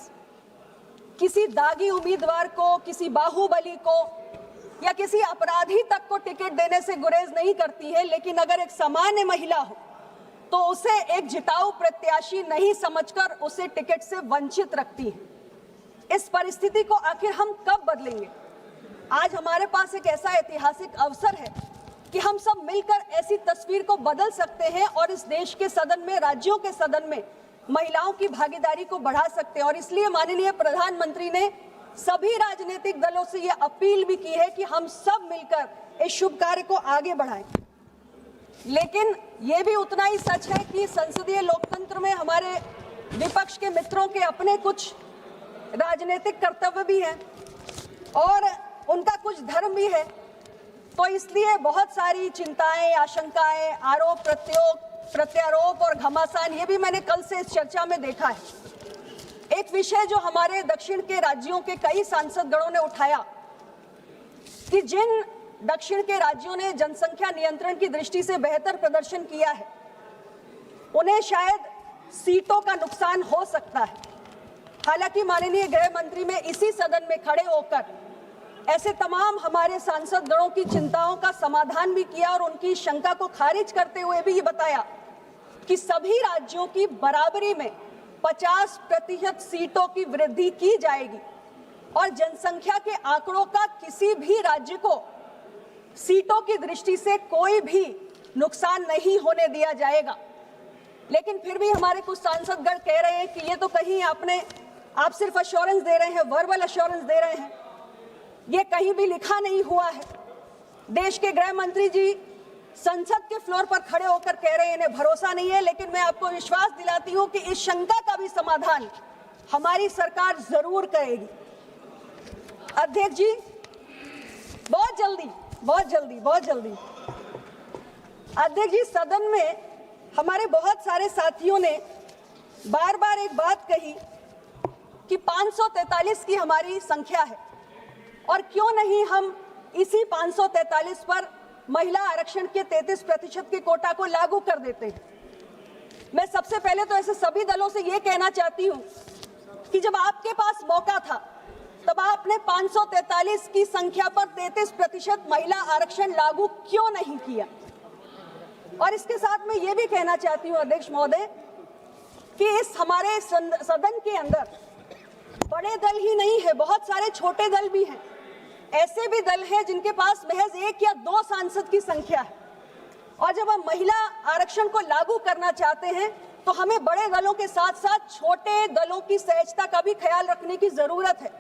किसी दागी उम्मीदवार को, किसी बाहुबली को या किसी अपराधी तक को टिकट देने से गुरेज नहीं करती है, लेकिन अगर एक सामान्य महिला हो तो उसे एक जिताऊ प्रत्याशी नहीं समझकर उसे टिकट से वंचित रखती है। इस परिस्थिति को आखिर हम कब बदलेंगे? आज हमारे पास एक ऐसा ऐतिहासिक अवसर है कि हम सब मिलकर ऐसी तस्वीर को बदल सकते हैं और इस देश के सदन में, राज्यों के सदन में महिलाओं की भागीदारी को बढ़ा सकते हैं। और इसलिए माननीय प्रधानमंत्री ने सभी राजनीतिक दलों से यह अपील भी की है कि हम सब मिलकर इस शुभ कार्य को आगे बढ़ाएं। लेकिन यह भी उतना ही सच है कि संसदीय लोकतंत्र में हमारे विपक्ष के मित्रों के अपने कुछ राजनीतिक कर्तव्य भी हैं और उनका कुछ धर्म भी है। तो इसलिए बहुत सारी चिंताएं, आशंकाएं, आरोप प्रत्यारोप और घमासान, ये भी मैंने कल से इस चर्चा में देखा है। एक विषय जो हमारे दक्षिण के राज्यों के कई सांसदगणों ने उठाया कि जिन दक्षिण के राज्यों ने जनसंख्या नियंत्रण की दृष्टि से बेहतर प्रदर्शन किया है उन्हें शायद सीटों का नुकसान हो सकता है। हालांकि माननीय गृह मंत्री ने इसी सदन में खड़े होकर ऐसे तमाम हमारे सांसदगणों की चिंताओं का समाधान भी किया और उनकी शंका को खारिज करते हुए भी ये बताया कि सभी राज्यों की बराबरी में 50% सीटों की वृद्धि की जाएगी और जनसंख्या के आंकड़ों का किसी भी राज्य को सीटों की दृष्टि से कोई भी नुकसान नहीं होने दिया जाएगा। लेकिन फिर भी हमारे कुछ सांसदगण कह रहे हैं कि ये तो कहीं आप सिर्फ अश्योरेंस दे रहे हैं, वर्बल अश्योरेंस दे रहे हैं, ये कहीं भी लिखा नहीं हुआ है। देश के गृह मंत्री जी संसद के फ्लोर पर खड़े होकर कह रहे हैं इन्हें भरोसा नहीं है, लेकिन मैं आपको विश्वास दिलाती हूं कि इस शंका का भी समाधान हमारी सरकार जरूर करेगी। अध्यक्ष जी, बहुत जल्दी, बहुत जल्दी, बहुत जल्दी। अध्यक्ष जी, सदन में हमारे बहुत सारे साथियों ने बार बार एक बात कही कि 543 की हमारी संख्या है और क्यों नहीं हम इसी 543 पर महिला आरक्षण के 33% के कोटा को लागू कर देते हैं। मैं सबसे पहले तो ऐसे सभी दलों से ये कहना चाहती हूँ कि जब आपके पास मौका था तब आपने 543 की संख्या पर 33% महिला आरक्षण लागू क्यों नहीं किया। और इसके साथ मैं ये भी कहना चाहती हूँ अध्यक्ष महोदय कि इस हमारे सदन के अंदर बड़े दल ही नहीं है, बहुत सारे छोटे दल भी हैं। ऐसे भी दल हैं जिनके पास महज 1 या 2 सांसद की संख्या है। और जब हम महिला आरक्षण को लागू करना चाहते हैं तो हमें बड़े दलों के साथ साथ छोटे दलों की सहजता का भी ख्याल रखने की जरूरत है।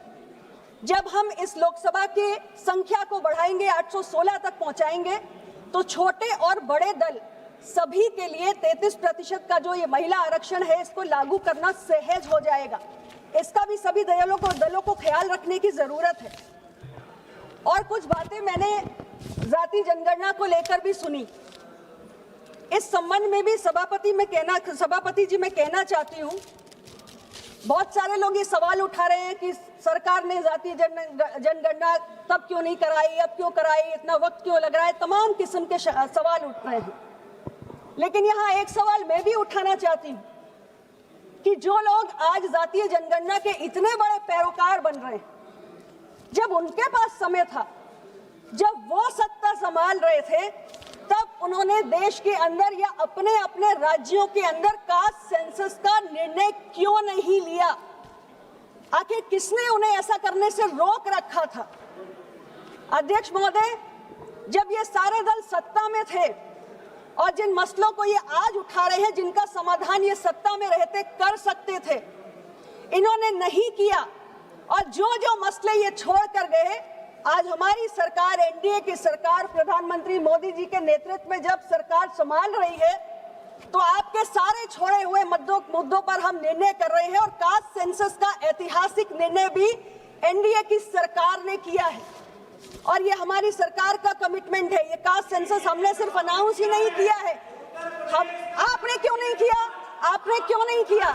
जब हम इस लोकसभा की संख्या को बढ़ाएंगे, 816 तक पहुंचाएंगे, तो छोटे और बड़े दल सभी के लिए 33% का जो ये महिला आरक्षण है इसको लागू करना सहज हो जाएगा। इसका भी सभी दलों को ख्याल रखने की जरूरत है। और कुछ बातें मैंने जाति जनगणना को लेकर भी सुनी। इस संबंध में भी सभापति जी मैं कहना चाहती हूँ, बहुत सारे लोग ये सवाल उठा रहे हैं कि सरकार ने जाति जनगणना तब क्यों नहीं कराई, अब क्यों कराई, इतना वक्त क्यों लग रहा है, तमाम किस्म के सवाल उठ रहे हैं। लेकिन यहाँ एक सवाल मैं भी उठाना चाहती हूँ कि जो लोग आज जातीय जनगणना के इतने बड़े पैरोकार बन रहे हैं, जब उनके पास समय था, जब वो सत्ता संभाल रहे थे, तब उन्होंने देश के अंदर या अपने अपने राज्यों के अंदर कास्ट सेंसस का निर्णय क्यों नहीं लिया? आखिर किसने उन्हें ऐसा करने से रोक रखा था? अध्यक्ष महोदय, जब ये सारे दल सत्ता में थे और जिन मसलों को ये आज उठा रहे हैं, जिनका समाधान ये सत्ता में रहते कर सकते थे, इन्होंने नहीं किया। और जो जो मसले ये छोड़ कर गए, आज हमारी सरकार, एनडीए की सरकार, प्रधानमंत्री मोदी जी के नेतृत्व में जब सरकार संभाल रही है, तो आपके सारे छोड़े हुए मुद्दों पर हम निर्णय कर रहे हैं। और कास्ट सेंसस का ऐतिहासिक निर्णय भी एनडीए की सरकार ने किया है और ये हमारी सरकार का कमिटमेंट है। ये कास्ट सेंसस हमने सिर्फ अनाउंस ही नहीं किया है, आपने क्यों नहीं किया? आपने क्यों नहीं किया?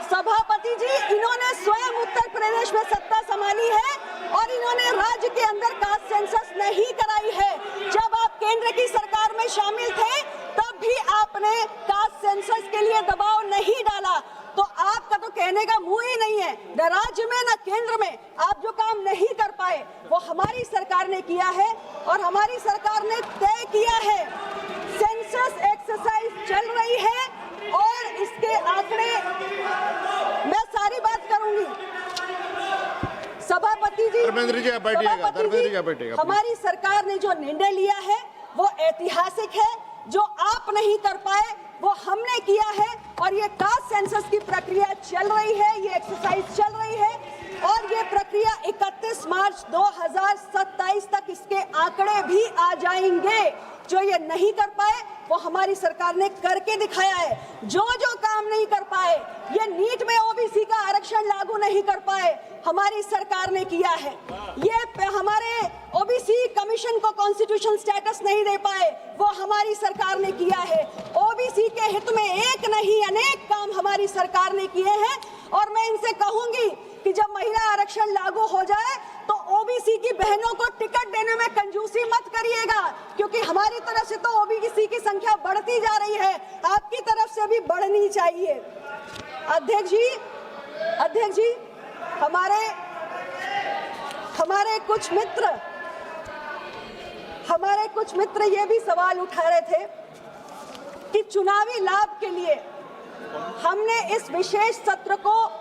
सभापति जी, इन्होंने स्वयं उत्तर प्रदेश में सत्ता संभाली है और इन्होंने राज्य के अंदर कास्ट सेंसस नहीं कराई है। जब आप केंद्र की सरकार में शामिल थे तब भी आपने कास्ट सेंसस के लिए दबाव नहीं डाला। तो आपका तो कहने का मुंह ही नहीं है। न राज्य में न केंद्र में आप जो काम नहीं कर पाए वो हमारी सरकार ने किया है और हमारी सरकार ने तय किया है। सेंसस एक्सरसाइज चल रही है और इसके आंकड़े, मैं सारी बात करूंगी। सभापति जी, हमारी सरकार ने जो निर्णय लिया है वो ऐतिहासिक है। जो आप नहीं कर पाए वो हमने किया है और ये कास्ट सेंसस की प्रक्रिया चल रही है, ये एक्सरसाइज चल रही है और ये प्रक्रिया 31 मार्च 2027 तक इसके आंकड़े भी आ जाएंगे। जो ये नहीं कर पाए वो हमारी सरकार ने करके दिखाया है। जो काम नहीं कर पाए, ये नीट में ओबीसी का आरक्षण लागू नहीं कर पाए, हमारी सरकार ने किया है। ये हमारे ओबीसी कमीशन को कॉन्स्टिट्यूशन स्टेटस नहीं दे पाए, वो हमारी सरकार ने किया है। ओबीसी के हित में एक नहीं अनेक काम हमारी सरकार ने किए हैं और मैं इनसे कहूंगी कि जब महिला आरक्षण लागू हो जाए तो ओबीसी की बहनों को टिकट देने में कंजूसी मत करिएगा, क्योंकि हमारी तरफ से तो ओबीसी की संख्या बढ़ती जा रही है, आपकी तरफ से भी बढ़नी चाहिए। अध्यक्ष जी, हमारे कुछ मित्र ये भी सवाल उठा रहे थे कि चुनावी लाभ के लिए हमने इस विशेष सत्र को,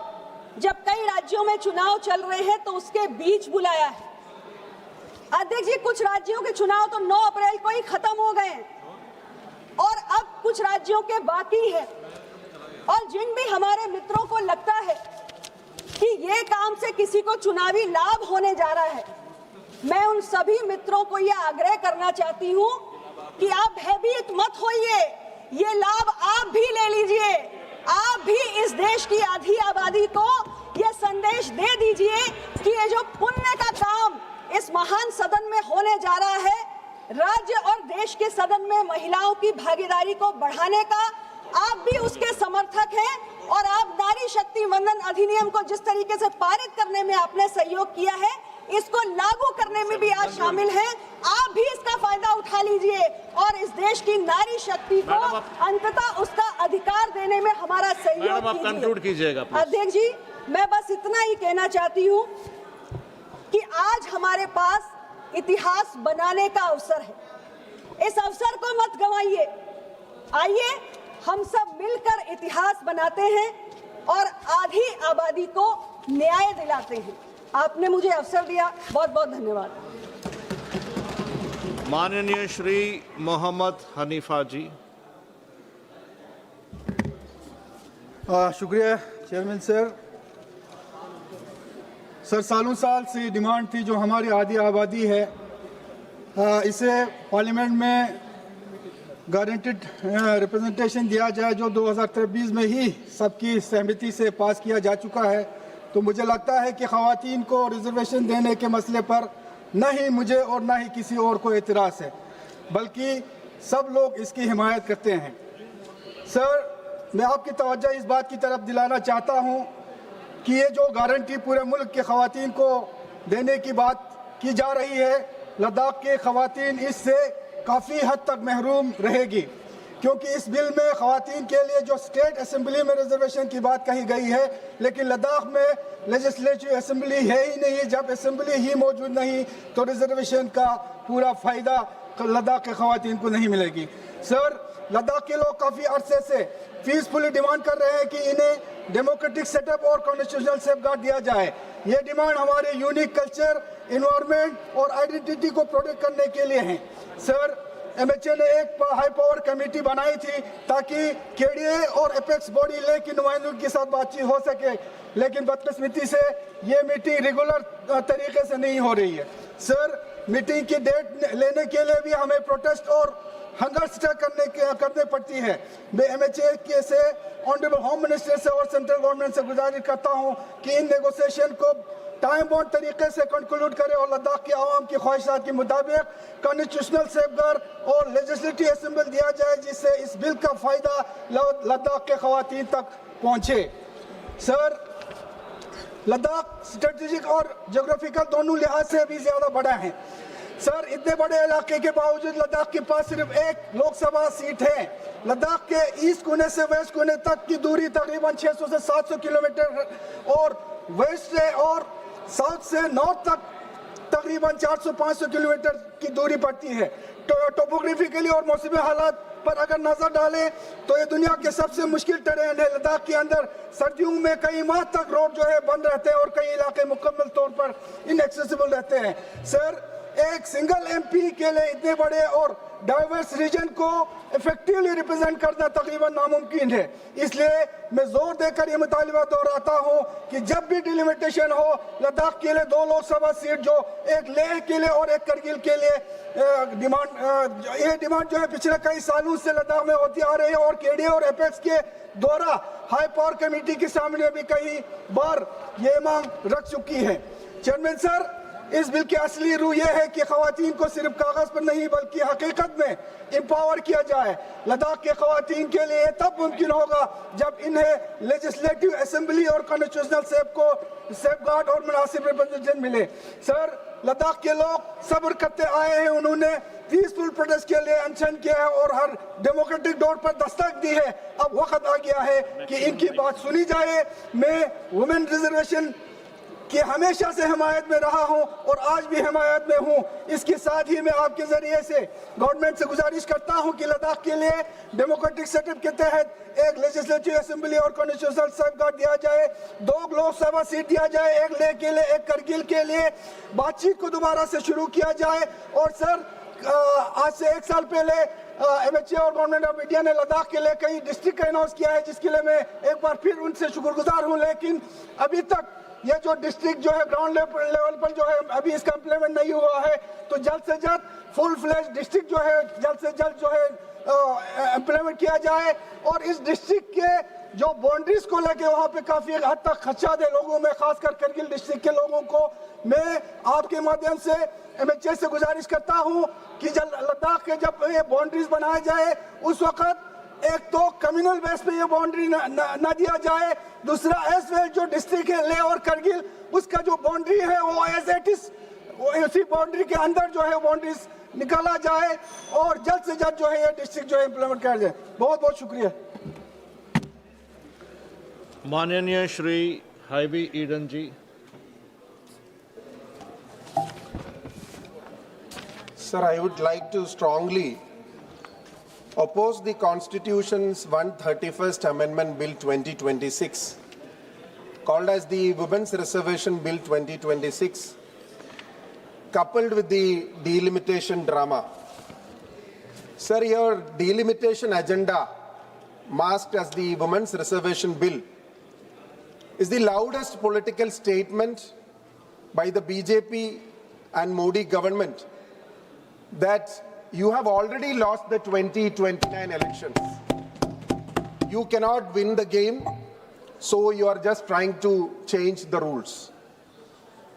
जब कई राज्यों में चुनाव चल रहे हैं, तो उसके बीच बुलाया है। अध्यक्ष जी, कुछ राज्यों के चुनाव तो 9 अप्रैल को ही खत्म हो गए और अब कुछ राज्यों के बाकी हैं। और जिन भी हमारे मित्रों को लगता है कि ये काम से किसी को चुनावी लाभ होने जा रहा है, मैं उन सभी मित्रों को यह आग्रह करना चाहती हूं कि आप भयभीत मत होइए, ये लाभ आप भी ले लीजिए। आप भी इस देश की आधी आबादी को यह संदेश दे दीजिए कि ये जो पुण्य का काम इस महान सदन में होने जा रहा है, राज्य और देश के सदन में महिलाओं की भागीदारी को बढ़ाने का, आप भी उसके समर्थक हैं और आप नारी शक्ति वंदन अधिनियम को जिस तरीके से पारित करने में आपने सहयोग किया है, इसको लागू करने में भी आज शामिल हैं। आप भी इसका फायदा उठा लीजिए और इस देश की नारी शक्ति को अंततः उसका अधिकार देने में हमारा सहयोग कीजिएगा। अध्यक्ष जी, मैं बस इतना ही कहना चाहती हूँ कि आज हमारे पास इतिहास बनाने का अवसर है। इस अवसर को मत गंवाइए। आइए हम सब मिलकर इतिहास बनाते हैं और आधी आबादी को न्याय दिलाते हैं। आपने मुझे अवसर दिया, बहुत बहुत धन्यवाद। माननीय श्री मोहम्मद हनीफा जी। शुक्रिया चेयरमैन सर। सर, सालों साल से डिमांड थी जो हमारी आधी आबादी है, इसे पार्लियामेंट में गारंटेड रिप्रेजेंटेशन दिया जाए, जो 2023 में ही सबकी सहमति से पास किया जा चुका है। तो मुझे लगता है कि ख़वातीन को रिजर्वेशन देने के मसले पर न ही मुझे और न ही किसी और को एतराज़ है, बल्कि सब लोग इसकी हिमायत करते हैं। सर, मैं आपकी तवज्जो इस बात की तरफ दिलाना चाहता हूँ कि ये जो गारंटी पूरे मुल्क के ख़वातीन को देने की बात की जा रही है, लद्दाख के ख़वातीन इससे काफ़ी हद तक महरूम रहेगी, क्योंकि इस बिल में ख़वातीन के लिए जो स्टेट असेंबली में रिजर्वेशन की बात कही गई है, लेकिन लद्दाख में लेजिस्लेटिव असेंबली है ही नहीं। जब असेंबली ही मौजूद नहीं तो रिजर्वेशन का पूरा फ़ायदा लद्दाख के ख़वातीन को नहीं मिलेगी। सर, लद्दाख के लोग काफ़ी अरसे से पीसफुली डिमांड कर रहे हैं कि इन्हें डेमोक्रेटिक सेटअप और कॉन्स्टिट्यूशनल सेफगार्ड दिया जाए। ये डिमांड हमारे यूनिक कल्चर, इन्वायरमेंट और आइडेंटिटी को प्रोटेक्ट करने के लिए है। सर, एमएचए ने एक हाई पावर कमेटी बनाई थी ताकि केडीए और एपेक्स बॉडी ले की नुमाइंदों के साथ बातचीत हो सके, लेकिन बदकिस्मती से ये मीटिंग रेगुलर तरीके से नहीं हो रही है। सर, मीटिंग की डेट लेने के लिए भी हमें प्रोटेस्ट और हंगर स्ट्राइक करने पड़ती है। मैं एमएचए के से ऑनरेबल होम मिनिस्टर से और सेंट्रल गवर्नमेंट से गुजारिश करता हूँ कि इन नेगोशिएशन को टाइम बाउंड तरीके से कंक्लूड करें और लद्दाख के आवाम की ख्वाहिशात के मुताबिक कॉन्स्टिट्यूशनल सेफगार्ड और लेजिस्लेटिव असेंबली दिया जाए, जिससे इस बिल का फ़ायदा लद्दाख के ख़वातीन तक पहुँचे। सर, लद्दाख स्ट्रेटेजिक और जोग्राफिकल दोनों लिहाज से भी ज़्यादा बड़ा है। सर, इतने बड़े इलाके के बावजूद लद्दाख के पास सिर्फ एक लोकसभा सीट है। लद्दाख के ईस्ट कोने से वेस्ट कोने तक की दूरी तकरीबन 600 से 700 किलोमीटर और वेस्ट से और साउथ से नॉर्थ तक तकरीबन 400-500 किलोमीटर की दूरी पड़ती है। टोपोग्राफिकली और मौसमी हालात पर अगर नजर डालें तो ये दुनिया के सबसे मुश्किल टेरेन है। लद्दाख के अंदर सर्दियों में कई माह तक रोड जो है बंद रहते हैं और कई इलाके मुकम्मल तौर पर इनएक्सेसिबल रहते हैं। सर, एक सिंगल एमपी के लिए इतने बड़े और डाइवर्स रीजन को इफेक्टिवली रिप्रेजेंट करना तकरीबन नामुमकिन है। इसलिए मैं जोर देकर ये मुतालिबा दोहराता हूँ कि जब भी डिलिमिटेशन हो, लद्दाख के लिए 2 लोकसभा सीट, जो एक लेह के लिए और एक करगिल के लिए डिमांड जो है पिछले कई सालों से लद्दाख में होती आ रही है और केडीए और एपेक्स के द्वारा हाई पावर कमेटी के सामने भी कई बार ये मांग रख चुकी है। चेयरमैन सर, इस बिल की असली रूह यह है कि ख़वातीन को सिर्फ कागज पर नहीं बल्कि हकीकत में एम्पावर किया जाए। लद्दाख के ख़वातीन के लिए तब मुमकिन होगा जब इन्हें लेजिस्लेटिव असेंबली और कॉन्स्टिट्यूशनल सेफगार्ड और मुनासिब रिप्रेजेंटेशन मिले। सर, लद्दाख के लोग सब्र करते आए हैं, उन्होंने पीसफुल प्रोटेस्ट के लिए अनशन किया है और हर डेमोक्रेटिक डोर पर दस्तक दी है। अब वक्त आ गया है कि इनकी बात सुनी जाए। मैं वुमेन रिजर्वेशन कि हमेशा से हिमायत में रहा हूं और आज भी हिमायत में हूं। इसके साथ ही मैं आपके जरिए से गवर्नमेंट से गुजारिश करता हूं कि लद्दाख के लिए डेमोक्रेटिक सेटअप के तहत एक लेजिस्लेटिव असेंबली और कॉन्स्टिट्यूशनल सेफगार्ड दिया जाए, 2 लोकसभा सीट दिया जाए, एक लेह के लिए एक करगिल के लिए। बातचीत को दोबारा से शुरू किया जाए। और सर, आज से 1 साल पहले एमएचए और गवर्नमेंट ऑफ इंडिया ने लद्दाख के लिए कई डिस्ट्रिक्ट अनाउंस किया है, जिसके लिए मैं एक बार फिर उनसे शुक्रगुजार हूं, लेकिन अभी तक ये जो डिस्ट्रिक्ट जो है ग्राउंड लेवल पर जो है अभी इसका इम्प्लीमेंट नहीं हुआ है, तो जल्द से जल्द फुल फ्लेज डिस्ट्रिक्ट जो है जल्द से जल्द जो है इम्प्लीमेंट किया जाए। और इस डिस्ट्रिक्ट के जो बाउंड्रीज को लेके वहाँ पे काफी हद तक खदशात है लोगों में, खासकर करगिल डिस्ट्रिक्ट के लोगों को। मैं आपके माध्यम से MHA से गुजारिश करता हूँ कि जब लद्दाख के जब ये बाउंड्रीज बनाया जाए उस वक्त एक तो कम्युनल बेस पे ये बाउंड्री न दिया जाए, दूसरा एज वेल जो डिस्ट्रिक्ट है लेह और करगिल उसका जो बाउंड्री है वो एज इट इज उसी बाउंड्री के अंदर जो है बाउंड्रीज निकाला जाए और जल्द से जल्द जो है ये डिस्ट्रिक्ट जो है इम्प्लीमेंट किया जाए। बहुत बहुत शुक्रिया। माननीय Shri Hibi Eden ji. Sir, I would like to strongly oppose the Constitution's 131st Amendment Bill 2026, called as the Women's Reservation Bill 2026, coupled with the delimitation drama. Sir, your delimitation agenda, masked as the Women's Reservation Bill, is the loudest political statement by the BJP and Modi government that you have already lost the 2029 elections. You cannot win the game, so you are just trying to change the rules.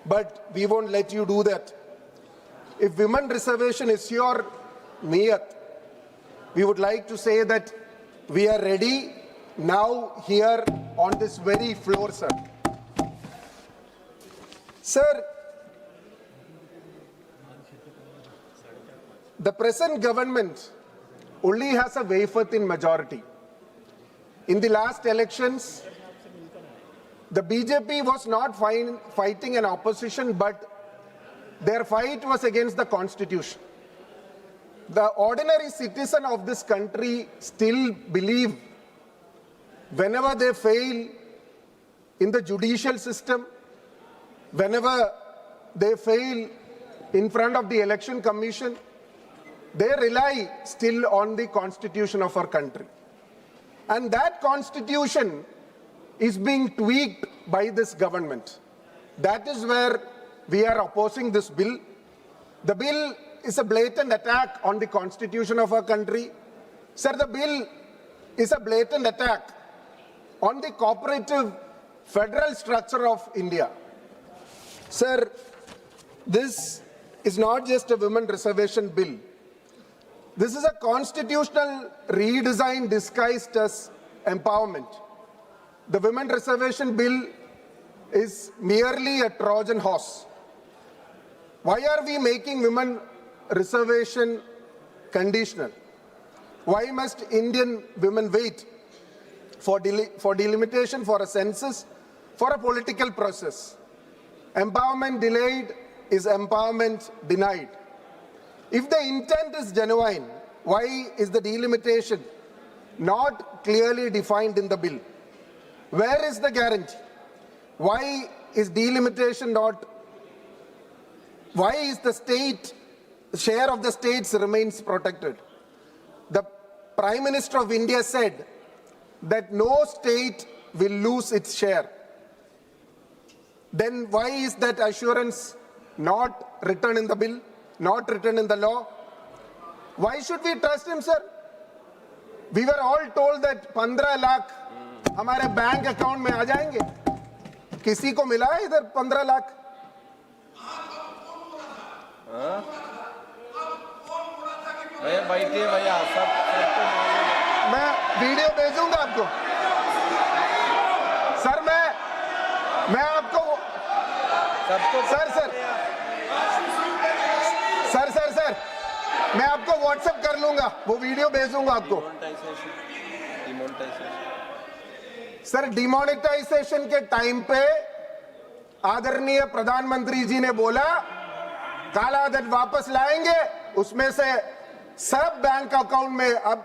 But we won't let you do that. If women reservation is your niyat, we would like to say that we are ready now here on this very floor, sir. Sir, the present government only has a wafer in majority. In the last elections, the BJP was not fighting an opposition, but their fight was against the constitution. The ordinary citizen of this country still believe whenever they fail in the judicial system, whenever they fail in front of the election commission, they rely still on the constitution of our country. And that constitution is being tweaked by this government. That is where we are opposing this bill. The bill is a blatant attack on the constitution of our country. Sir, the bill is a blatant attack on the cooperative federal structure of India. Sir, this is not just a women reservation bill. This is a constitutional redesign disguised as empowerment. The women reservation bill is merely a Trojan horse. Why are we making women reservation conditional? Why must Indian women wait for delimitation, for a census, for a political process? Empowerment delayed is empowerment denied. If the intent is genuine, why is the delimitation not clearly defined in the bill? Where is the guarantee? Why is delimitation not? Why is the state share of the states remains protected? The Prime Minister of India said that no state will lose its share. Then why is that assurance not written in the bill, not written in the law? Why should we trust him, sir? We were all told that 15 lakh हमारे bank account में आ जाएंगे. किसी को मिला है इधर 15 लाख? मैं video भेजूंगा आपको. सर मैं आपको सर मैं आपको व्हाट्सएप कर लूंगा, वो वीडियो भेजूंगा आपको. सर, डिमोनेटाइजेशन के टाइम पे आदरणीय प्रधानमंत्री जी ने बोला काला धन वापस लाएंगे, उसमें से सब बैंक अकाउंट में अब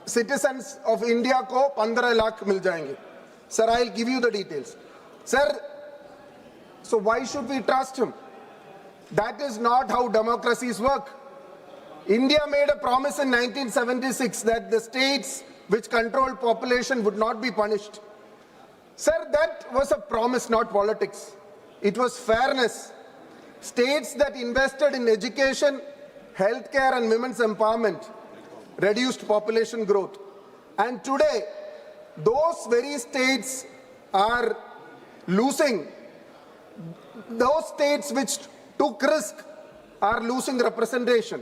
सिटीजन्स ऑफ इंडिया को 15 लाख मिल जाएंगे. Sir, I will give you the details. Sir, so why should we trust him? That is not how democracies work. India made a promise in 1976 that the states which controlled population would not be punished. Sir, that was a promise, not politics. it was fairness. States that invested in education, healthcare and women's empowerment reduced population growth. And today, those very states are losing. Those states which took risk are losing representation.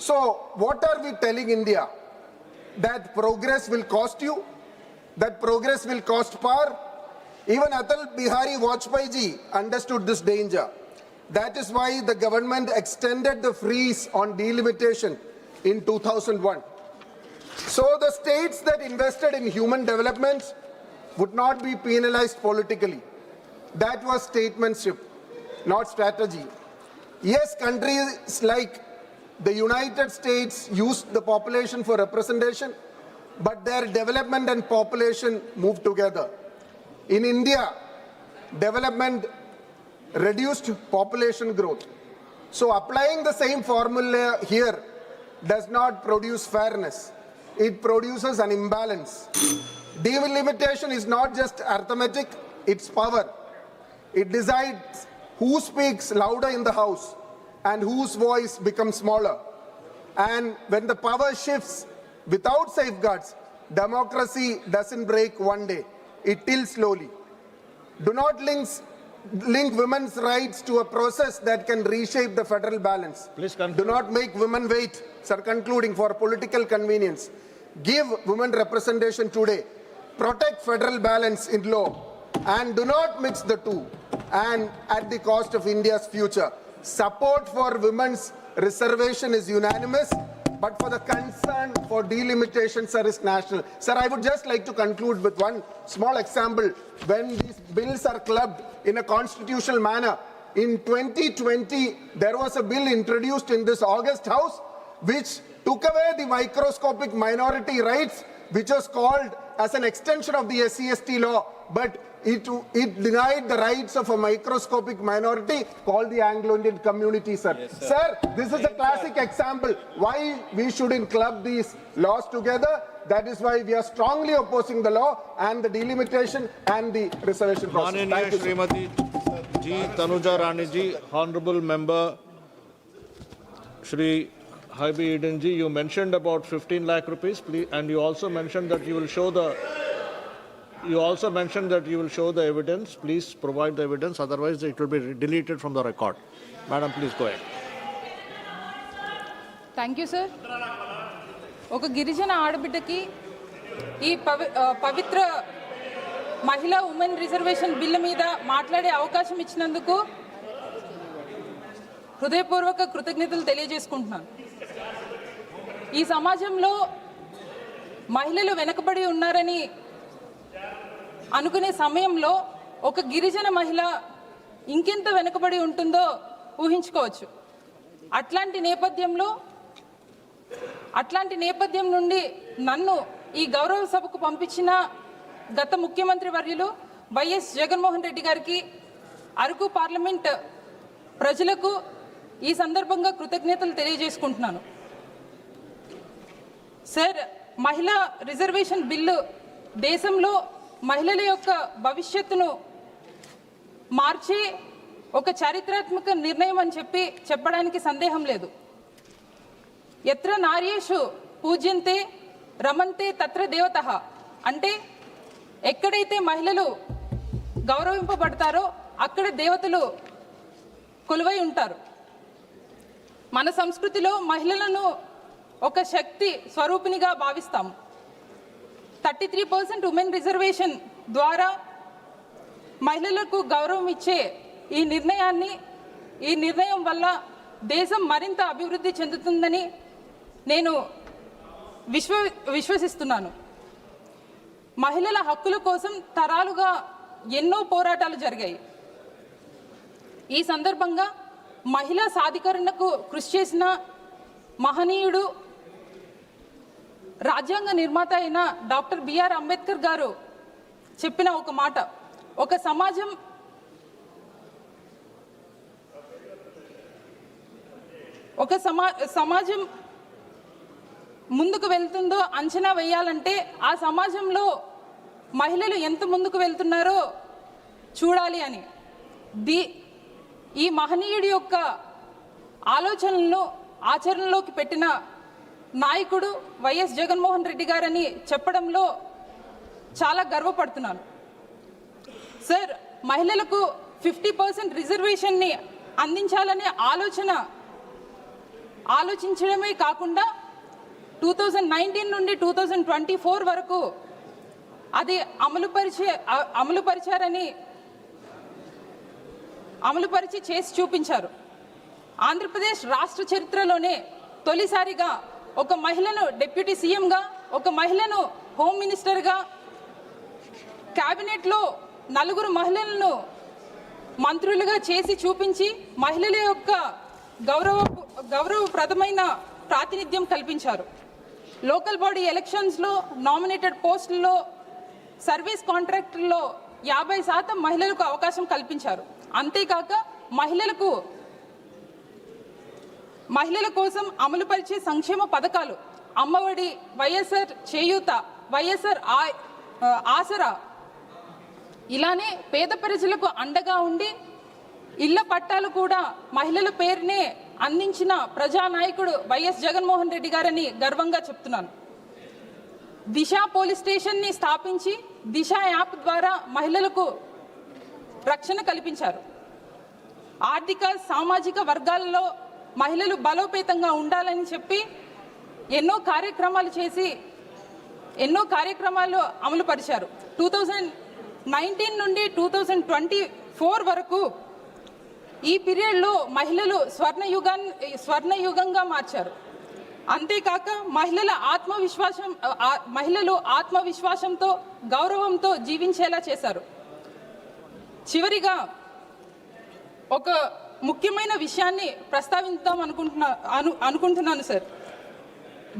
So what are we telling India? That progress will cost you? That progress will cost power? Even Atal Bihari Vajpayee ji understood this danger. That is why the government extended the freeze on delimitation in 2001. So the states that invested in human development would not be penalized politically. That was statesmanship, not strategy. Yes, countries like the United States used the population for representation, but their development and population moved together. In India, development reduced population growth. So applying the same formula here does not produce fairness. It produces an imbalance. Delimitation is not just arithmetic, it's power. It decides who speaks louder in the house and whose voice becomes smaller. And when the power shifts without safeguards, democracy doesn't break one day. It tilts slowly. Do not link women's rights to a process that can reshape the federal balance. Please conclude. Do not make women wait, sir, concluding, for political convenience. Give women representation today. Protect federal balance in law. And do not mix the two, and at the cost of India's future. Support for women's reservation is unanimous, but for the concern for delimitation, sir, is national. Sir, I would just like to conclude with one small example. When these bills are clubbed in a constitutional manner, in 2020, there was a bill introduced in this August House which took away the microscopic minority rights, which was called as an extension of the SC/ST law, but it denied the rights of a microscopic minority called the Anglo-Indian community, sir. Yes, sir, this is a classic example why we shouldn't club these laws together. That is why we are strongly opposing the law and the delimitation and the reservation process. Thank you, sir. Srimati Ji Tanuja Rani Ji, Honorable Member Shri Haibi Eden Ji, you mentioned about 15 lakh rupees, please, and you also mentioned that you will show the evidence. Please provide the evidence, otherwise it will be deleted from the record. Madam, please go ahead. Thank you, sir. ఒక గిరిజన ఆడబిడ్డకి ఈ పవిత్ర మహిళా women reservation bill మీద మాట్లాడే అవకాశం ఇచ్చినందుకు హృదయపూర్వక కృతజ్ఞతలు తెలియజేసుకుంటున్నాను. ఈ సమాజంలో మహిళలు వెనుకబడి ఉన్నారని అనుకునే సమయంలో ఒక గిరిజన మహిళ ఇంకెంత వెనుకబడి ఉంటుందో ఊహించుకోవచ్చు. అట్లాంటి నేపథ్యం నుండి నన్ను ఈ గౌరవ సభకు పంపించిన గత ముఖ్యమంత్రి వర్యులు వైఎస్ జగన్మోహన్ రెడ్డి గారికి, అరకు పార్లమెంట్ ప్రజలకు ఈ సందర్భంగా కృతజ్ఞతలు తెలియజేసుకుంటున్నాను. సార్, మహిళా రిజర్వేషన్ బిల్లు దేశంలో మహిళల యొక్క భవిష్యత్తును మార్చే ఒక చారిత్రాత్మక నిర్ణయం అని చెప్పడానికి సందేహం లేదు. ఎత్ర నార్యేషు పూజ్యంతే రమంతే తత్ర దేవతః అంటే ఎక్కడైతే మహిళలు గౌరవింపబడతారో అక్కడ దేవతలు కొలువై ఉంటారు. మన సంస్కృతిలో మహిళలను ఒక శక్తి స్వరూపిణిగా భావిస్తాము. 33% ఉమెన్ రిజర్వేషన్ ద్వారా మహిళలకు గౌరవం ఇచ్చే ఈ నిర్ణయం వల్ల దేశం మరింత అభివృద్ధి చెందుతుందని నేను విశ్వసిస్తున్నాను. మహిళల హక్కుల కోసం తరాలుగా ఎన్నో పోరాటాలు జరిగాయి. ఈ సందర్భంగా మహిళా సాధికారణకు కృషి చేసిన మహనీయుడు రాజ్యాంగ నిర్మాత అయిన డాక్టర్ బిఆర్ అంబేద్కర్ గారు చెప్పిన ఒక మాట, ఒక సమాజం ముందుకు వెళ్తుందో అంచనా వేయాలంటే ఆ సమాజంలో మహిళలు ఎంత ముందుకు వెళ్తున్నారో చూడాలి అని. ఈ మహనీయుడి యొక్క ఆలోచనలను ఆచరణలోకి పెట్టిన నాయకుడు వైఎస్ జగన్మోహన్ రెడ్డి గారని చెప్పడంలో చాలా గర్వపడుతున్నాను. సార్, మహిళలకు 50% రిజర్వేషన్ని అందించాలనే ఆలోచించడమే కాకుండా 2019 నుండి 2024 వరకు అది అమలుపరిచి చేసి చూపించారు. ఆంధ్రప్రదేశ్ రాష్ట్ర చరిత్రలోనే తొలిసారిగా ఒక మహిళను డిప్యూటీ సీఎంగా, ఒక మహిళను హోమ్ మినిస్టర్గా, క్యాబినెట్లో 4 మహిళలను మంత్రులుగా చేసి చూపించి మహిళల యొక్క గౌరవప్రదమైన ప్రాతినిధ్యం కల్పించారు. లోకల్ బాడీ ఎలక్షన్స్లో నామినేటెడ్ పోస్టుల్లో సర్వీస్ కాంట్రాక్టుల్లో 50% మహిళలకు అవకాశం కల్పించారు. అంతేకాక మహిళల కోసం అమలుపరిచే సంక్షేమ పథకాలు అమ్మఒడి, వైఎస్ఆర్ చేయూత, వైఎస్ఆర్ ఆసరా, ఇలానే పేద ప్రజలకు అండగా ఉండి ఇళ్ల పట్టాలు కూడా మహిళల పేరునే అందించిన ప్రజానాయకుడు వైఎస్ జగన్మోహన్ రెడ్డి గారని గర్వంగా చెప్తున్నాను. దిశ పోలీస్ స్టేషన్ని స్థాపించి దిశ యాప్ ద్వారా మహిళలకు రక్షణ కల్పించారు. ఆర్థిక సామాజిక వర్గాలలో మహిళలు బలోపేతంగా ఉండాలని చెప్పి ఎన్నో కార్యక్రమాలు అమలుపరిచారు. 2019 నుండి 2024 వరకు ఈ పీరియడ్లో స్వర్ణయుగంగా మార్చారు. అంతేకాక మహిళలు ఆత్మవిశ్వాసంతో గౌరవంతో జీవించేలా చేశారు. చివరిగా ఒక ముఖ్యమైన విషయాన్ని ప్రస్తావిద్దాం అనుకుంటున్నాను సార్.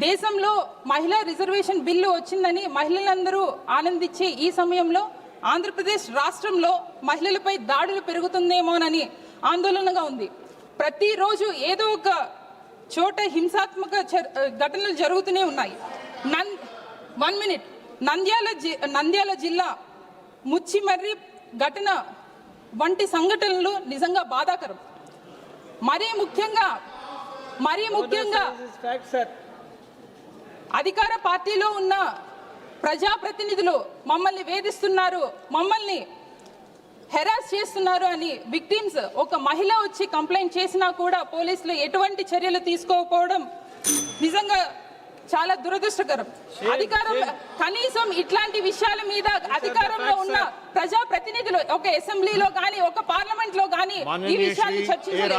దేశంలో మహిళా రిజర్వేషన్ బిల్లు వచ్చిందని మహిళలందరూ ఆనందించే ఈ సమయంలో ఆంధ్రప్రదేశ్ రాష్ట్రంలో మహిళలపై దాడులు పెరుగుతుందేమోనని ఆందోళనగా ఉంది. ప్రతిరోజు ఏదో ఒక చోట హింసాత్మక ఘటనలు జరుగుతూనే ఉన్నాయి. 1 మినిట్. నంద్యాల జిల్లా ముచ్చిమర్రి ఘటన వంటి సంఘటనలు నిజంగా బాధాకరం. మరీ ముఖ్యంగా అధికార పార్టీలో ఉన్న ప్రజాప్రతినిధులు మమ్మల్ని వేధిస్తున్నారు, మమ్మల్ని హెరాస్ చేస్తున్నారు అని విక్టిమ్స్ ఒక మహిళ వచ్చి కంప్లైంట్ చేసినా కూడా పోలీసులు ఎటువంటి చర్యలు తీసుకోకపోవడం నిజంగా చాలా దురదృష్టకరం. కనీసం ఇట్లాంటి విషయాల మీద అధికారంలో ఉన్న ప్రజాప్రతినిధులు ఒక అసెంబ్లీలో గానీ ఒక పార్లమెంట్ లో గానీ ఈ విషయాన్ని చర్చించలేదు.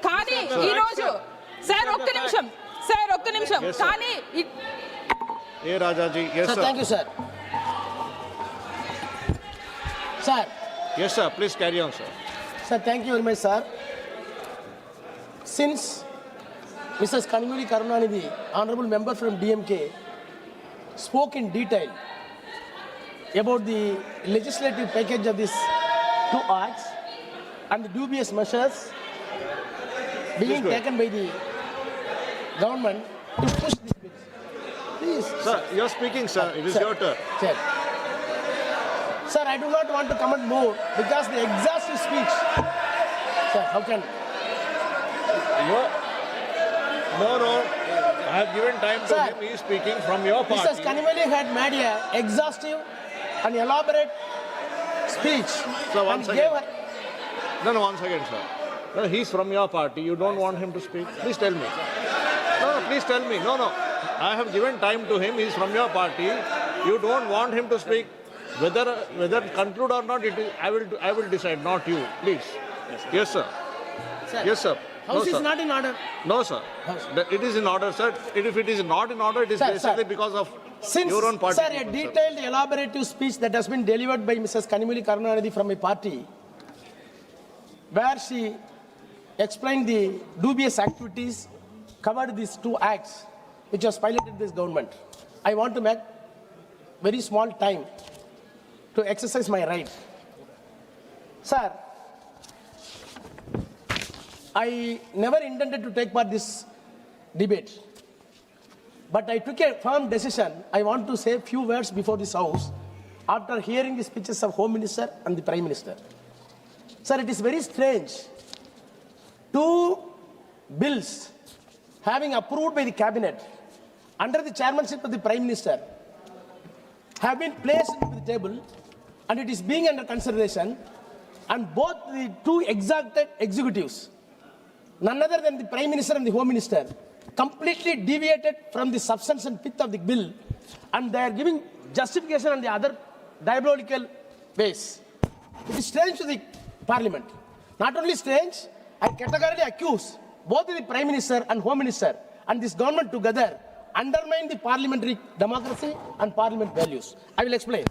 కానీ ఈ రోజు సార్ ఒక్క నిమిషం కానీ Yes, sir. Please carry on, sir. Sir, thank you very much, sir. Since Mrs. Kanimuri Karunanidhi, honorable member from DMK, spoke in detail about the legislative package of these 2 acts and the dubious measures being taken by the government to push this bill. Please. Sir, you are speaking, sir. It is your turn. Sir. Sir, I do not want to comment more because the exhaustive speech. Sir, how can? No. I have given time to him. He is speaking from your party. Mrs. Kanimuri had made an exhaustive and elaborate speech. Sir, one second. No, one second, sir. No, he is from your party. You don't want him to speak? Please tell me. No, please tell me. No. I have given time to him. He is from your party. You don't want him to speak. Whether conclude or not, I will decide, not you. Please. Yes, sir. Yes, sir. House is not in order. No, sir. It is in order, sir. If it is not in order, it is basically because of your own party. Sir, a detailed, elaborative speech that has been delivered by Mrs. Kanimuri Karunanidhi from my party, where she explained the dubious activities, covered these 2 acts which has piloted this government. I want to make very small time to exercise my right. Sir, I never intended to take part in this debate, but I took a firm decision. I want to say a few words before this House after hearing the speeches of Home Minister and the Prime Minister. Sir, it is very strange. 2 bills having approved by the cabinet under the chairmanship of the Prime Minister have been placed on the table and it is being under consideration, and both the 2 exalted executives, none other than the Prime Minister and the Home Minister, completely deviated from the substance and pith of the bill, and they are giving justification on the other diabolical ways. It is strange to the Parliament. Not only strange, I categorically accuse both the Prime Minister and Home Minister and this government together undermine the parliamentary democracy and parliament values. I will explain.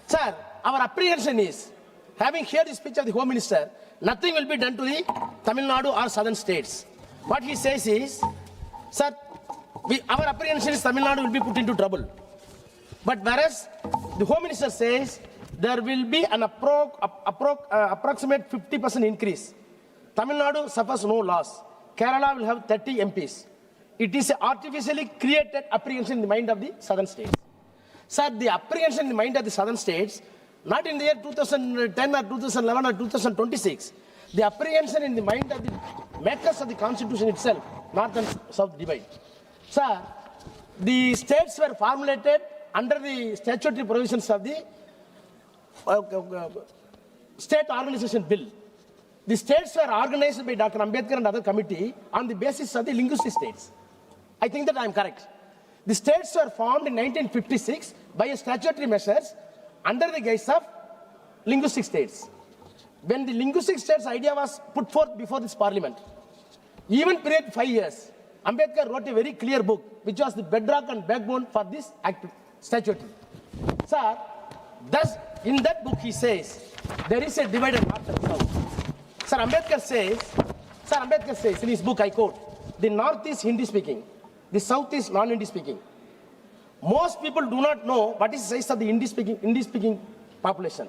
Sir, our apprehension is, having heard the speech of the Home Minister, nothing will be done to the Tamil Nadu or southern states. What he says is, sir, our apprehension is Tamil Nadu will be put into trouble. But whereas the Home Minister says there will be an approximate 50% increase. Tamil Nadu suffers no loss. Kerala will have 30 MPs. It is an artificially created apprehension in the mind of the southern states. Sir, the apprehension in the mind of the southern states, not in the year 2010 or 2011 or 2026, the apprehension in the mind of the makers of the constitution itself, north and south divide. Sir, the states were formulated under the statutory provisions of the State Organization Bill. The states were organized by Dr. Ambedkar and other committee on the basis of the linguistic states. I think that I am correct. The states were formed in 1956 by a statutory measures under the guise of linguistic states. When the linguistic states idea was put forth before this parliament, even period 5 years, Ambedkar wrote a very clear book, which was the bedrock and backbone for this statutory. Sir, thus in that book he says, there is a divided north and south. Sir, Ambedkar says in his book, I quote, the north is Hindi speaking, the south is non-Hindi speaking. Most people do not know what is the size of the Hindi speaking population.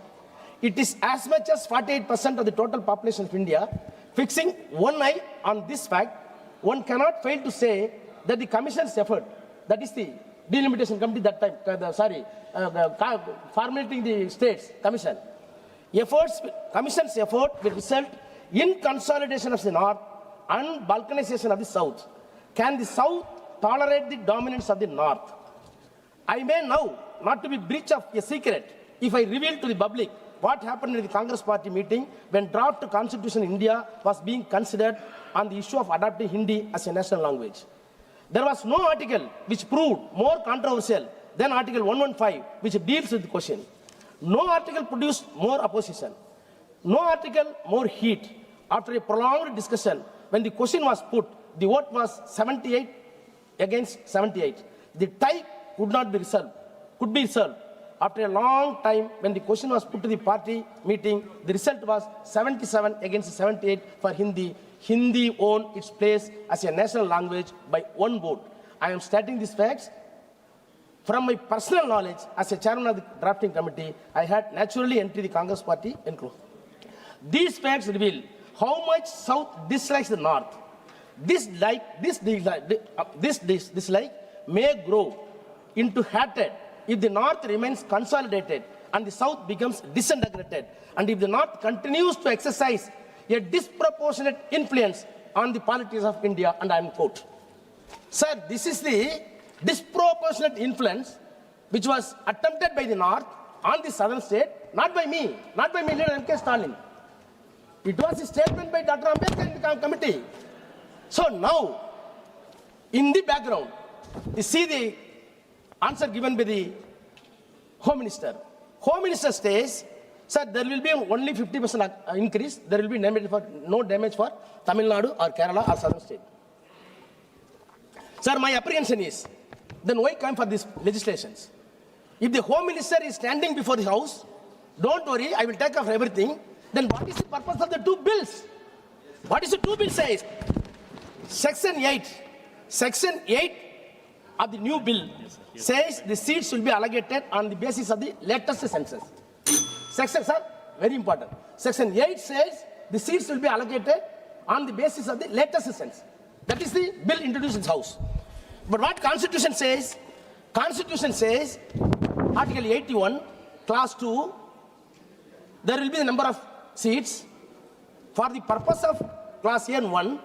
It is as much as 48% of the total population of India. Fixing one eye on this fact, one cannot fail to say that the Commission's effort, that is the delimitation committee that time, formulating the states, Commission's effort will result in consolidation of the north and balkanization of the south. Can the south tolerate the dominance of the north? I may now, not to be breach of a secret, if I reveal to the public what happened in the Congress party meeting when draft constitution in India was being considered on the issue of adopting Hindi as a national language. There was no article which proved more controversial than Article 115, which deals with the question. No article produced more opposition. No article more heat. After a prolonged discussion, when the question was put, the vote was 78 against 78. The tie could be resolved. After a long time, when the question was put to the party meeting, the result was 77 against 78 for Hindi. Hindi owned its place as a national language by 1 vote. I am stating these facts. From my personal knowledge, as a chairman of the drafting committee, I had naturally entered the Congress party. These facts reveal how much South dislikes the North. This dislike may grow into hatred if the North remains consolidated and the South becomes disintegrated, and if the North continues to exercise a disproportionate influence on the politics of India, and I am quote. Sir, this is the disproportionate influence which was attempted by the North on the southern state, not by me, leader M.K. Stalin. It was a statement by Dr. Ambedkar in the committee. So now, in the background, you see the answer given by the Home Minister. Home Minister says, sir, there will be only 50% increase. There will be no damage for Tamil Nadu or Kerala or southern state. Sir, my apprehension is, then why come for these legislations? If the Home Minister is standing before the House, don't worry, I will take off everything. Then what is the purpose of the 2 bills? What is the 2 bills says? Section 8 of the new bill says the seats will be allocated on the basis of the latest census. Section, sir, very important. Section 8 says the seats will be allocated on the basis of the latest census. That is the bill introduced in the House. But what Constitution says? Constitution says, Article 81, Clause 2, there will be the number of seats for the purpose of clause N1,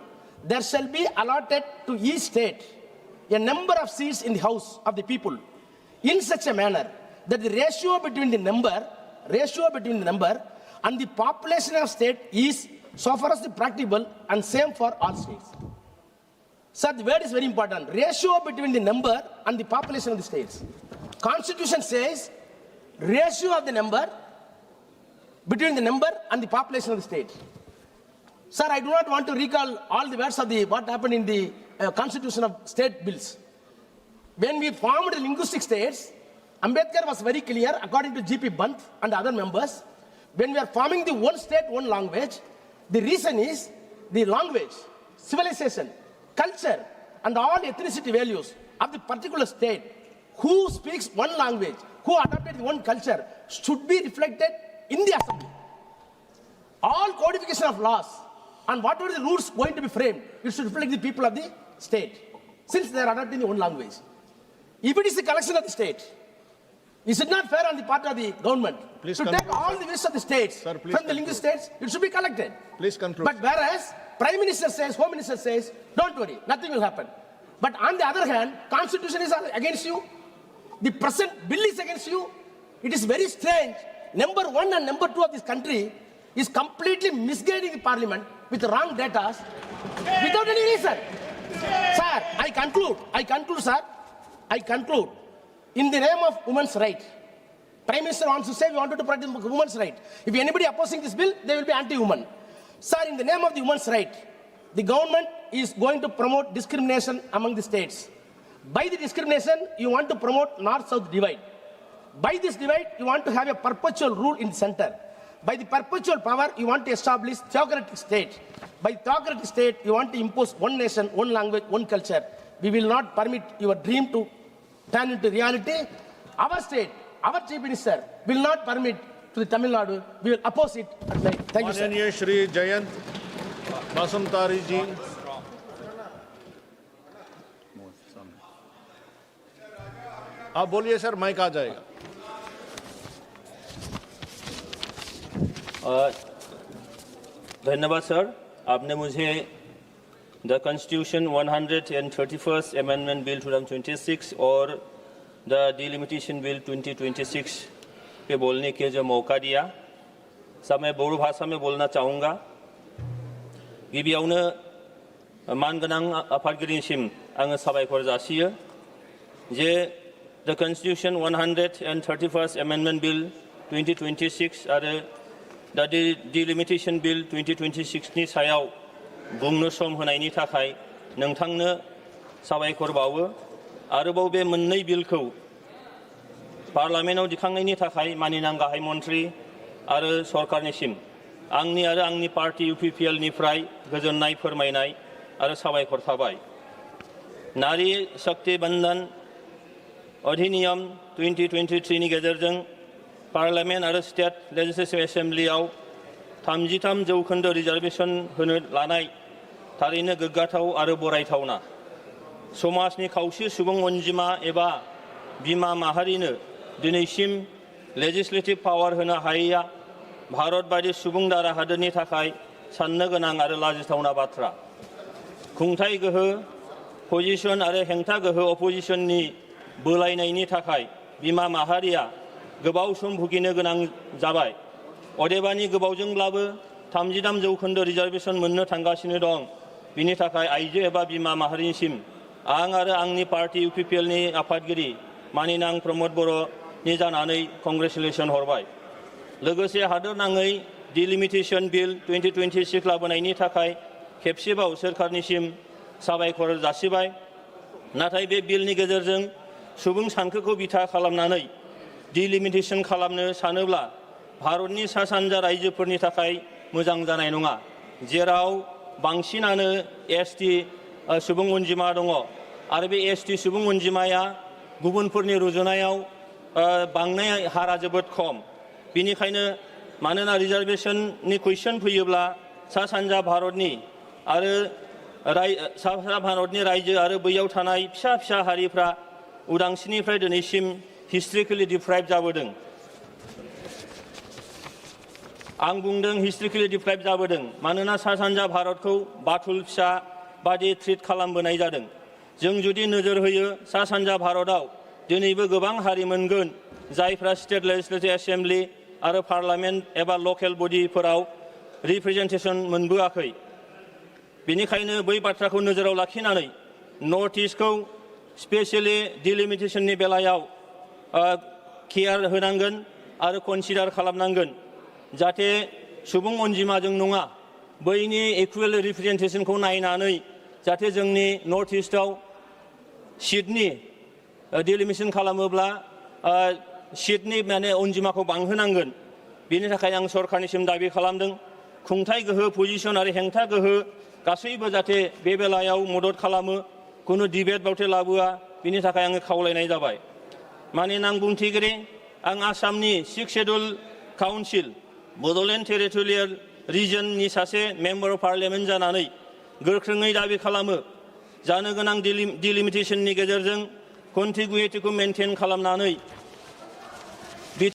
there shall be allotted to each state a number of seats in the house of the people in such a manner that the ratio between the number and the population of state is so far as the practicable and same for all states. Sir, the word is very important. Ratio between the number and the population of the states. Constitution says ratio of the number between the number and the population of the state. Sir, I do not want to recall all the words of what happened in the constitution of state bills. When we formed the linguistic states, Ambedkar was very clear, according to G.P. Bant and other members, when we are forming the one state, one language, the reason is the language, civilization, culture, and all ethnicity values of the particular state who speaks one language, who adopted one culture, should be reflected in the assembly. All codification of laws and whatever the rules going to be framed, it should reflect the people of the state, since they are adopting their own language. If it is the collection of the state, is it not fair on the part of the government to take all the wishes of the states from the linguistic states? It should be collected. Please conclude. But whereas Prime Minister says, Home Minister says, don't worry, nothing will happen. But on the other hand, Constitution is against you. The present bill is against you. It is very strange. Number 1 and number 2 of this country is completely misguiding the parliament with wrong data without any reason. Sir, I conclude, sir. I conclude. In the name of women's right, Prime Minister wants to say we wanted to protect women's right. If anybody opposing this bill, they will be anti-woman. Sir, in the name of the women's right, the government is going to promote discrimination among the states. By the discrimination, you want to promote north-south divide. By this divide, you want to have a perpetual rule in the center. By the perpetual power, you want to establish theocratic state. By theocratic state, you want to impose one nation, one language, one culture. We will not permit your dream to turn into reality. Our state, our Chief Minister will not permit to the Tamil Nadu. We will oppose it at night. Thank you, sir. माननीय श्री जयंत बासुमतारी जी, आप बोलिए sir, mic आ जाएगा. धन्यवाद sir, आपने मुझे the constitution 131st amendment bill 2026 और the delimitation bill 2026 पे बोलने के जो मौका दिया. सब मैं बोडो भाषा में बोलना चाहूँगा. गिबियावनो मानगोनां आफादगिरिनिसिम आङो साबायखर जासियो जे the constitution 131st amendment bill 2026 आरो दा डिलिमिटेशन बिल 2026 नि सायाव बुंनो सम होनायनि थाखाय नोंथांनो साबायखर बावो. आरोबाव बे मोननै बिलखौ पार्लामेन्टआव दिखांनायनि थाखाय माननीय गाहाय मन्त्रि आरो सरकारनिसिम आंनि आरो आंनि पार्टी UPPL निफ्राय गोजोननाय फोरमायनाय आरो साबायखर थाबाय. नारी शक्ति बंधन अधिनियम 2023 नि गेजेरजों पार्लामेन्ट आरो स्टेट लेजिस्लेटिभ एसेम्ब्लियाव 33% रिजार्वेशन होनो लानाय थारैनो गोग्गाथाव आरो बरायथावना. समाजनि खावसे सुबुं अनजिमा एबा बिमा माहारिनो दिनैसिम लेजिस्लेटिभ पावार होनो हायैया भारत बायदि सुबुं दारा हादोरनि थाखाय साननो गोनां आरो लाजिथावना बाथ्रा. खुंथाय गोहो पजिशन आरो हेंथा गोहो अपोजिशननि बोलायनायनि थाखाय बिमा माहारिया गोबाव सम भुगिनो गोनां जाबाय. अदेबानि गोबावजोंब्लाबो 33% रिजार्वेशन मोननो थांगासिनो दं. बिनि थाखाय आइजो एबा बिमा माहारिनिसिम आं आरो आंनि पार्टी UPPL नि आफादगिरि माननीय प्रमोद बर'नि जानानै कंग्रेचुलेशन हरबाय. लोगोसे हादोर नाङै डिलिमिटेशन बिल 2026 लाबोनायनि थाखाय खेबसेबाव सोरखारनिसिम साबायखर जासिबाय. नाथाय बे बिलनि गेजेरजों सुबुं सानखोखौ बिथा खालामनानै डिलिमिटेशन खालामनो सानोब्ला भारतनि सा सानजा रायजोफोरनि थाखाय मोजां जानाय नङा, जेराव बांसिनानो ST सुबुं अनजिमा दङ आरो बे ST सुबुं अनजिमाया गुबुनफोरनि रुजुनायाव बांनाय हारा जोबोद खम. बेनिखायनो मानोना रिजार्वेशननि कुइसन फैयोब्ला सा सानजा भारतनि आरो सा सानजा भारतनि रायजो आरो बैयाव थानाय फिसा फिसा हारिफ्रा उदांस्रिनिफ्राय दिनैसिम हिस्ट्रिकेलि डिप्राइभ जाबोदों. आं बुंदों हिस्ट्रिकेलि डिप्राइभ जाबोदों मानोना सा सानजा भारतखौ बाथुल फिसा बादि ट्रिट खालामबोनाय जादों जों जुदि नोजोर होयो सा सानजा भारतआव दिनैबो गोबां हारि मोनगोन जायफ्रा स्टेट लेजिस्लेटिभ एसेम्बलि आरो पार्लामेन्ट एबा लकेल बडिफोराव रिप्रेजेन्टेसन मोनबोआखै बेनिखायनो बै बाथ्राखौ नोजोराव लाखिनानै नर्थ इस्टखौ स्पेसियेलि डिलिमिटेसननि बेलायाव केयार होनांगोन आरो कनसिडार खालामनांगोन जाहाथे सुबुं अनजिमाजों नङा बैनि इकुवेल रिप्रेजेन्टेसनखौ नायनानै जाहाथे जोंनि नर्थ इस्टआव सिटनि डिलिमिटेसन खालामोब्ला सिटनि माने अनजिमाखौ बांहोनांगोन बेनि थाखाय आं सरकारनिसिम दाबि खालामदों खुंथाय गोहो पजिसन आरो हेंथा गोहो गासैबो जाहाथे बे बेलायाव मदद खालामो कुनु डिबेट बावथे लाबोआ बिनि थाखाय आङो खावलायनाय जाबाय मानोना आं बुंथिगिरि आं आसामनि 6 शेड्युल काउन्सिल बड'लेण्ड टेरिटरियेल रिजननि सासे मेम्बार अफ पार्लियामेन्ट जानानै गोख्रोङै दाबि खालामो जानो गोनां डिलिमिटेसननि गेजेरजों कन्टिगुइटिखौ मेनटेन खालामनानै